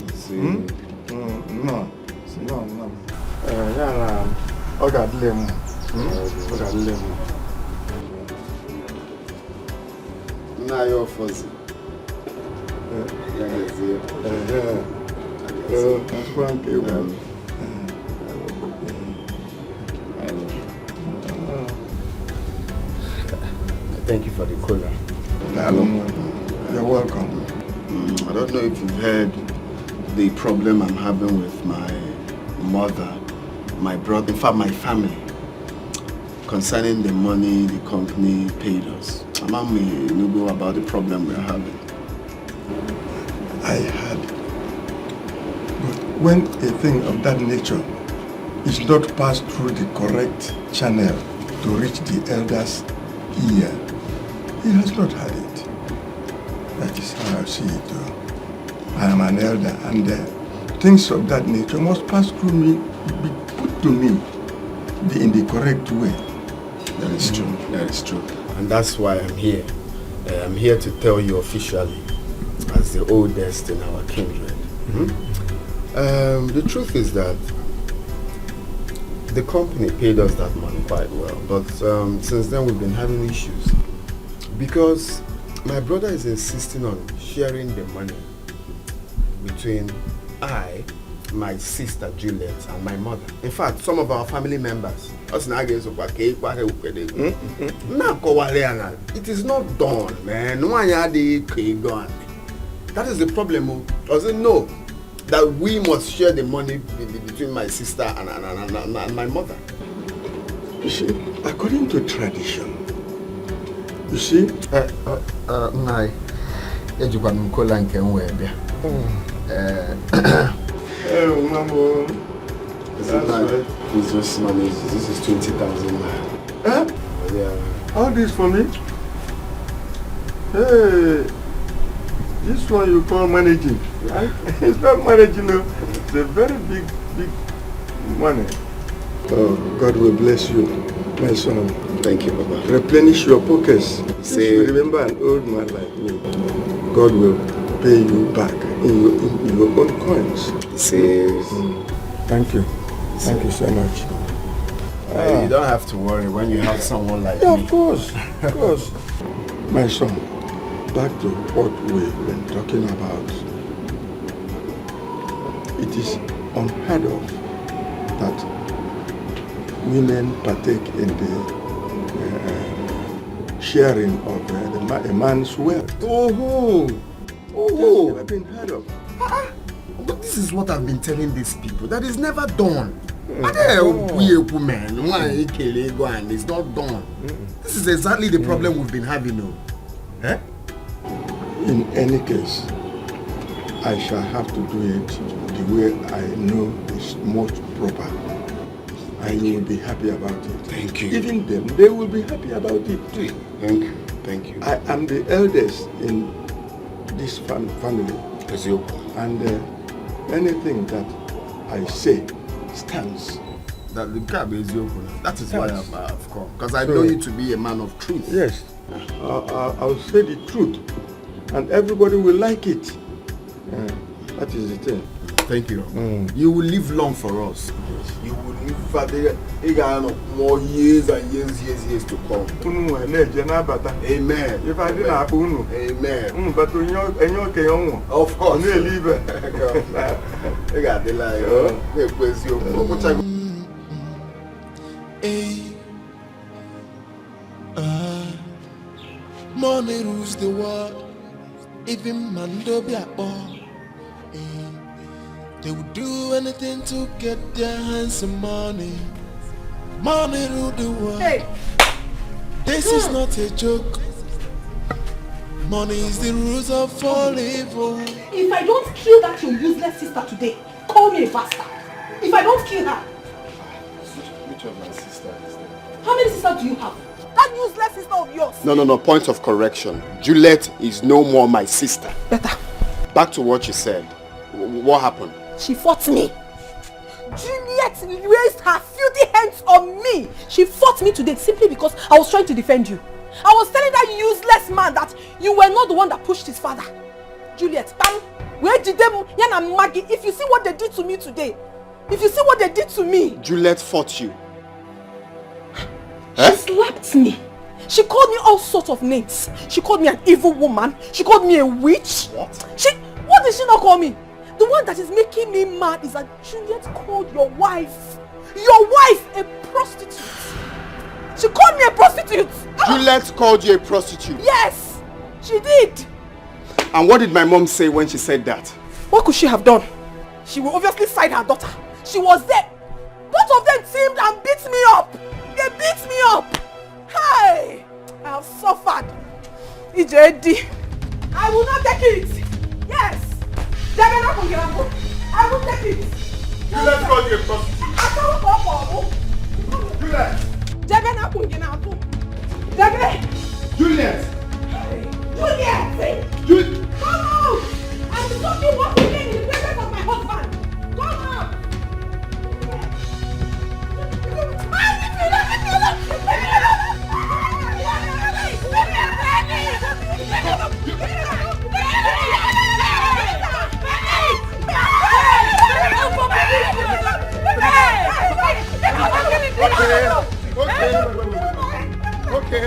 Ọ ga-adịle m. Ọ ga-adịle m. Nna ya ọfọzi. Thank you for the cola. You're welcome. I don't know if you've heard the problem I'm having with my mother, my brother, in fact my family, concerning the money the company paid us. Mama, you know about the problem we're having. I had. But when a thing of that nature is not passed through the correct channel to reach the elder's ear, he has not had it. That is how I see it. I am an elder, and things of that nature must pass through me, be put to me in the correct way. That is true. That is true. And that's why I'm here. I'm here to tell you officially, as the oldest in our kindred. The truth is that the company paid us that money quite well, but since then we've been having issues because my brother is insisting on sharing the money between I, my sister Juliet, and my mother. In fact, some of our family members. It is not done, man. That is the problem. Doesn't know that we must share the money between my sister and my mother. You see, according to tradition, you see, He's just managed. This is 20,000 naira. Huh? Yeah. All this for me? Hey, this one you call managing. It's not managing, no. It's a very big money. Oh, God will bless you, my son. Thank you, Baba. Replenish your pockets. Say, remember an old man like me. God will pay you back in your own coins. Say, thank you. Thank you so much. You don't have to worry when you have someone like yeah, me. Of course. My son, back to what we've been talking about. It is unheard of that women partake in the sharing of a man's wealth. Oh, that's never been heard of. But this is what I've been telling these people. That is never done. It's not done. This is exactly the problem we've been having. Eh? In any case, I shall have to do it the way I know is most proper. And you will be happy about it. Thank you. Even them, they will be happy about it too. Thank you. Thank you. I am the eldest in this family. And anything that I say stands. That is why I've come. Because I know you to be a man of truth. Yes. I'll say the truth. And everybody will like it. That is the thing. Thank you. You will live long for us. You will live more years and years to come. Amen. If I didn't have Amen. But when you're of course. Money rules the world. Even Mando Blackball. They would do anything to get their hands on money. Money rule the world. Hey. This is not a joke. Money is the rules of all evil. If I don't kill that your useless sister today, call me a bastard. If I don't kill her. Which of my sisters is there? How many sisters do you have? That useless sister of yours. No. Point of correction. Juliet is no more my sister. Better. Back to what you said. What happened? She fought me. Juliet raised her filthy hands on me. She fought me today simply because I was trying to defend you. I was telling that useless man that you were not the one that pushed his father. Juliet, where did them, Yan and Maggie, if you see what they did to me today, If you see what they did to me. Juliet fought you. She slapped me. She called me all sorts of names. She called me an evil woman. She called me a witch. What did she not call me? The one that is making me mad is that Juliet called your wife a prostitute. She called me a prostitute. Juliet called you a prostitute? Yes, she did. And what did my mom say when she said that? What could she have done? She will obviously side her daughter. She was there. Both of them teamed and beat me up. They beat me up. Hey, I have suffered. EJD, I will not take it. Yes. I will take it. Juliet called you a prostitute. Juliet. Juliet. Juliet. Come out. I'm talking what you did in the presence of my husband. Come out. Okay.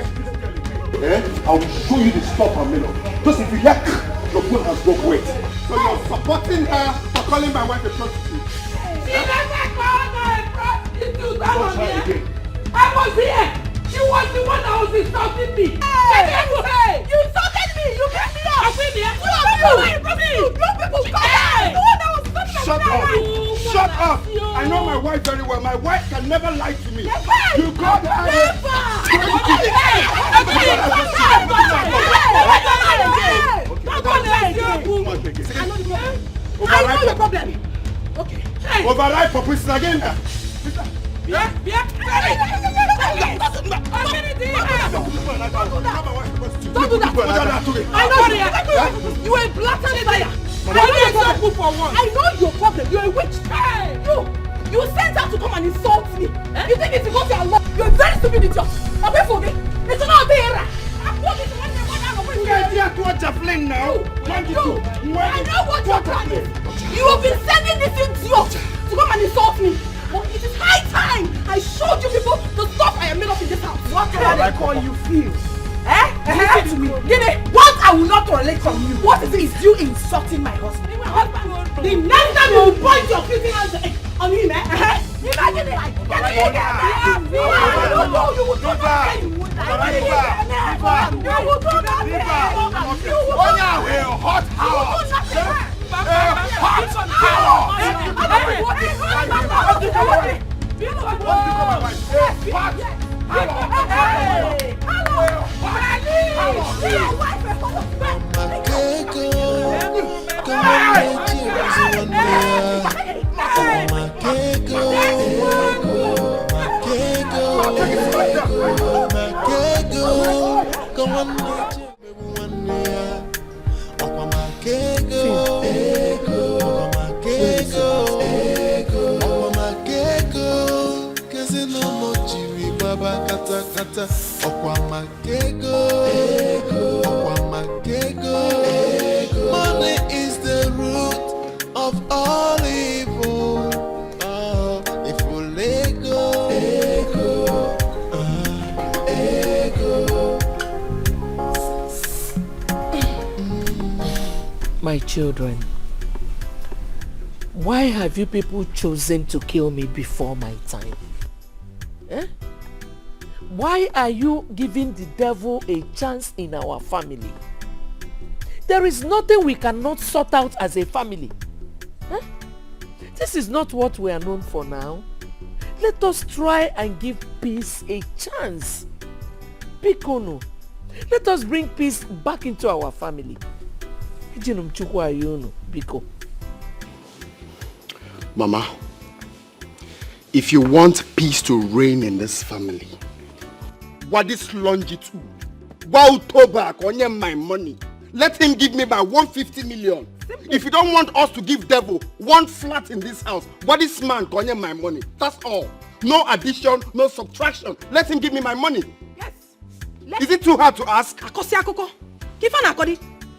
I will show you the stop and middle. Just if you hear, your phone has broke weight. So you're supporting her for calling my wife a prostitute. She never called her a prostitute. I was here. She was the one that was insulting me. You insulted me. You beat me up. Shut up. Shut up. I know my wife very well. My wife can never lie to me. You called her. I know the problem. Okay. Override for prison again. Don't do that. I know you are a blatant liar. I know your problem. You're a witch. You sent her to come and insult me. You think it's because you're alone. You're a very stupid idiot. Away from me. It's not there. I know what your plan is. You have been sending this idiot to come and insult me. But it is high time I showed you people the stuff I am made of in this house. What can I call you feel? Listen to me. What I will not tolerate from you. What is it? Is you insulting my husband? The next time you will point your filthy hands on him, imagine it. You will do that. You will do that. Money is the root of all evil. If we let go, My children, why have you people chosen to kill me before my time? Why are you giving the devil a chance in our family? There is nothing we cannot sort out as a family. This is not what we are known for now. Let us try and give peace a chance. Bikono, let us bring peace back into our family. Biko. Mama, if you want peace to reign in this family, what is longitude? Wow, Tobak, on my money. Let him give me by 150 million. Simple. If you don't want us to give devil one flat in this house, what is man on my money? That's all. No addition, no subtraction. Let him give me my money. Yes. Is it too hard to ask?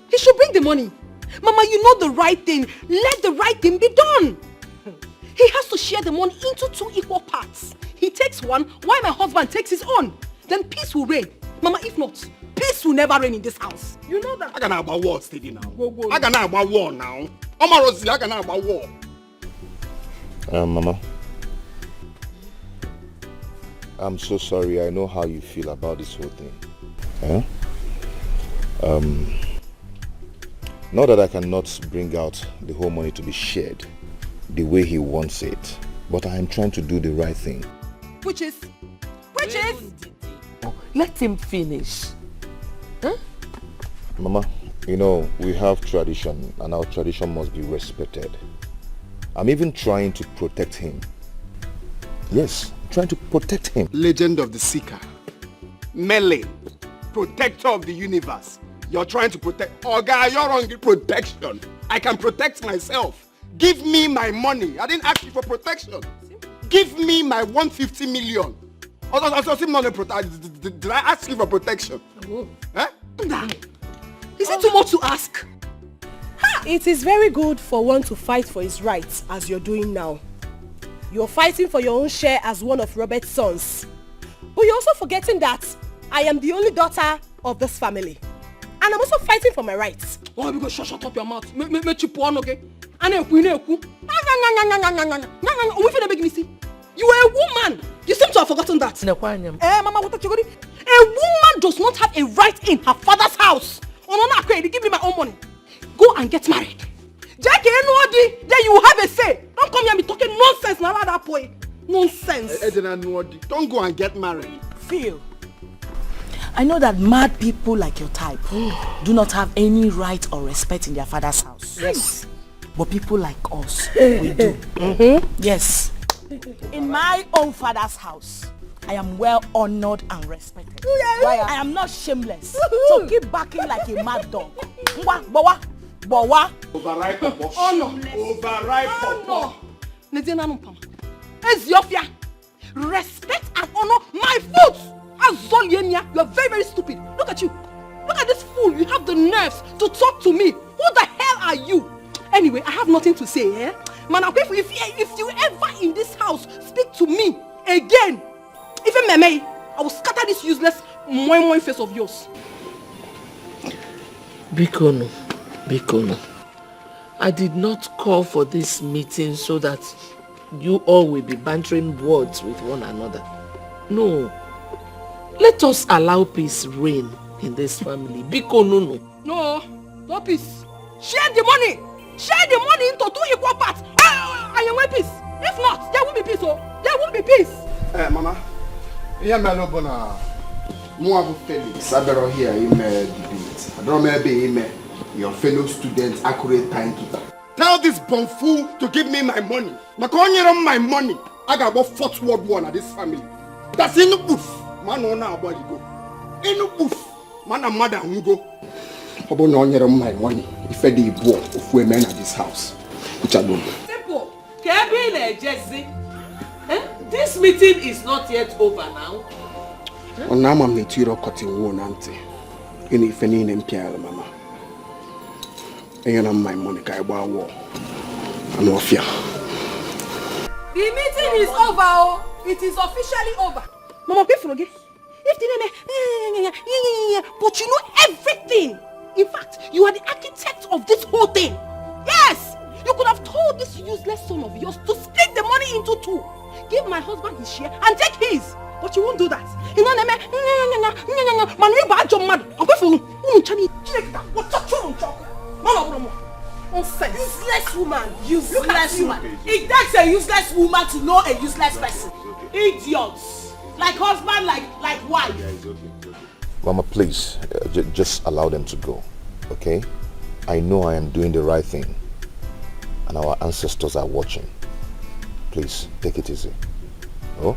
He should bring the money. Mama, you know the right thing. Let the right thing be done. He has to share the money into 2 equal parts. He takes one, while my husband takes his own. Then peace will reign. Mama, if not, peace will never reign in this house. You know that. I can about war steady now. I can about war now. Omarosi, I can about war. Mama. I'm so sorry. I know how you feel about this whole thing. Not that I cannot bring out the whole money to be shared the way he wants it, but I am trying to do the right thing. Which is? Let him finish. Mama, you know, we have tradition and our tradition must be respected. I'm even trying to protect him. Yes, I'm trying to protect him. Legend of the Seeker. Merlin. Protector of the universe. You're trying to protect. Oh, guy, you're on protection. I can protect myself. Give me my money. I didn't ask you for protection. Give me my 150 million. Did I ask you for protection? Huh? Is it too much to ask? It is very good for one to fight for his rights, as you're doing now. You're fighting for your own share as one of Robert's sons. But you're also forgetting that I am the only daughter of this family. And I'm also fighting for my rights. Oh, because shut up your mouth. Okay? You are a woman. You seem to have forgotten that. Mama, what you going? A woman does not have a right in her father's house. Give me my own money. Go and get married. Then you will have a say. Don't come here and be talking nonsense now, that boy. Nonsense. Don't go and get married. Phil, I know that mad people like your type do not have any right or respect in their father's house. Yes. But people like us, we do. Yes. In my own father's house, I am well honored and respected. I am not shameless. So keep barking like a mad dog. Overripe papa. Overripe papa. Respect and honor my foot. Azolienia, you are very, very stupid. Look at you. Look at this fool. You have the nerves to talk to me. Who the hell are you? Anyway, I have nothing to say, eh? Man, if you ever in this house speak to me again, even Meme, I will scatter this useless moi face of yours. Bikono. I did not call for this meeting so that you all will be bantering words with one another. No. Let us allow peace reign in this family. Bikono. No peace. Share the money. Share the money into 2 equal parts. And you want peace. If not, there won't be peace. There won't be peace. Mama. Yeah, my love, Moabu Felix. I better hear him debate. I don't remember your fellow students accurate timekeeper. Tell this bum fool to give me my money. My money. I got about 4th World War in this family. That's in the booth. Man, no, now about go. In the booth. Man, and mother who go. About no my money. If I did war of women at this house, which I don't. Simple. This meeting is not yet over now. On now, I'm not your cutting one auntie. In if any name Pierre, Mama. And my money, I buy war. I know fear. The meeting is over. It is officially over. Mama, pay for again. If the name, but you know everything. In fact, you are the architect of this whole thing. Yes! You could have told this useless son of yours to split the money into 2. Give my husband his share and take his. But you won't do that. You know, nonsense. Useless woman. Useless woman. It takes a useless woman to know a useless person. Idiots. Like husband, like wife. Mama, please, just allow them to go, okay? I know I am doing the right thing, and our ancestors are watching. Please, take it easy. Oh?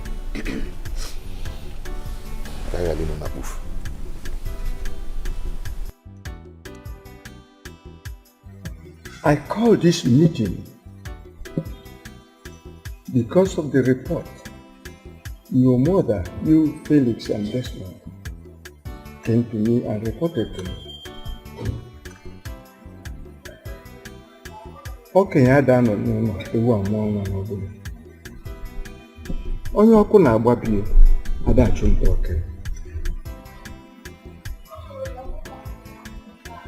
I called this meeting because of the report your mother, you, Felix, and Desmond came to me and reported to me. okenye ada nọ n'ụlọ ewu amụọ nwa n'obodo. Onye ọkụ na-agbapie ada achụ nta okenye.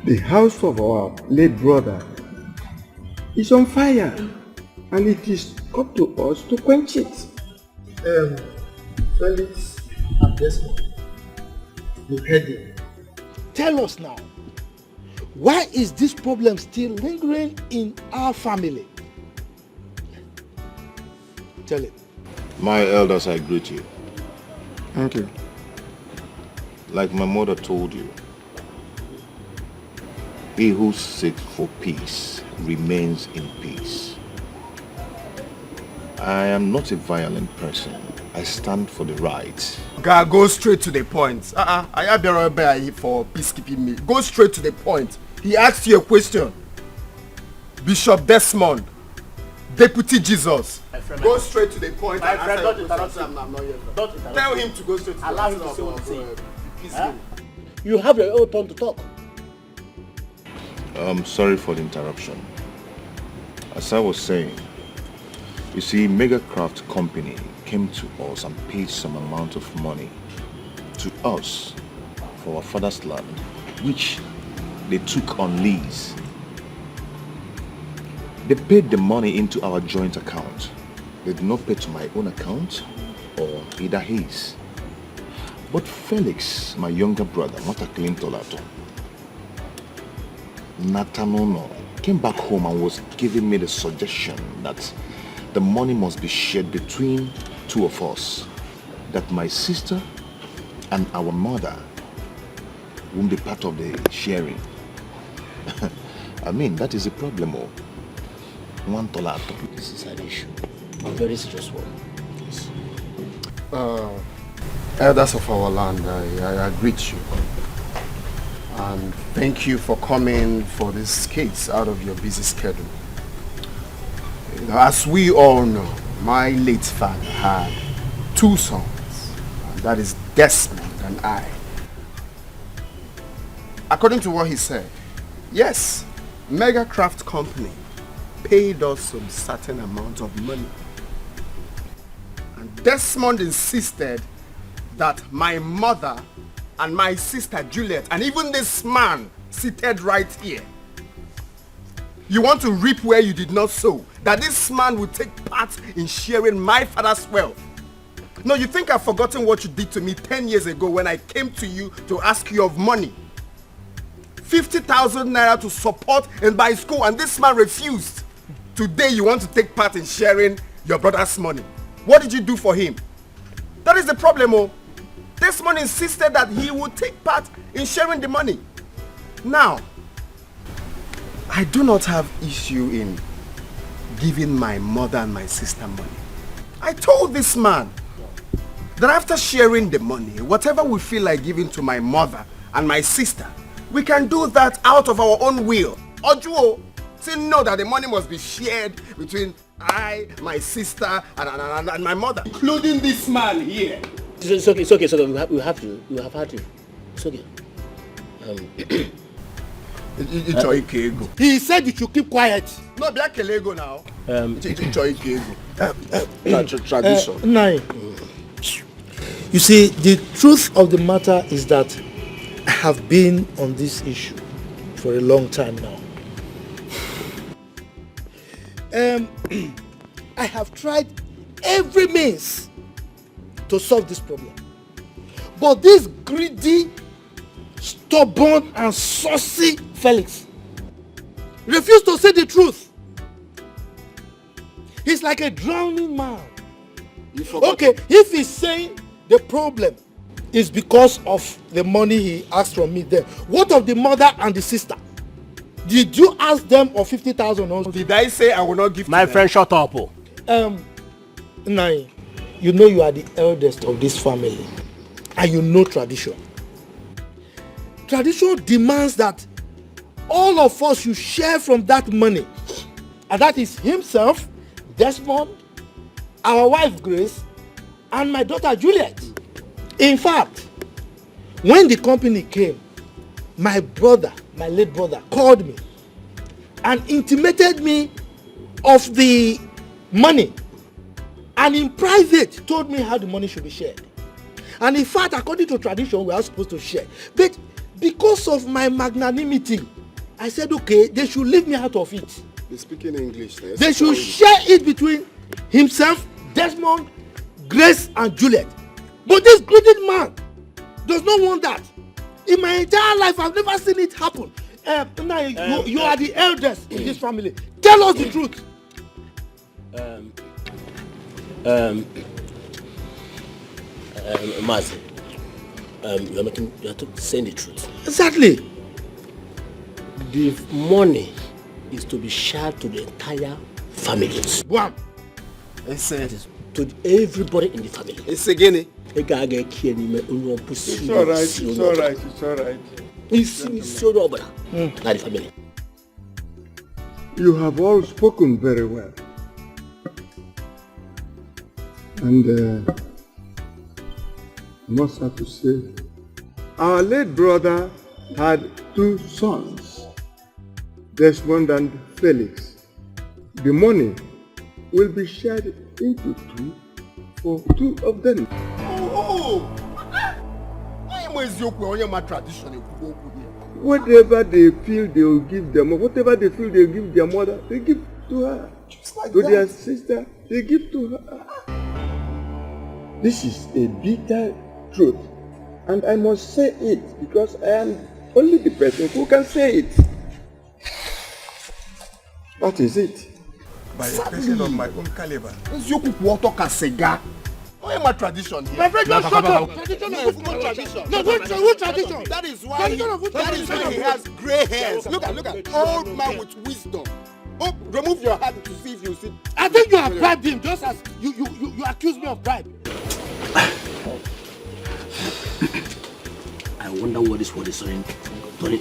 The house of our late brother is on fire, and it is up to us to quench it. Felix and Desmond, you heard him. Tell us now, why is this problem still lingering in our family? Tell it. My elders, I greet you. Thank you. Like my mother told you, he who seeks for peace remains in peace. I am not a violent person. I stand for the right. God, go straight to the point. I have been for peacekeeping me. Go straight to the point. He asked you a question. Bishop Desmond, Deputy Jesus. Go straight to the point. My friend, don't interrupt him. Don't interrupt. Tell him to go straight to the point. Allow him to say what he's saying. You have your own turn to talk. I'm sorry for the interruption. As I was saying, you see, Megacraft Company came to us and paid some amount of money to us for our father's land, which they took on lease. They paid the money into our joint account. They did not pay to my own account or either his. But Felix, my younger brother, not a clean Tolato, Natanono, came back home and was giving me the suggestion that the money must be shared between two of us, that my sister and our mother won't be part of the sharing. I mean, that is a problem. One Tolato. This is an issue, a very serious one. Yes. Elders of our land, I greet you. And thank you for coming for this case out of your busy schedule. You know, as we all know, my late father had two sons, and that is Desmond and I. According to what he said, yes, Megacraft Company paid us some certain amount of money. And Desmond insisted that my mother and my sister Juliet, and even this man seated right here, you want to reap where you did not sow, that this man would take part in sharing my father's wealth. No, you think I've forgotten what you did to me 10 years ago when I came to you to ask you of money. 50,000 naira to support and buy school, and this man refused. Today you want to take part in sharing your brother's money. What did you do for him? That is the problem, oh. This man insisted that he would take part in sharing the money. Now, I do not have issue in giving my mother and my sister money. I told this man that after sharing the money, whatever we feel like giving to my mother and my sister, we can do that out of our own will. Ojuo, say no, that the money must be shared between I, my sister, and my mother, including this man here. It's okay. We have to. It's okay. He said you should keep quiet. No, be like Lego now. Tradition. You see, the truth of the matter is that I have been on this issue for a long time now. I have tried every means to solve this problem. But this greedy, stubborn and saucy Felix refused to say the truth. He's like a drowning man. Okay, if he's saying the problem is because of the money he asked from me then, what of the mother and the sister? Did you ask them of 50,000 also? Did I say I will not give my friend? Shut up. Nai, you know you are the eldest of this family and you know tradition. Tradition demands that all of us should share from that money, and that is himself, Desmond, our wife Grace, and my daughter Juliet. In fact, when the company came, my late brother, called me and intimated me of the money, and in private told me how the money should be shared. And in fact, according to tradition, we are supposed to share. But because of my magnanimity, I said, okay, they should leave me out of it. They're speaking English. They should share it between himself, Desmond, Grace, and Juliet. But this greedy man does not want that. In my entire life, I've never seen it happen. Now you are the eldest in this family. Tell us the truth. Mazi, you're saying the truth. Exactly. The money is to be shared to the entire family. One. To everybody in the family. It's again. It's alright, it's alright, it's alright. It's so rubber. Not the family. You have all spoken very well. And I must have to say, our late brother had 2 sons, Desmond and Felix. The money will be shared into 2 for 2 of them. Whatever they feel they will give them, or whatever they feel they will give their mother, they give to her. Like to their sister, they give to her. This is a bitter truth, and I must say it because I am only the person who can say it. That is it. By a person of my own caliber. Why am I tradition here? My friend, just shut up. Tradition of what tradition? No, what tradition? That is why he has grey hairs. Look at, old man with wisdom. Oh, remove your hand to see if you see. I think you have bribed him, just as you accuse me of bribe. I wonder what this word is turning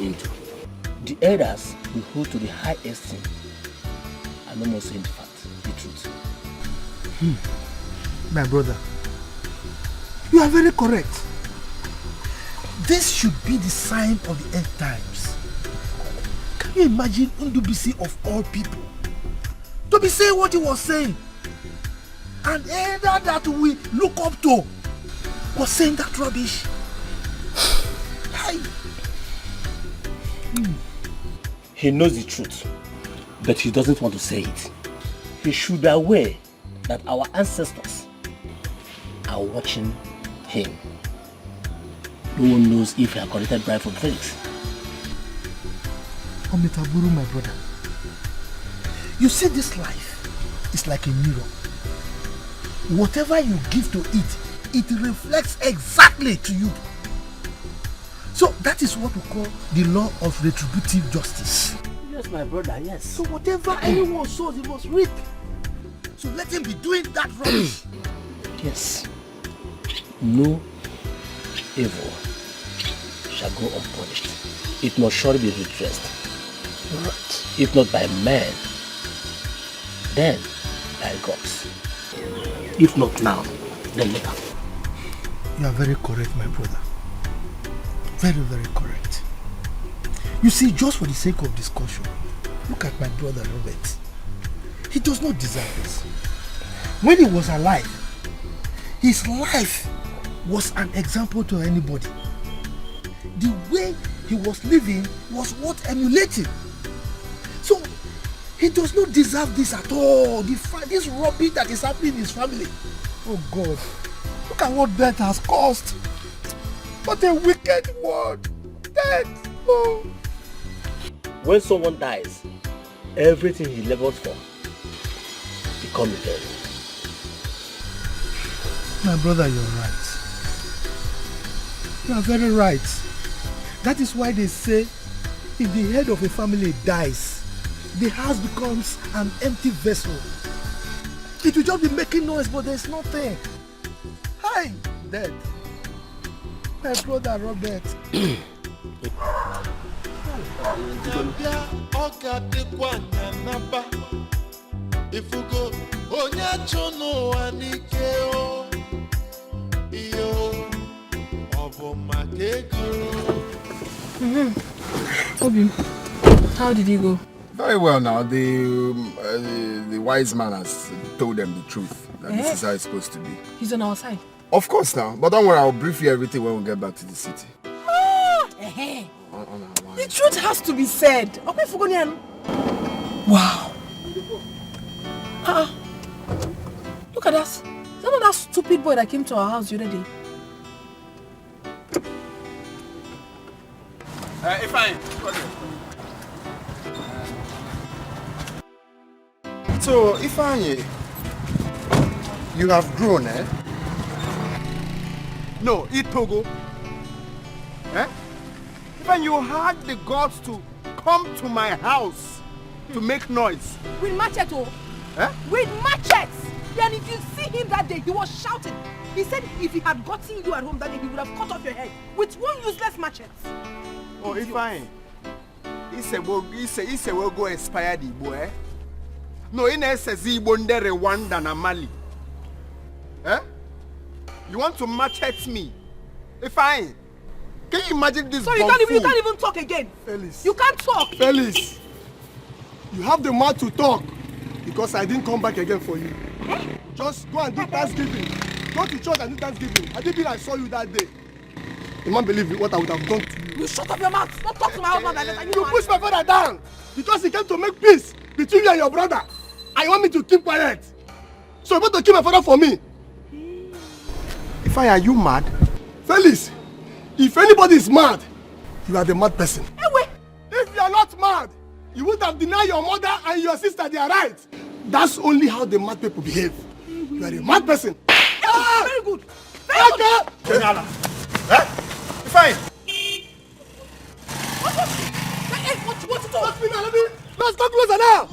into. The elders will hold to the high esteem and no more saying the fact, the truth. My brother, you are very correct. This should be the sign of the end times. Can you imagine Ndubisi of all people to be saying what he was saying? And either that we look up to was saying that rubbish. He knows the truth, but he doesn't want to say it. He should be aware that our ancestors are watching him. No one knows if he has collected bribe from Felix. Ometaburu, my brother, you see, this life is like a mirror. Whatever you give to it, it reflects exactly to you. So that is what we call the law of retributive justice. Yes, my brother, yes. So whatever anyone sows, he must reap. So let him be doing that rubbish. Yes. No evil shall go unpunished. It must surely be redressed. Right. If not by men, then by gods. If not now, then later. You are very correct, my brother. Very, very correct. You see, just for the sake of discussion, look at my brother Robert. He does not deserve this. When he was alive, his life was an example to anybody. The way he was living was worth emulating. So, he does not deserve this at all. This rubbish that is happening in his family. Oh God, look at what death has caused. What a wicked word. Death. Oh. When someone dies, everything he labored for becomes dead. My brother, you're right. You are very right. That is why they say if the head of a family dies, the house becomes an empty vessel. It will just be making noise, but there's nothing. Hi, dead. My brother Robert. Obi, how did he go? Very well now. The wise man has told them the truth. That this is how it's supposed to be. He's on our side. Of course now. But don't worry, I'll brief you everything when we get back to the city. The truth has to be said. Okay, Fugonian. Wow. Look at us. Is that not that stupid boy that came to our house the other day? Fine. So, Ifeanyi, you have grown, eh? No, Itogo. Eh? Even you had the guts to come to my house to make noise. With machete, Eh? with machetes. Then if you see him that day, he was shouting. He said if he had gotten you at home that day, he would have cut off your head with one useless machete. Oh, Ifeanyi. He said we'll go expire the Igbo, eh? No, in SSZ Igbo nde Rwanda na Mali. Eh? You want to machete me? Ifeanyi. Can you imagine this? So you can't even talk again. Felix. You can't talk. Felix, you have the mouth to talk because I didn't come back again for you. Just go and do Thanksgiving. Go to church and do Thanksgiving. I didn't. I saw you that day. You can't believe what I would have done to you. You shut up your mouth. Don't talk to my husband like that. You pushed my father down because he came to make peace between you and your brother. And you want me to keep quiet. So you want to kill my father for me? Ifeanyi, are you mad? Felix, if anybody is mad, you are the mad person. Anyway. If you are not mad, you would have denied your mother and your sister their rights. That's only how the mad people behave. You are a mad person. Very good. Very good. Kenala. Eh? Fine. What's me now? Let's come closer now.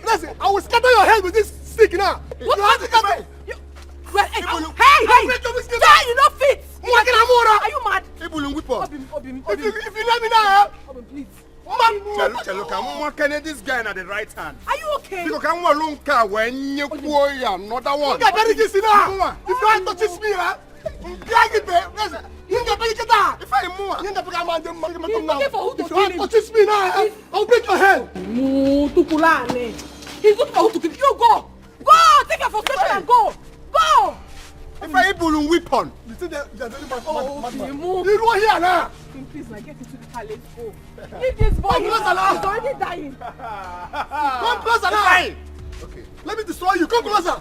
Listen, I will scatter your head with this stick now. What? You have to come in. Well, hey, you not fit. Are you mad? If you let me now, please. Can this guy at the right hand? Are you okay? Because can one long car when you go another one. You got this now. If you want to touch me, drag it there. Listen, you get it down. If I move, you never come on the money. If you want to touch me now, I'll break your head. He's looking for who to kill. You go. Go. Take your frustration and go. Go. If I able weapon. You think they're you don't hear now. Please, now get into the palace. Go. Leave this boy. He's already dying. Come closer now. Okay. Let me destroy you. Come closer.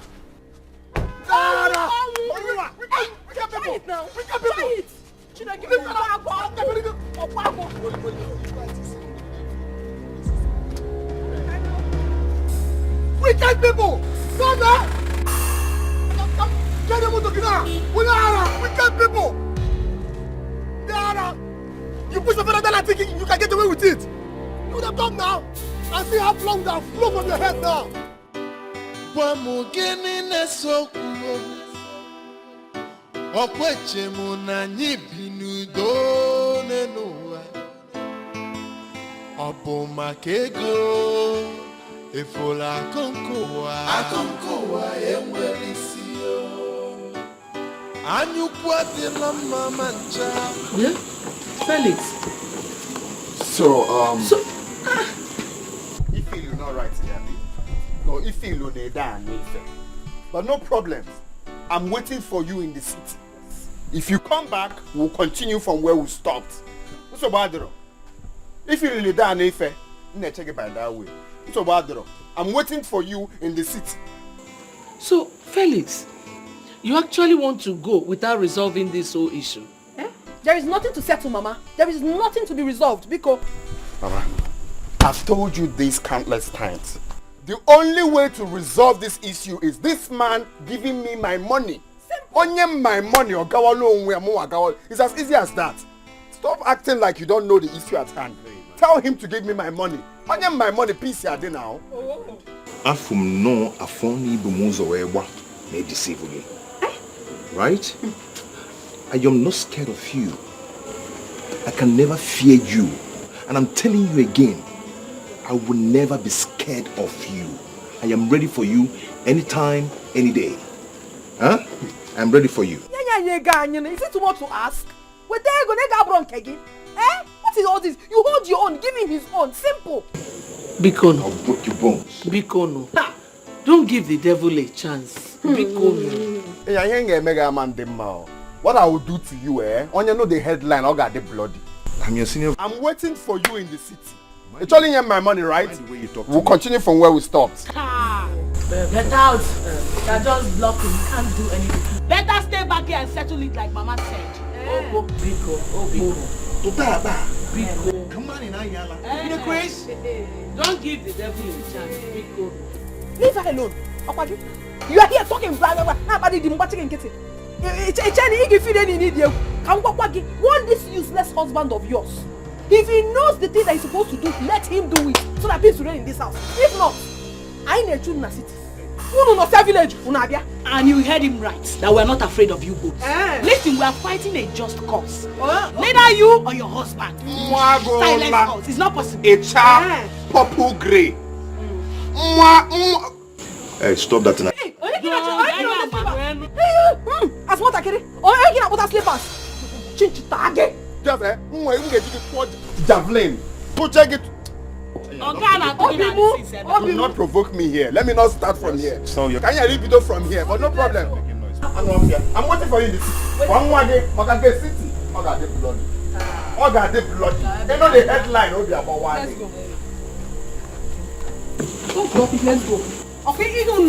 Try it now. Try it. Should I give you wicked people! Go there! Get them to get out! Wicked people! You push the feather down and think you can get away with it! You would have done now! And see how long that flow from your head now! Efola akonkowa enwerisio anyukwa de la mamancha. Yeah, Felix. If you're not right here, no, if you're not but no problems. I'm waiting for you in the city. If you come back, we'll continue from where we stopped. What's about it? If you're really down, you check it by that way. I'm waiting for you in the city. So, Felix, you actually want to go without resolving this whole issue? Eh? There is nothing to settle, Mama. There is nothing to be resolved, Biko. Mama, I've told you this countless times. The only way to resolve this issue is this man giving me my money. Only my money, or it's as easy as that. Stop acting like you don't know the issue at hand. Tell him to give me my money. Only my money, peace here now. Afum no afoni bumuzo ewa may deceive me. Right? I am not scared of you. I can never fear you. And I'm telling you again, I will never be scared of you. I am ready for you anytime, any day. Huh? I'm ready for you. Is it too much to ask? We're there, go again. Eh? What is all this? You hold your own, give him his own. Simple. Bikono. I'll break your bones. Bikono. Don't give the devil a chance. Bikono. Hey, I ain't gonna make a man dem now. What I will do to you, on you know the headline, I got the bloody. I'm your senior. I'm waiting for you in the city. It's only in my money, right? We'll continue from where we stopped. Get out. You're just blocking. You can't do anything. Better stay back here and settle it like Mama said. Oh, Biko. Oh, Biko. Biko. Come on in, Ayala. You know, Chris? Don't give the devil a chance. Biko. Leave her alone. Okwaji. You are here talking blah blah blah. Nobody didn't watch it. Want this useless husband of yours. If he knows the thing that he's supposed to do, let him do it so that peace will reign in this house. If not, I need to na city. Village. And you heard him right, that we're not afraid of you both. Listen, we are fighting a just cause. Neither you or your husband. Silence us. It's not possible. A child, purple grey. Hey, stop that tonight. As what I get it? Or I get what I slippers. Chinchitage. Just javelin. Go check it. Do not provoke me here. Let me not start from here. So you can you video from here, but no problem. I'm waiting for you in the city. One more day, Magage City. I got the bloody. I got the bloody. They know the headline will be about one. Let's go. Don't drop it, let's go. Okay, you don't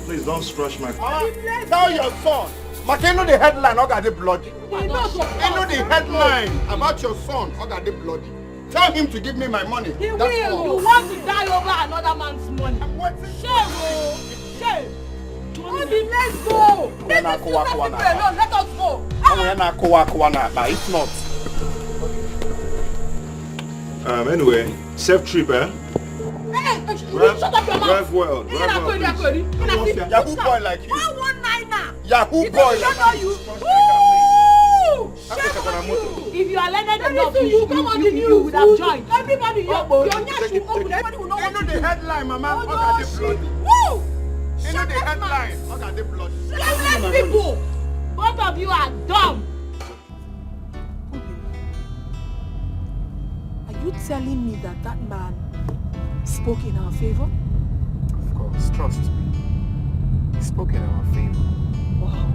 please don't scratch my Tell your son. Makeno the headline, I got the bloody. I know the headline about your son, I got the bloody. Tell him to give me my money. He will. You want to die over another man's money. Shame. Let's go. Let us go. If not. Anyway, safe trip, eh? Hey, shut up your mouth. Drive well. Yahoo boy like you. 119. Yahoo boy like you. If you are learned enough, you would have joined. Everybody here, your nyash will open. Everybody will know what to do. You know the headline, Mama. Oh, no, shit. Woo! You know the headline. I got the blood. Shameless people. Both of you are dumb. Are you telling me that that man spoke in our favor? Of course, trust me. He spoke in our favor. Wow.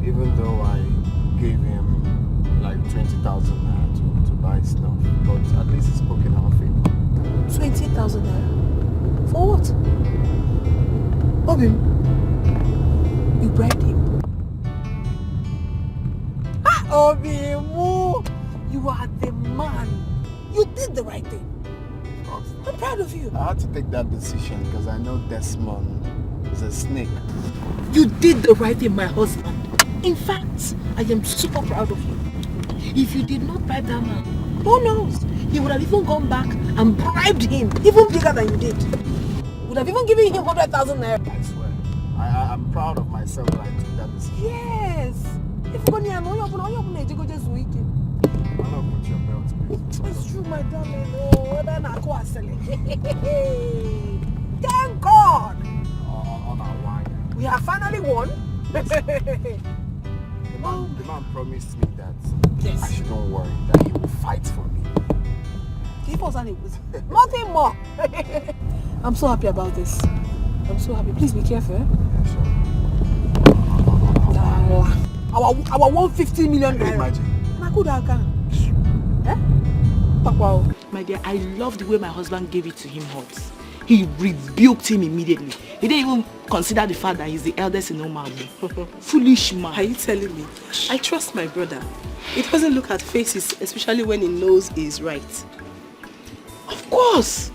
Even though I gave him like 20,000 naira to buy stuff, but at least he spoke in our favor. 20,000 naira? For what? Obim, you bribed him. Obim, you are the man. You did the right thing. I'm proud of you. I had to take that decision because I know Desmond is a snake. You did the right thing, my husband. In fact, I am super proud of you. If you did not bribe that man, who knows? He would have even gone back and bribed him, even bigger than you did. Would have even given him 100,000 naira. I swear. I'm proud of myself that I took that decision. Yes. If you're going to know, you're going to go just weekend. Why not put your belt, please? It's true, my darling. Oh, thank God. On our wine. We have finally won. The man promised me that yes. I shouldn't worry, that he will fight for me. Give us nothing more. I'm so happy about this. I'm so happy. Please be careful. Yeah, sure. Our 150 million naira. Imagine. Eh? Papa. My dear, I love the way my husband gave it to him hot. He rebuked him immediately. He didn't even consider the fact that he's the eldest in Omabu. Foolish man. Are you telling me? I trust my brother. He doesn't look at faces, especially when he knows he's right. Of course.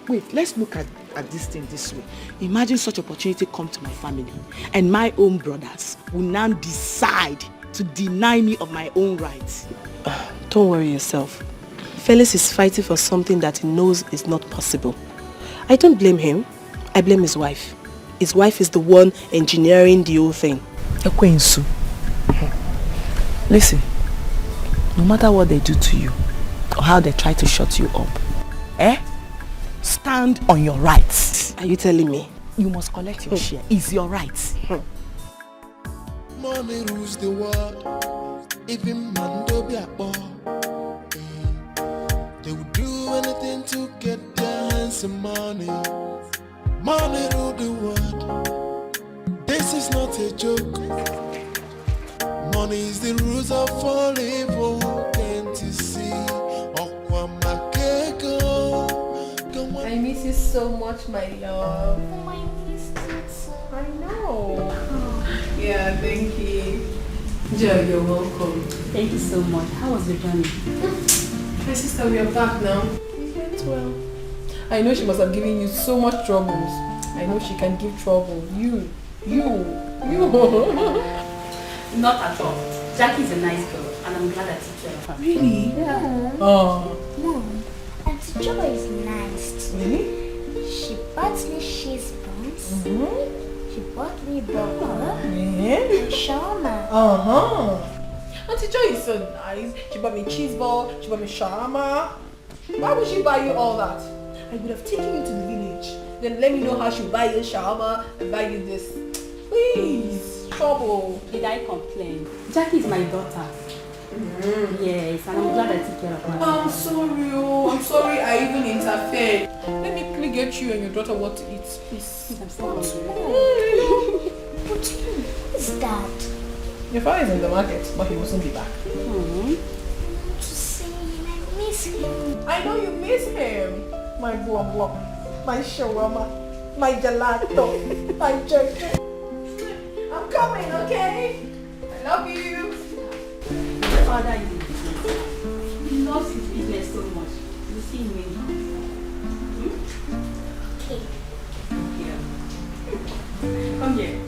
Wait, let's look at this thing this way. Imagine such opportunity come to my family and my own brothers will now decide to deny me of my own rights. Don't worry yourself. Felix is fighting for something that he knows is not possible. I don't blame him. I blame his wife. His wife is the one engineering the whole thing. Ekwensu. Listen, no matter what they do to you or how they try to shut you up, stand on your rights. Are you telling me? You must collect your share. It's your rights. Money rules the world. Even man do be a ball. They would do anything to get their hands on money. Money rule the world. This is not a joke. Money is the root of all evil. Can't you see? I miss you so much, my love. I miss you too. I know. Yeah, thank you. Joe, you're welcome. Thank you so much. How was the journey? My sister, we are back now. You get well. I know she must have given you so much troubles. I know she can give trouble. You. Not at all. Jackie is a nice girl, and I'm glad I took care of her. Really? Yeah. Oh. Mom, Auntie Joy is nice. Really? She bought me cheese buns. She bought me burger. Yeah. Shawarma. Auntie Joy is so nice. She bought me cheese ball. She bought me shawarma. Why would she buy you all that? I would have taken you to the village. Then let me know how she would buy you shawarma and buy you this. Please, trouble. Did I complain? Jackie is my daughter. Yes, and I'm glad I took care of her. I'm sorry I even interfered. Let me quickly get you and your daughter what to eat, please. I'm so hungry. What is that? Your father is in the market, but he will soon be back. To see him, I miss him. I know you miss him. My blah, my shawarma, my gelato, my jojo. I'm coming, okay? I love you. Your father is in business. He loves his business so much. You see him in Okay. here. Come here.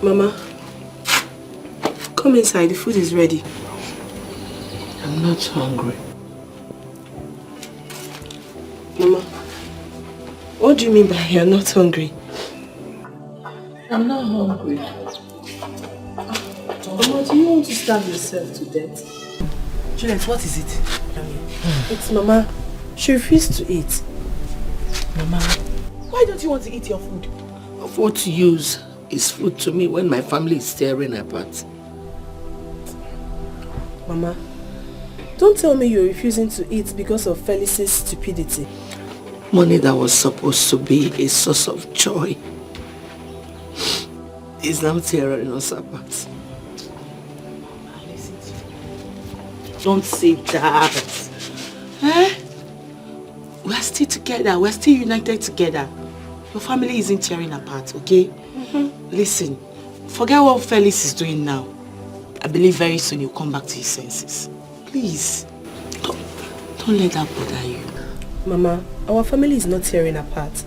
Mama, come inside, the food is ready. I'm not hungry. Mama, what do you mean by you're not hungry? I'm not hungry. Mama, do you want to starve yourself to death? Juliet, what is it? It's Mama. She refused to eat. Mama, why don't you want to eat your food? Of what use is food to me when my family is tearing apart? Mama, don't tell me you're refusing to eat because of Felice's stupidity. Money that was supposed to be a source of joy is now tearing us apart. Don't say that. Eh? We're still together. We're still united together. Your family isn't tearing apart, okay? Listen, forget what Felix is doing now. I believe very soon he'll come back to his senses. Please, don't let that bother you. Mama, our family is not tearing apart.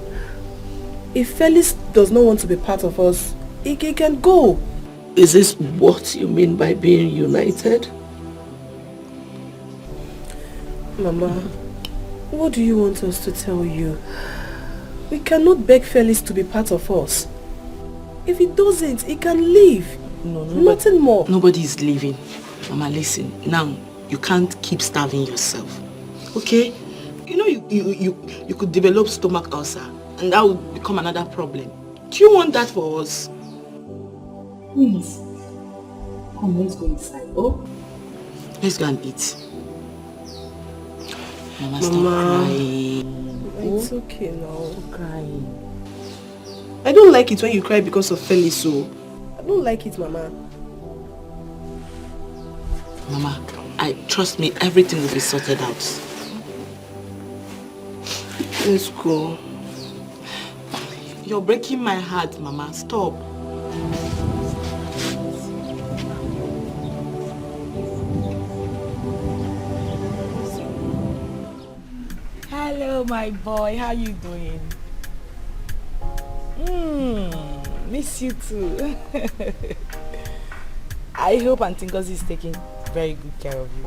If Felix does not want to be part of us, he can go. Is this what you mean by being united? Mama, what do you want us to tell you? We cannot beg Felix to be part of us. If he doesn't, he can leave. No, nothing more. Nobody is leaving. Mama, listen. Now, you can't keep starving yourself. Okay? You know you could develop stomach ulcer, and that would become another problem. Do you want that for us? Please. Come, let's go inside. Oh? Let's go and eat. Mama, stop crying. It's okay now. Stop crying. I don't like it when you cry because of Felix, so I don't like it, Mama. Mama, trust me, everything will be sorted out. Let's go. You're breaking my heart, Mama. Stop. Hello, my boy. How you doing? Miss you too. I hope Auntie Ngozi is taking very good care of you.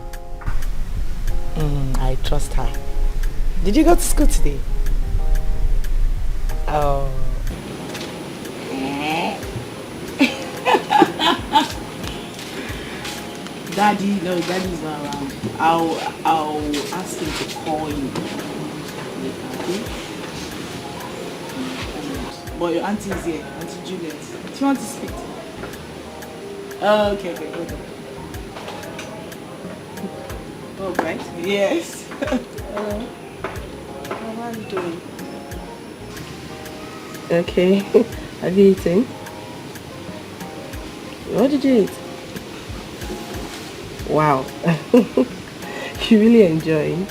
I trust her. Did you go to school today? Oh. Daddy, no, Daddy's not around. I'll ask him to call you. okay? But your auntie is here, Auntie Juliet. Do you want to speak to her? Oh, okay, go ahead. Oh, right? Yes. Hello. How are you doing? Okay. Have you eaten? What did you eat? Wow. You really enjoying?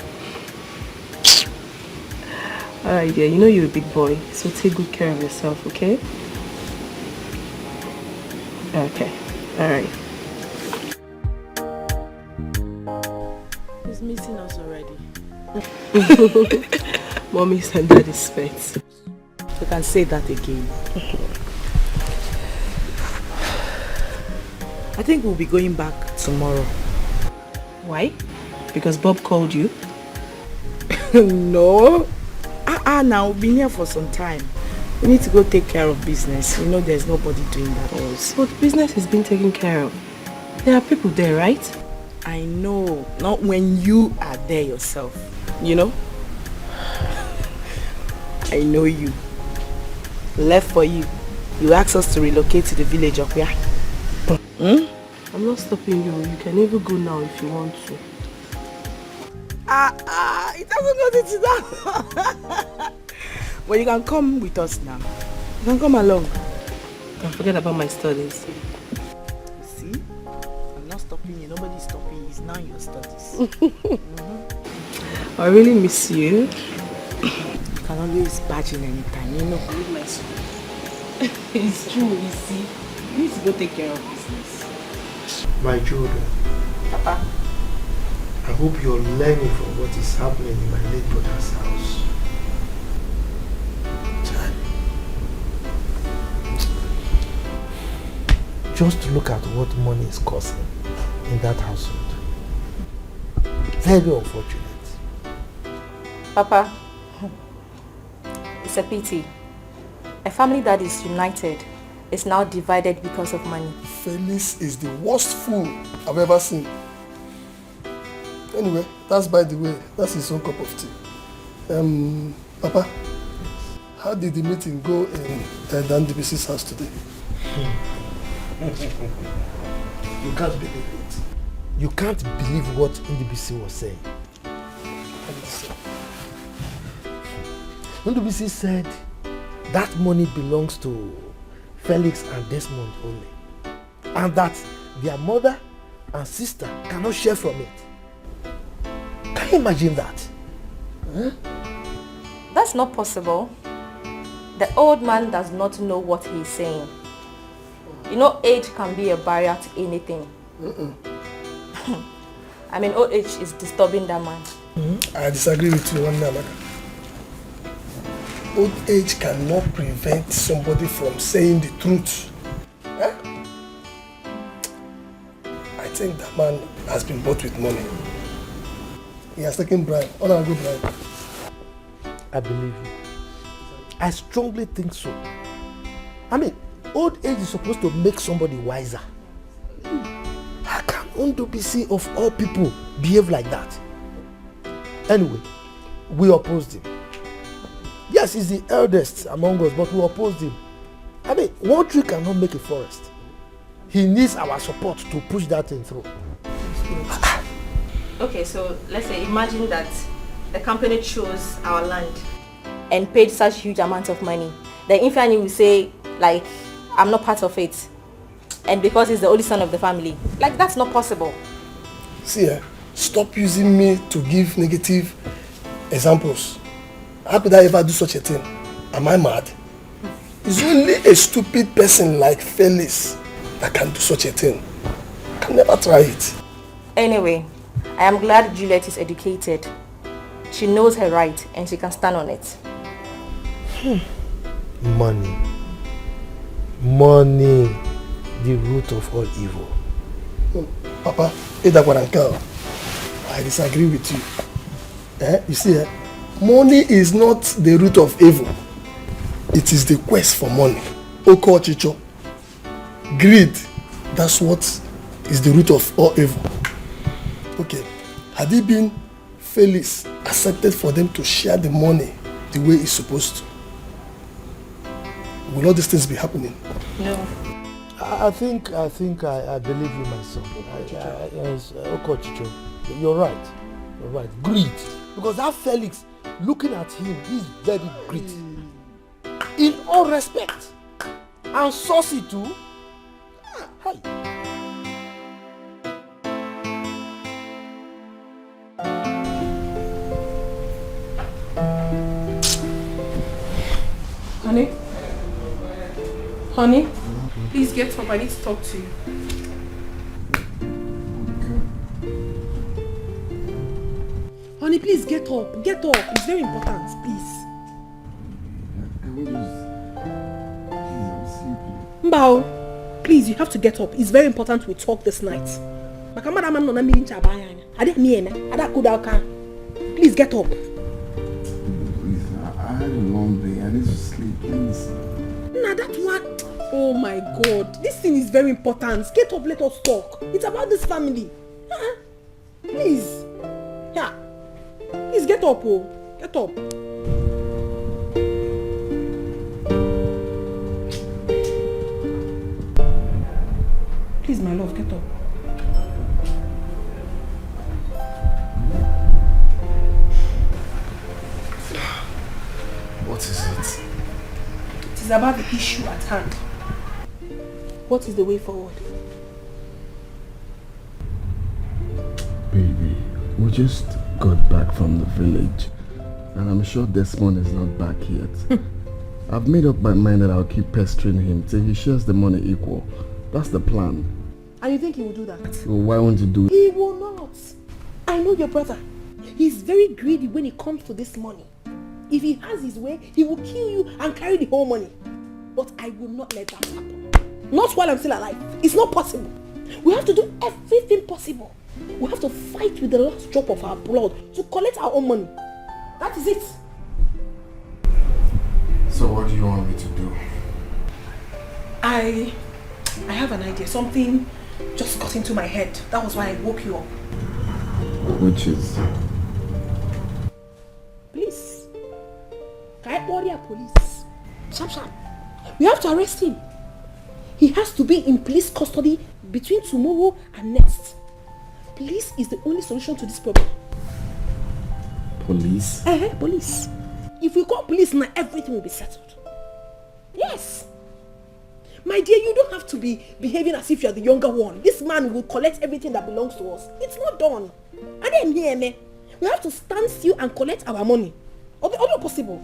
Alright dear, you know you're a big boy, so take good care of yourself, okay? Okay. Alright. He's missing us already. Mommy's and daddy's pets. You can say that again. I think we'll be going back tomorrow. Why? Because Bob called you? No. Now we've been here for some time. We need to go take care of business. You know there's nobody doing that for us. But business is being taken care of. There are people there, right? I know. Not when you are there yourself. You know? I know you. Left for you. You asked us to relocate to the village up here. I'm not stopping you. You can even go now if you want to. It doesn't go to that. Well, you can come with us now. You can come along. Don't forget about my studies. See? I'm not stopping you. Nobody's stopping you. It's now your studies. I really miss you. You can always barge in anytime, you know. I need my school. It's true, you see. You need to go take care of business. My children. Papa. I hope you're learning from what is happening in my late brother's house. Just look at what money is costing in that household. Very unfortunate. Papa, it's a pity. A family that is united is now divided because of money. Felix is the worst fool I've ever seen. Anyway, that's by the way, that's his own cup of tea. Papa, how did the meeting go in Dan Divisive's house today? You can't believe it. You can't believe what NDBC was saying. NDBC said that money belongs to Felix and Desmond only. And that their mother and sister cannot share from it. Can you imagine that? Huh? That's not possible. The old man does not know what he's saying. You know, age can be a barrier to anything. I mean, old age is disturbing that man. I disagree with you, Amaka. Old age cannot prevent somebody from saying the truth. Huh? I think that man has been bought with money. He has taken bribe, honorable bribe. I believe you. I strongly think so. I mean, old age is supposed to make somebody wiser. How can NDBC of all people behave like that? Anyway, we opposed him. Yes, he's the eldest among us, but we opposed him. I mean, one tree cannot make a forest. He needs our support to push that thing through. Okay, so let's say, imagine that the company chose our land and paid such huge amounts of money. Then Ifeanyi will say, like, I'm not part of it. And because he's the only son of the family. Like, that's not possible. See, stop using me to give negative examples. How could I ever do such a thing? Am I mad? It's only a stupid person like Felix that can do such a thing. I can never try it. Anyway, I am glad Juliet is educated. She knows her right and she can stand on it. Money. Money, the root of all evil. Papa, I disagree with you. You see, money is not the root of evil. It is the quest for money. Oko Chicho. Greed, that's what is the root of all evil. Okay, had it been Felix accepted for them to share the money the way it's supposed to, will all these things be happening? No. I think I believe you, my son. Yes, Okochicho, you're right. You're right. Greed. Because that Felix, looking at him, he's very greedy. In all respect. And saucy too. Hi. Honey? Honey? Please get up, I need to talk to you. Honey, please get up. Get up. It's very important, please. Mbao, please, you have to get up. It's very important we talk this night. Please get up. Please, I had a long day. I need to sleep, please. Nah, that one. Oh my God. This thing is very important. Get up, let us talk. It's about this family. Please. Yeah. Please get up, oh. Get up. Please, my love, get up. What is it? It is about the issue at hand. What is the way forward? Baby, we just got back from the village, and I'm sure Desmond is not back yet. I've made up my mind that I'll keep pestering him till he shares the money equal. That's the plan. And you think he will do that? Well, why won't you do it? He will not. I know your brother. He's very greedy when it comes to this money. If he has his way, he will kill you and carry the whole money. But I will not let that happen. Not while I'm still alive. It's not possible. We have to do everything possible. We have to fight with the last drop of our blood to collect our own money. That is it. So what do you want me to do? I have an idea. Something just got into my head. That was why I woke you up. Which is? Police. Police. Sharp, sharp. We have to arrest him. He has to be in police custody between tomorrow and next. Police is the only solution to this problem. Police? Police. If we call police now, everything will be settled. Yes. My dear, you don't have to be behaving as if you're the younger one. This man will collect everything that belongs to us. It's not done. And then here, me. We have to stand still and collect our money. All possible.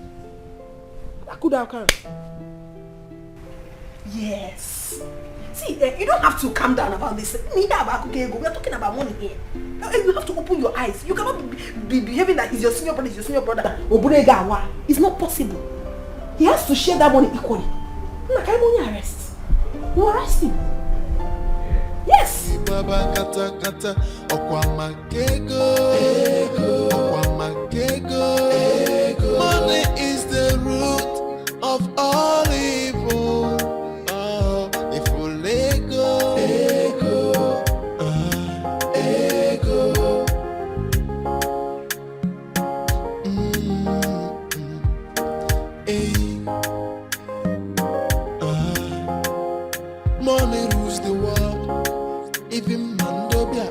Yes. See, you don't have to calm down about this. We are talking about money here. You have to open your eyes. You cannot be behaving like he's your senior brother. It's not possible. He has to share that money equally. Arrest. You arrest him. Yes. Money is the root of all evil. If we let go, money rules the world. Even Mandobia,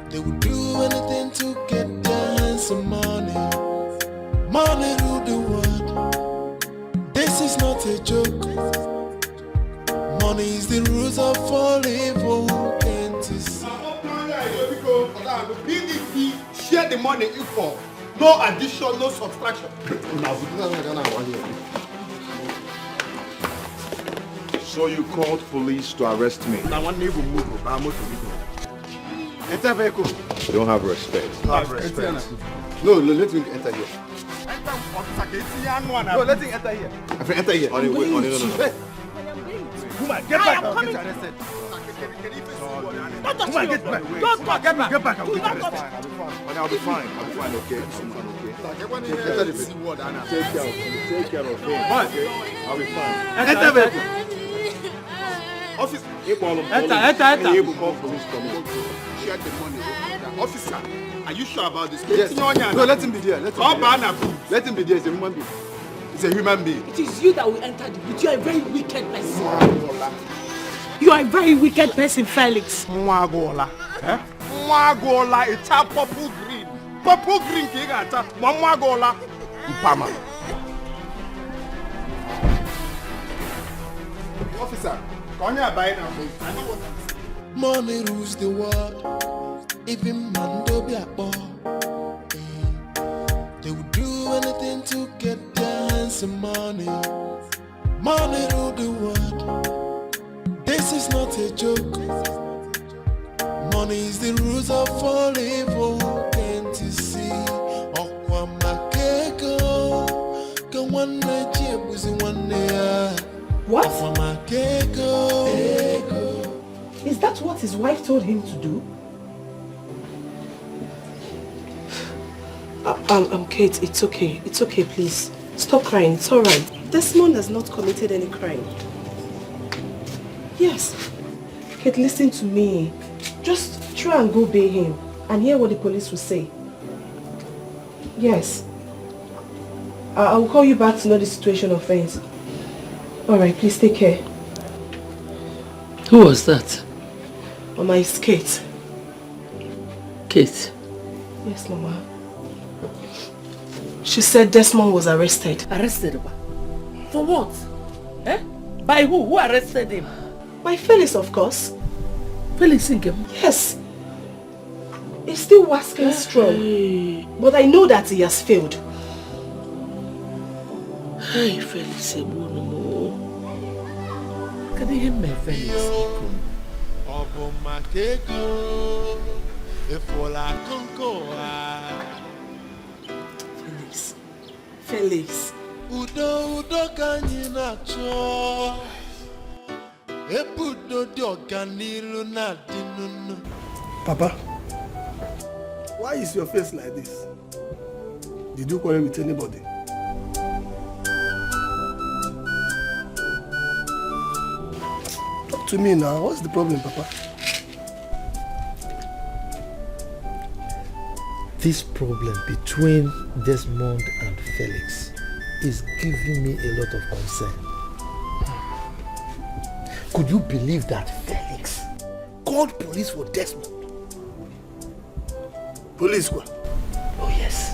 they would do anything to get their hands on money. Money rule the world. This is not a joke. Money is the root of all evil. Can't you see? PDP share the money equal. No addition, no subtraction. So you called police to arrest me? You don't have respect. No, let me enter here. No, let him enter here. Enter here. On the way, no. Woman, get back. I'll get arrested. Woman, get back. Get back. I'll be fine, okay? Take care of him. Okay? I'll be fine. Enter vehicle. Office. Share the money. Officer, are you sure about this? Yes. No, let him be there. Let him be there. He's a human being. He's a human being. It is you that will enter the booth. You are a very wicked person. You are a very wicked person, Felix. Mwagola. Mwagola, it's a purple green. Purple green, Kigata. Mwagola. Mpama. Officer, come here, buy now. Money rules the world. Even man do be a boy. They would do anything to get their hands on money. Money rule the world. This is not a joke. Money is the rules of all evil. Can't you see? What? Is that what his wife told him to do? Kate, it's okay. It's okay, please. Stop crying. It's alright. Desmond has not committed any crime. Yes. Kate, listen to me. Just try and go bail him and hear what the police will say. Yes. I will call you back to know the situation of things. Alright, please take care. Who was that? Mama, it's Kate. Kate? Yes, Mama. She said Desmond was arrested. Arrested? For what? Eh? By who? Who arrested him? By Felix, of course. Felix Ingem? Yes. He's still wasking strong. But I know that he has failed. Hey, Felix Ebunumo. Can you hear me, Felix? Felix. Udo kanyi na cho. Ebudo di organilu na dinunu. Papa, why is your face like this? Did you quarrel with anybody? Talk to me now. What's the problem, Papa? This problem between Desmond and Felix is giving me a lot of concern. Could you believe that Felix called police for Desmond? Police what? Oh yes.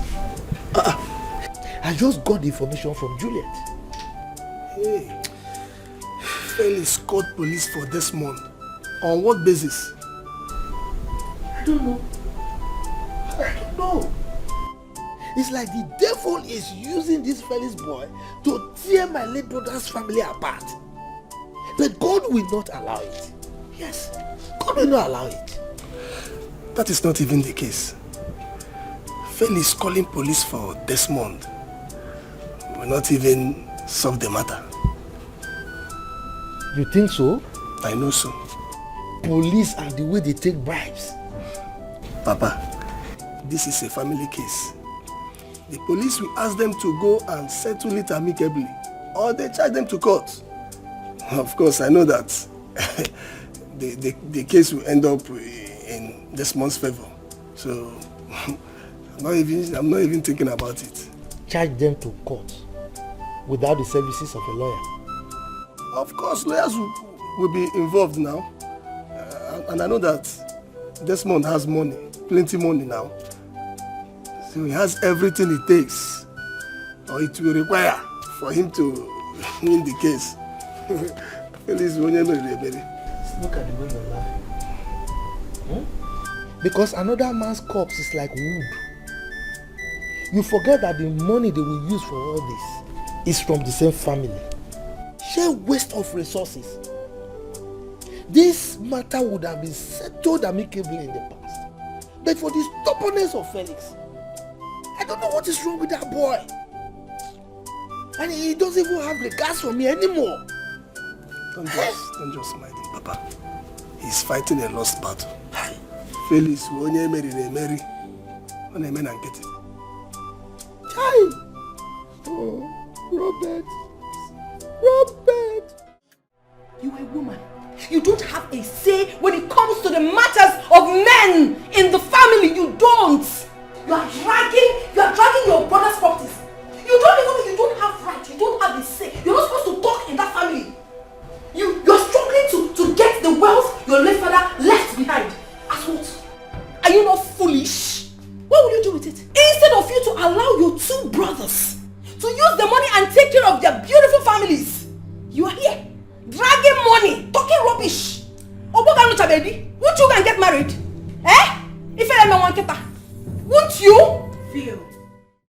I just got the information from Juliet. Hey, Felix called police for Desmond. On what basis? I don't know. No. It's like the devil is using this Felix boy to tear my late brother's family apart. But God will not allow it. Yes, God will not allow it. That is not even the case. Felix calling police for Desmond will not even solve the matter. You think so? I know so. Police are the way they take bribes. Papa, this is a family case. The police will ask them to go and settle it amicably, or they charge them to court. Of course, I know that the case will end up in Desmond's favor. So I'm not even thinking about it. Charge them to court without the services of a lawyer. Of course, lawyers will be involved now. And I know that Desmond has money, plenty money now. So he has everything it takes, or it will require for him to win the case. Look at the way you're laughing. Because another man's corpse is like wood. You forget that the money they will use for all this is from the same family. Sheer waste of resources. This matter would have been settled amicably in the past. But for the stubbornness of Felix, I don't know what is wrong with that boy. And he doesn't even have regards for me anymore. Don't just mind him, Papa. He's fighting a lost battle. Felix, when you marry, when I and get it. Child! Oh, Robert! You a woman. You don't have a say when it comes to the matters of men in the family. You don't. You are dragging your brother's properties. You don't have right. You don't have a say. You're not supposed to talk in that family. You're struggling to get the wealth your late father left behind. As what? Are you not foolish? What will you do with it? Instead of you to allow your two brothers to use the money and take care of their beautiful families, you are here dragging money, talking rubbish. Baby, won't you go and get married? Eh? If I am one keta, won't you? Feel.